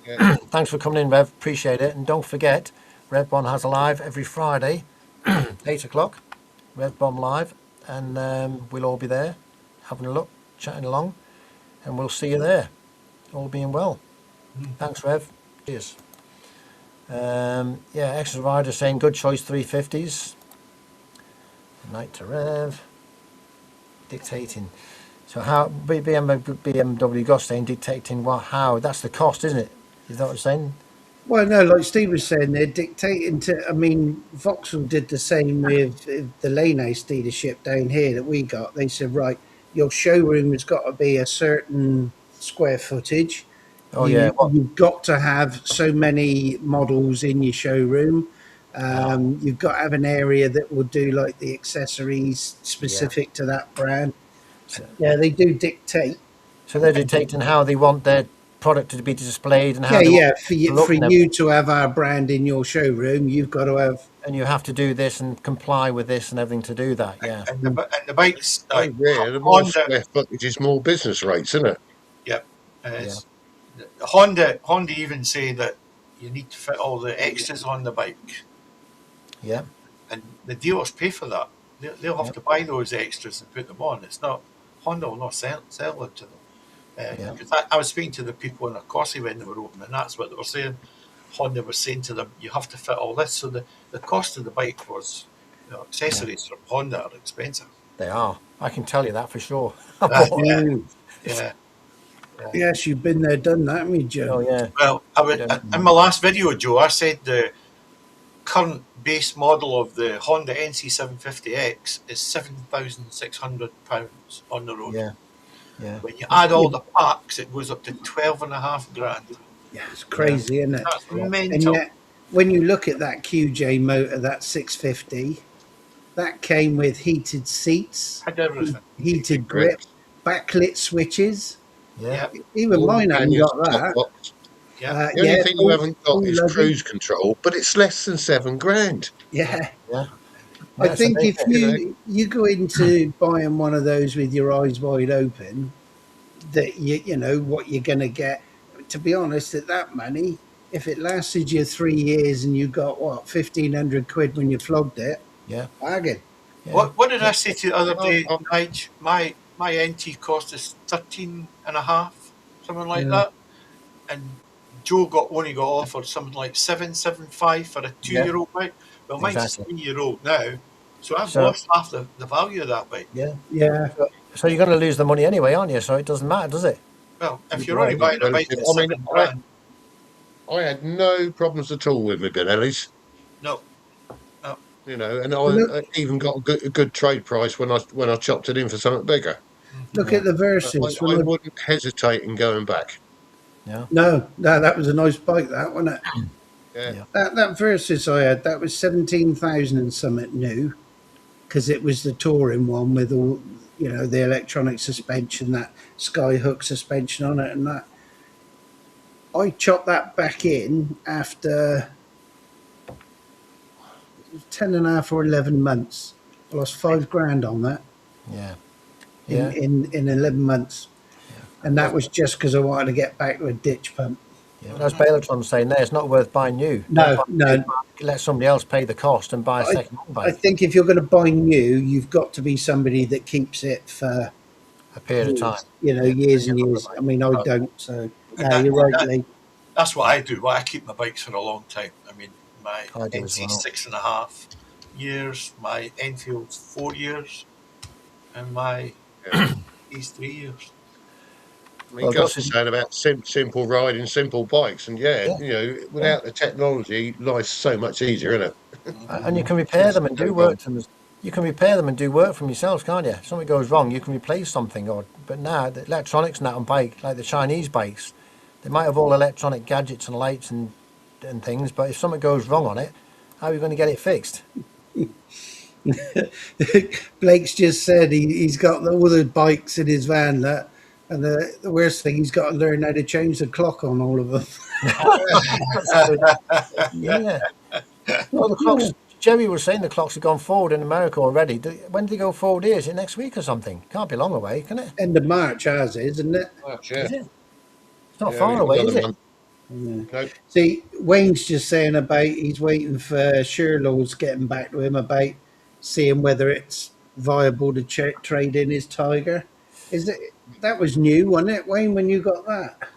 Yeah. Thanks for coming in, Rev. Appreciate it. And don't forget, Red Bomb has a live every Friday, 8 o'clock. Red Bomb live, and we'll all be there, having a look, chatting along, and we'll see you there. All being well. Thanks, Rev. Cheers. Yeah, Extra Rider saying good choice 350s. Night to Rev. Dictating. So how BMW Gus saying dictating what how? That's the cost, isn't it? Is that what I'm saying? well, no, like Steve was saying, they're dictating to. I mean, Vauxhall did the same with the Lanehouse dealership down here that we got. They said, right, your showroom has got to be a certain square footage. Oh yeah. What? You've got to have so many models in your showroom. You've got to have an area that will do like the accessories specific to that brand. So, Yeah, they do dictate. So they're dictating how they want their product to be displayed and how Yeah, they want yeah. it to look For and you everything. to have our brand in your showroom, you've got to have. And you have to do this and comply with this and everything to do that. Yeah. And the bikes, Oh like yeah, the more Honda, square footage is more business rates, isn't it? yep, Yeah. it's, Honda even say that you need to fit all the extras on the bike, Yeah. and the dealers pay for that. They'll have Yeah. to buy those extras and put them on. It's not Honda will not sell it to them. Yeah. Because I was speaking to the people in the Corsi when they were open, and that's what they were saying. Honda was saying to them, you have to fit all this. So the cost of the bike was, accessories from Honda are expensive. They are. I can tell you that for sure. I Uh, bought. yeah, Mm. yeah, yeah. Yes, you've been there, done that, haven't you, Joe? Oh yeah. Well, You don't in my last video, Joe, I said the current base model of the Honda NC750X is £7,600 on the road. Yeah. Yeah. When you add all the packs, it goes up to 12.5 grand. Yeah, it's crazy, isn't it? That's And mental. yet, when you look at that QJ motor, that 650, that came with heated seats, Had everything. heated grip, backlit switches. Yeah. Yeah, Even All mine haven't panniers, got top that. box. yeah. The only Yeah, thing you haven't got full is luggage. cruise control, but it's less than £7,000. Yeah. Yeah. I That's think if amazing. you go into buying one of those with your eyes wide open, that you know what you're going to get. To be honest, at that money, if it lasted you 3 years and you got what 1,500 quid when you flogged it, Yeah. bargain. Yeah. What did I say to you the other Oh, day, oh, Nige? My NT cost us 13.5, something like Yeah. that. And Joe only got offered something like 775 for a 2-year-old bike. Well, mine's Exactly. a 3-year-old now, so I've So lost half the value of that bike. yeah. Yeah, So you're going to lose the money anyway, aren't you? So it doesn't matter, does it? Well, if Either you're only way. buying a bike relative. at I mean, 7 grand, I had no problems at all with my Benellis, no, no. and look I even got a good trade price when I chopped it in for something bigger. look Yeah. at the But verses when I I wouldn't hesitate in going back. Yeah. no that was a nice bike, that wasn't it? Yeah, Yeah. That versus I had, that was 17,000 and something new, because it was the touring one with all the electronic suspension, that sky hook suspension on it, and that I chopped that back in after 10 and a half or 11 months. I lost 5 grand on that Yeah. in, Yeah. in 11 months. And that was just because I wanted to get back to a ditch pump. Yeah. As Bailotron's saying there, it's not worth buying new. Don't No, buy no. new. Let somebody else pay the cost and buy a I, second-hand I bike think if you're going to buy new, you've got to be somebody that keeps it for a period of time. years, Yeah. years You're and not years. gonna I mean, I Uh, don't. So, And no, you're right, Lee. that's what I do. Well, I keep my bikes for a long time. I mean, my buy- I do as NC well. 6.5 years, my Enfield's 4 years, and my yeah. E's 3 years. I mean, Well, Gus Gus was is, saying about simple riding, simple bikes, and yeah, yeah. without the technology, life's so much easier, isn't it? And you can repair them and No do problem. work from. You can repair them and do work from yourselves, can't you? If something goes wrong, you can replace something. But now the electronics and that on bike, like the Chinese bikes, they might have all electronic gadgets and lights and things. But if something goes wrong on it, how are you going to get it fixed? Blake's just said he's got all the bikes in his van, that, and the worst thing, he's got to learn how to change the clock on all of them. That's good. Yeah. Well, the clocks. Jerry was saying the clocks have gone forward in America already. When do they go forward here? Is it next week or something? Can't be long away, can it? End of March, ours is, isn't it? Yeah, Is it? It's not yeah, far we've got away, another is it? month. No, See, Wayne's just saying about he's waiting for Sherlow's getting back to him about seeing whether it's viable to trade in his Tiger. Is it that was new, wasn't it, Wayne? When you got that,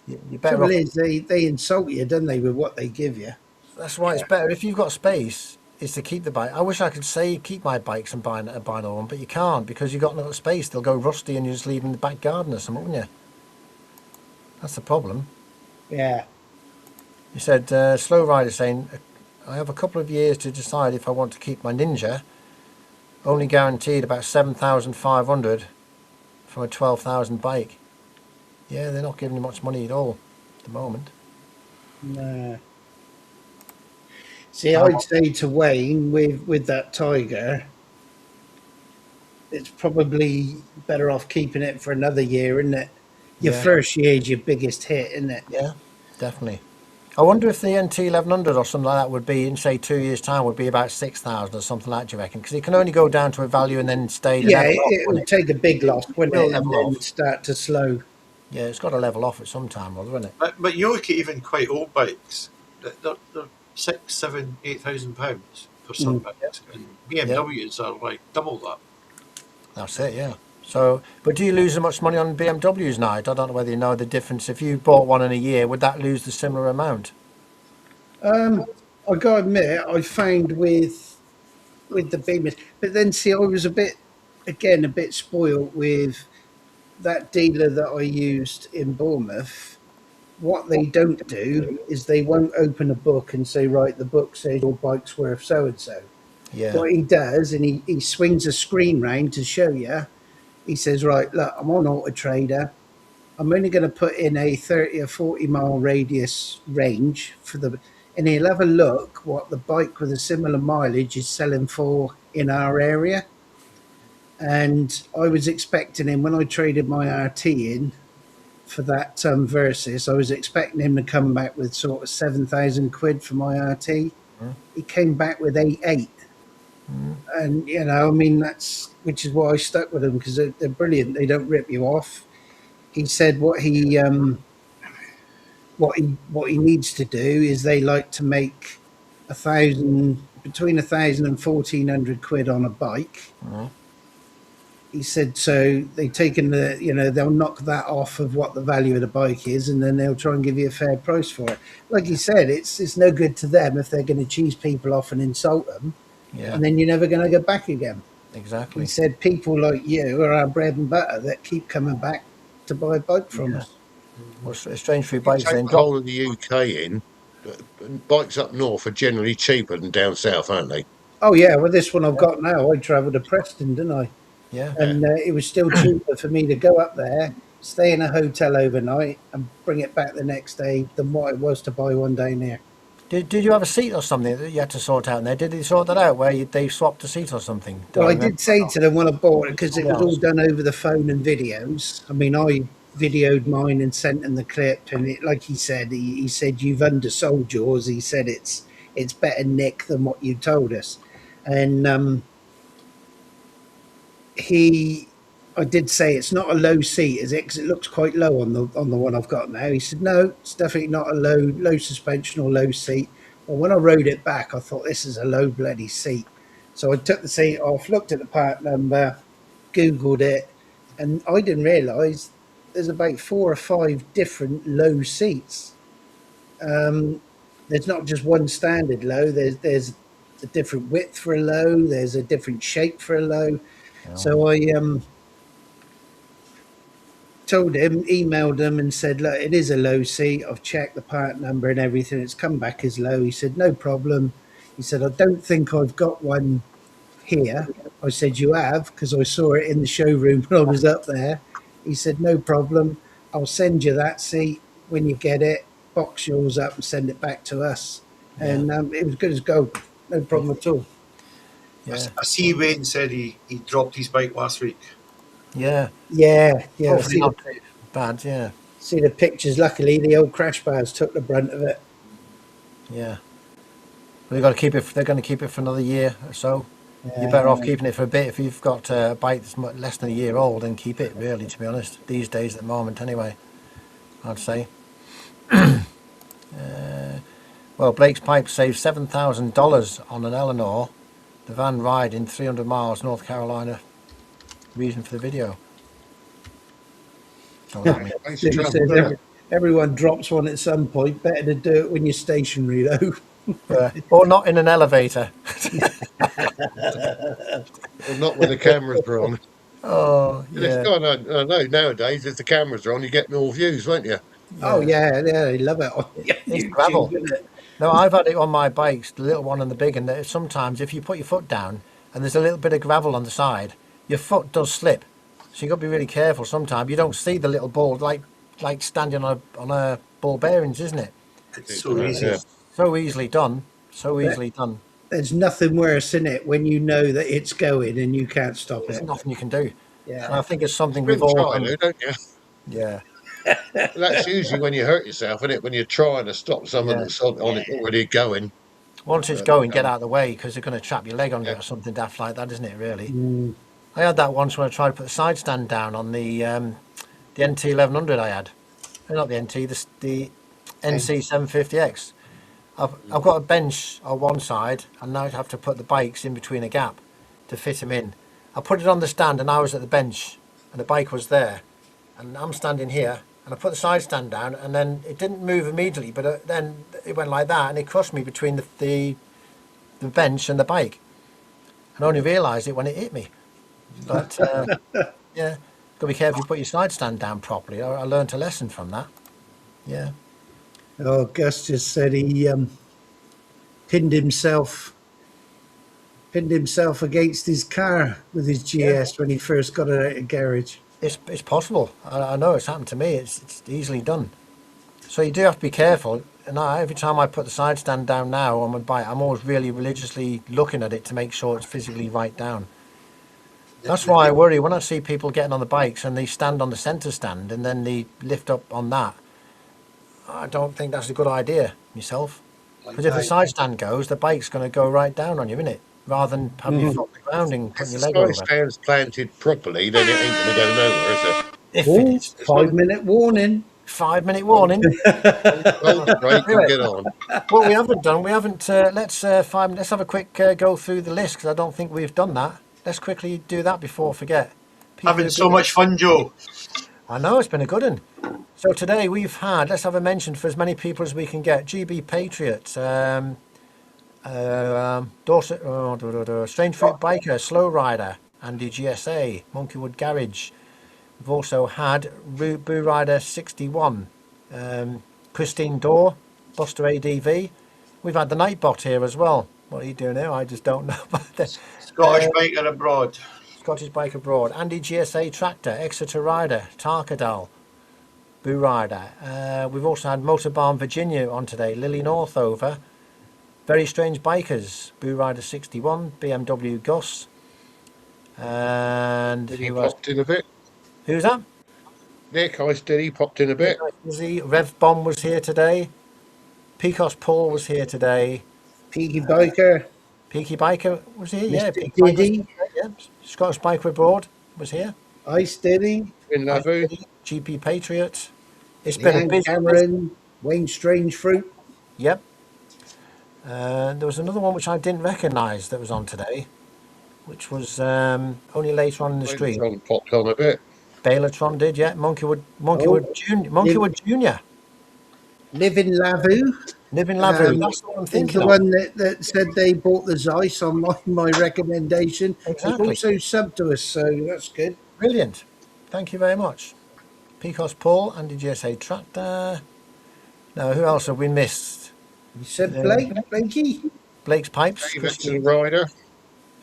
You're better trouble off. is they insult you, don't they, with what they give you? That's why it's better if you've got space. Is to keep the bike. I wish I could say keep my bikes and buy another one, but you can't because you've got no space. They'll go rusty and you just leave them in the back garden or something, wouldn't you? That's the problem. Yeah, You said Slow Rider saying I have a couple of years to decide if I want to keep my Ninja. Only guaranteed about 7,500 for a 12,000 bike. Yeah, they're not giving you much money at all at the moment. nah. See, I'd say to Wayne with that Tiger, it's probably better off keeping it for another year, isn't it? Your Yeah. first year is your biggest hit, isn't it? Yeah, definitely. I wonder if the NT 1100 or something like that would be in, say, 2 years' time, would be about 6,000 or something like that, do you reckon? Because it can only go down to a value and then stay Yeah, level off, it wouldn't would it? take a big loss, wouldn't Will it? And level then off. start to slow. Yeah, it's got to level off at some time, or wouldn't it? But you look at even quite old bikes, they're 6, 7, 8,000 pounds for some Mm. bikes, and Yeah, BMWs are like double that. that's it, yeah. So, but do you lose as much money on BMWs now? I don't know whether you know the difference. If you bought one in a year, would that lose the similar amount? I got to admit, I found with the Beamers, but then see, I was a bit spoiled with that dealer that I used in Bournemouth. What they don't do is they won't open a book and say, right, the book says your bike's worth so and so. Yeah. What he does, and he swings a screen round to show you, he says, right, look, I'm on Auto Trader. I'm only going to put in a 30 or 40 mile radius range for the, and he'll have a look what the bike with a similar mileage is selling for in our area. And I was expecting him when I traded my RT in for that Versus, I was expecting him to come back with sort of 7,000 quid for my RT. He came back with 8,800. And you know, I mean, that's which is why I stuck with them, because they're brilliant. They don't rip you off. He said what he needs to do is they like to make 1,000, between 1,000 and 1,400 quid on a bike. He said, so they taken the, you know, they'll knock that off of what the value of the bike is, and then they'll try and give you a fair price for it. Like he said, it's no good to them if they're going to cheese people off and insult them, Yeah, and then you're never going to go back again. exactly. He said, people like you are our bread and butter that keep coming back to buy a bike from us. Well, it's strange for your You bikes take then the drop. whole of the UK in, bikes up north are generally cheaper than down south, aren't they? Oh yeah, well this one I've got now, I travelled to Preston, didn't I? Yeah, Yeah. And it was still cheaper for me to go up there, stay in a hotel overnight, and bring it back the next day than what it was to buy one down here. did you have a seat or something that you had to sort out in there? Did they sort that out where they swapped a seat or something? Do Well, I I remember? did say to them when I bought it, because it Somebody was all else. done over the phone and videos. I mean, I videoed mine and sent him the clip, and it, like he said, he said you've undersold yours. He said it's better nick than what you told us, and he. I did say it's not a low seat, is it? Because it looks quite low on the one I've got now. He said no, it's definitely not a low suspension or low seat. Well, when I rode it back, I thought this is a low bloody seat. So I took the seat off, looked at the part number, Googled it, and I didn't realise there's about 4 or 5 different low seats. There's not just one standard low. There's a different width for a low. There's a different shape for a low. So I told him, emailed him, and said, "Look, it is a low seat. I've checked the part number and everything. It's come back as low." He said, "No problem." He said, "I don't think I've got one here." I said, "You have," because I saw it in the showroom when I was up there. He said, "No problem. I'll send you that seat when you get it. Box yours up and send it back to us." Yeah, And it was good as gold. No problem at all. yeah, I see Wayne said he dropped his bike last week. yeah. Yeah, yeah. Hopefully not too bad. Yeah, See the pictures. Luckily, the old crash bars took the brunt of it. yeah. But they've got to keep it. They're going to keep it for another year or so. You're Yeah. better off keeping it for a bit. If you've got a bike that's less than a year old, then keep it. Really, to be honest, these days at the moment, anyway, I'd say. Well, Blake's pipe saved $7,000 on an Eleanor, the van riding 300 miles North Carolina. Reason for the video. Don't know what that means. Thanks He for says travel. everyone drops one at some point. Better to do it when you're stationary, though. Or not in an elevator. Well, not when the cameras are on. Oh, And if, yeah, I know nowadays, if the cameras are on, you get more views, won't you? Oh yeah. yeah, yeah, I love it on It's YouTube, gravel. isn't it? No, I've had it on my bikes, the little one and the big, and sometimes if you put your foot down and there's a little bit of gravel on the side, your foot does slip. So you've got to be really careful sometimes. You don't see the little ball, like standing on a ball bearings, isn't it? It's so easy. Yeah. So easily done. So easily done. There's nothing worse in it when you know that it's going and you can't stop There's it. nothing you can do. And Yeah, I think it's something Still we've all try, done. though, don't you? Yeah. That's usually when you hurt yourself, isn't it? When you're trying to stop someone Yeah. that's on it already going. Once it's But, going, get out of the way because they're going to trap your leg under yeah. it or something daft like that, isn't it? Really. Mm. I had that once when I tried to put the side stand down on the NT 1100 I had. Not the NT, the NC 750X. I've got a bench on one side, and now I have to put the bikes in between a gap to fit them in. I put it on the stand, and I was at the bench, and the bike was there, and I'm standing here, and I put the side stand down, and then it didn't move immediately, but then it went like that, and it crushed me between the bench and the bike. And I only realised it when it hit me. But yeah, got to be careful you put your side stand down properly. I learned a lesson from that. Yeah. Oh, Gus just said he pinned himself pinned himself against his car with his GS when he first got it out of garage. It's possible. I know it's happened to me. It's easily done. So you do have to be careful. And every time I put the side stand down now on my bike, I'm always really religiously looking at it to make sure it's physically right down. That's why I worry when I see people getting on the bikes and they stand on the centre stand and then they lift up on that. I don't think that's a good idea myself. Because if the side stand goes, the bike's going to go right down on you, isn't it? Rather than having your foot on the ground and If putting the your leg side over. stand's planted properly, then it ain't going to go nowhere, is it? If it Oh, is. It's one 5-minute warning. 5-minute warning. hold the brake Do and it. get on. What we haven't done, we haven't. Let's let's have a quick go through the list because I don't think we've done that. Let's quickly do that before I forget. People Having who so do- much fun, Joe. I know it's been a good one. So today we've had. Let's have a mention for as many people as we can get. GB Patriot, Dorset, Strange Fruit Biker, Slow Rider, Andy GSA, Monkeywood Garage. We've also had Boo Rider 61, Christine Dorr, Buster ADV. We've had the Nightbot here as well. What are you doing here? I just don't know. Scottish biker abroad. Scottish Bike Abroad, Andy GSA Tractor, Exeter Rider, Tarkadal, Boo Rider. We've also had Motorbarn Virginia on today, Lily Northover, Very Strange Bikers, Boo Rider 61, BMW Gus, and Did he who else? popped in a bit? Who's that? Nick, I steady popped in a Nick bit. Izzy, Rev Bomb was here today. Picos Paul was here today. Peaky Biker, Peaky Biker was here, yeah. Mr. Peaky Biker was Diddy, here, yeah. Scottish Biker Abroad was here. Ice Diddy, In Lavu. GP Patriot. It's been a Leanne busy. Cameron, Wayne Strange Fruit. Yep. There was another one which I didn't recognise that was on today, which was only later on in the stream. John popped on a bit. Baylotron did, yeah. Monkeywood Oh, Junior. Monkeywood Junior. Live in Lavu. Living Lavu. Um, That's the one I'm is thinking the of. one that said they bought the Zeiss on my recommendation. Exactly. They've also subbed to us, so that's good. Brilliant. Thank you very much. Picos Paul, Andy GSA Tractor. Now, who else have we missed? You said Blakey? Blake's Pipes. Steve Christine. Exeter Rider.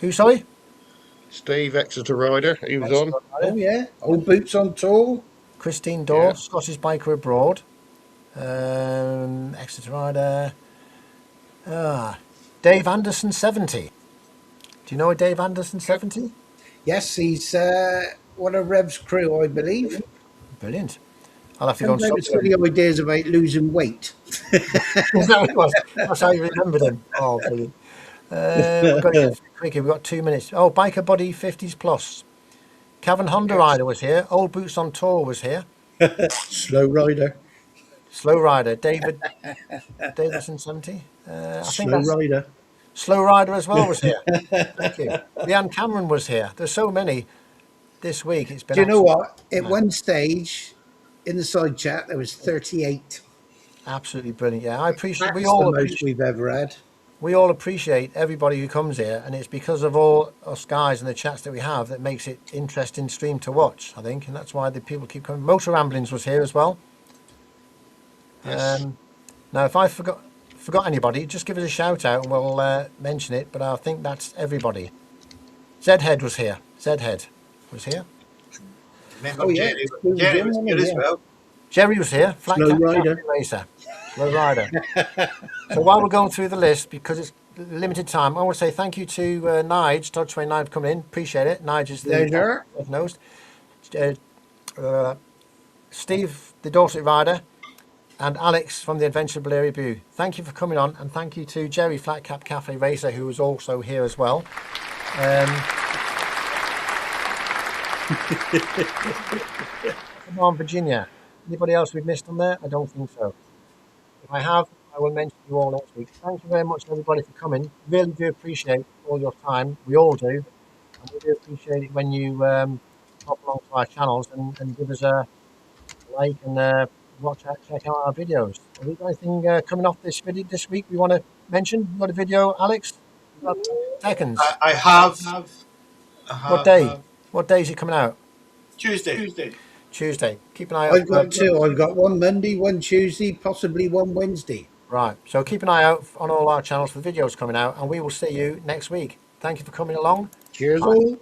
Who, sorry? Steve Exeter Rider. He was on. Oh, yeah. Old Boots on Tour. Christine Dorr, Yeah. Scottish Biker Abroad. Exeter Rider. Dave Anderson 70. Do you know a Dave Anderson 70? Yes, he's one of Rev's crew, I believe. Brilliant. I'll have to go and Sometimes sub silly ideas about losing weight. That's how you remembered him. Oh, brilliant. We've got to get quicker. We've got 2 minutes. Oh, Biker Buddy 50s Plus. Cavan Honda Rider was here. Old Boots on Tour was here. Slow Rider. Slow Rider. Davidson 70. I think Slow that's Rider. Slow Rider as well was here. Thank you. Leanne Cameron was here. There's so many this week. It's been. Do you know absolutely- what? At one stage in the side chat, there was 38. Absolutely brilliant. Yeah, I appreciate. That's the most we've ever had. We all appreciate everybody who comes here, and it's because of all us guys and the chats that we have that makes it interesting stream to watch, I think, and that's why the people keep coming. Motor Ramblings was here as well. Yes. Now, if I forgot anybody, just give us a shout out and we'll mention it. But I think that's everybody. Zhead was here. Zhead was here. Remember Oh, yeah. Jerry? He was Jerry in was one, good as yeah. well. Jerry was here. Flat Slow Cap Rider. Captain Racer. Slow Rider. So while we're going through the list, because it's limited time, I want to say thank you to Nige, Tojj29 for coming in. Appreciate it. Nige is the Pleasure. nosed. Steve, the Dorset rider, and Alex from the Adventure Balearic View. Thank you for coming on, and thank you to Jerry Flatcap Cafe Racer, who was also here as well. Come on, Virginia. Anybody else we've missed on there? I don't think so. If I have, I will mention you all next week. Thank you very much, everybody, for coming. Really do appreciate all your time. We all do. And we do appreciate it when you pop along to our channels and give us a like and check out our videos. Have we got anything coming off this video this week we want to mention? You got a video, Alex? You got seconds. I have. What day? What day is it coming out? Tuesday. Tuesday. Keep an eye out. I've got two. I've got one Monday, one Tuesday, possibly one Wednesday. Right. So keep an eye out on all our channels for videos coming out, and we will see you next week. Thank you for coming along. Cheers all.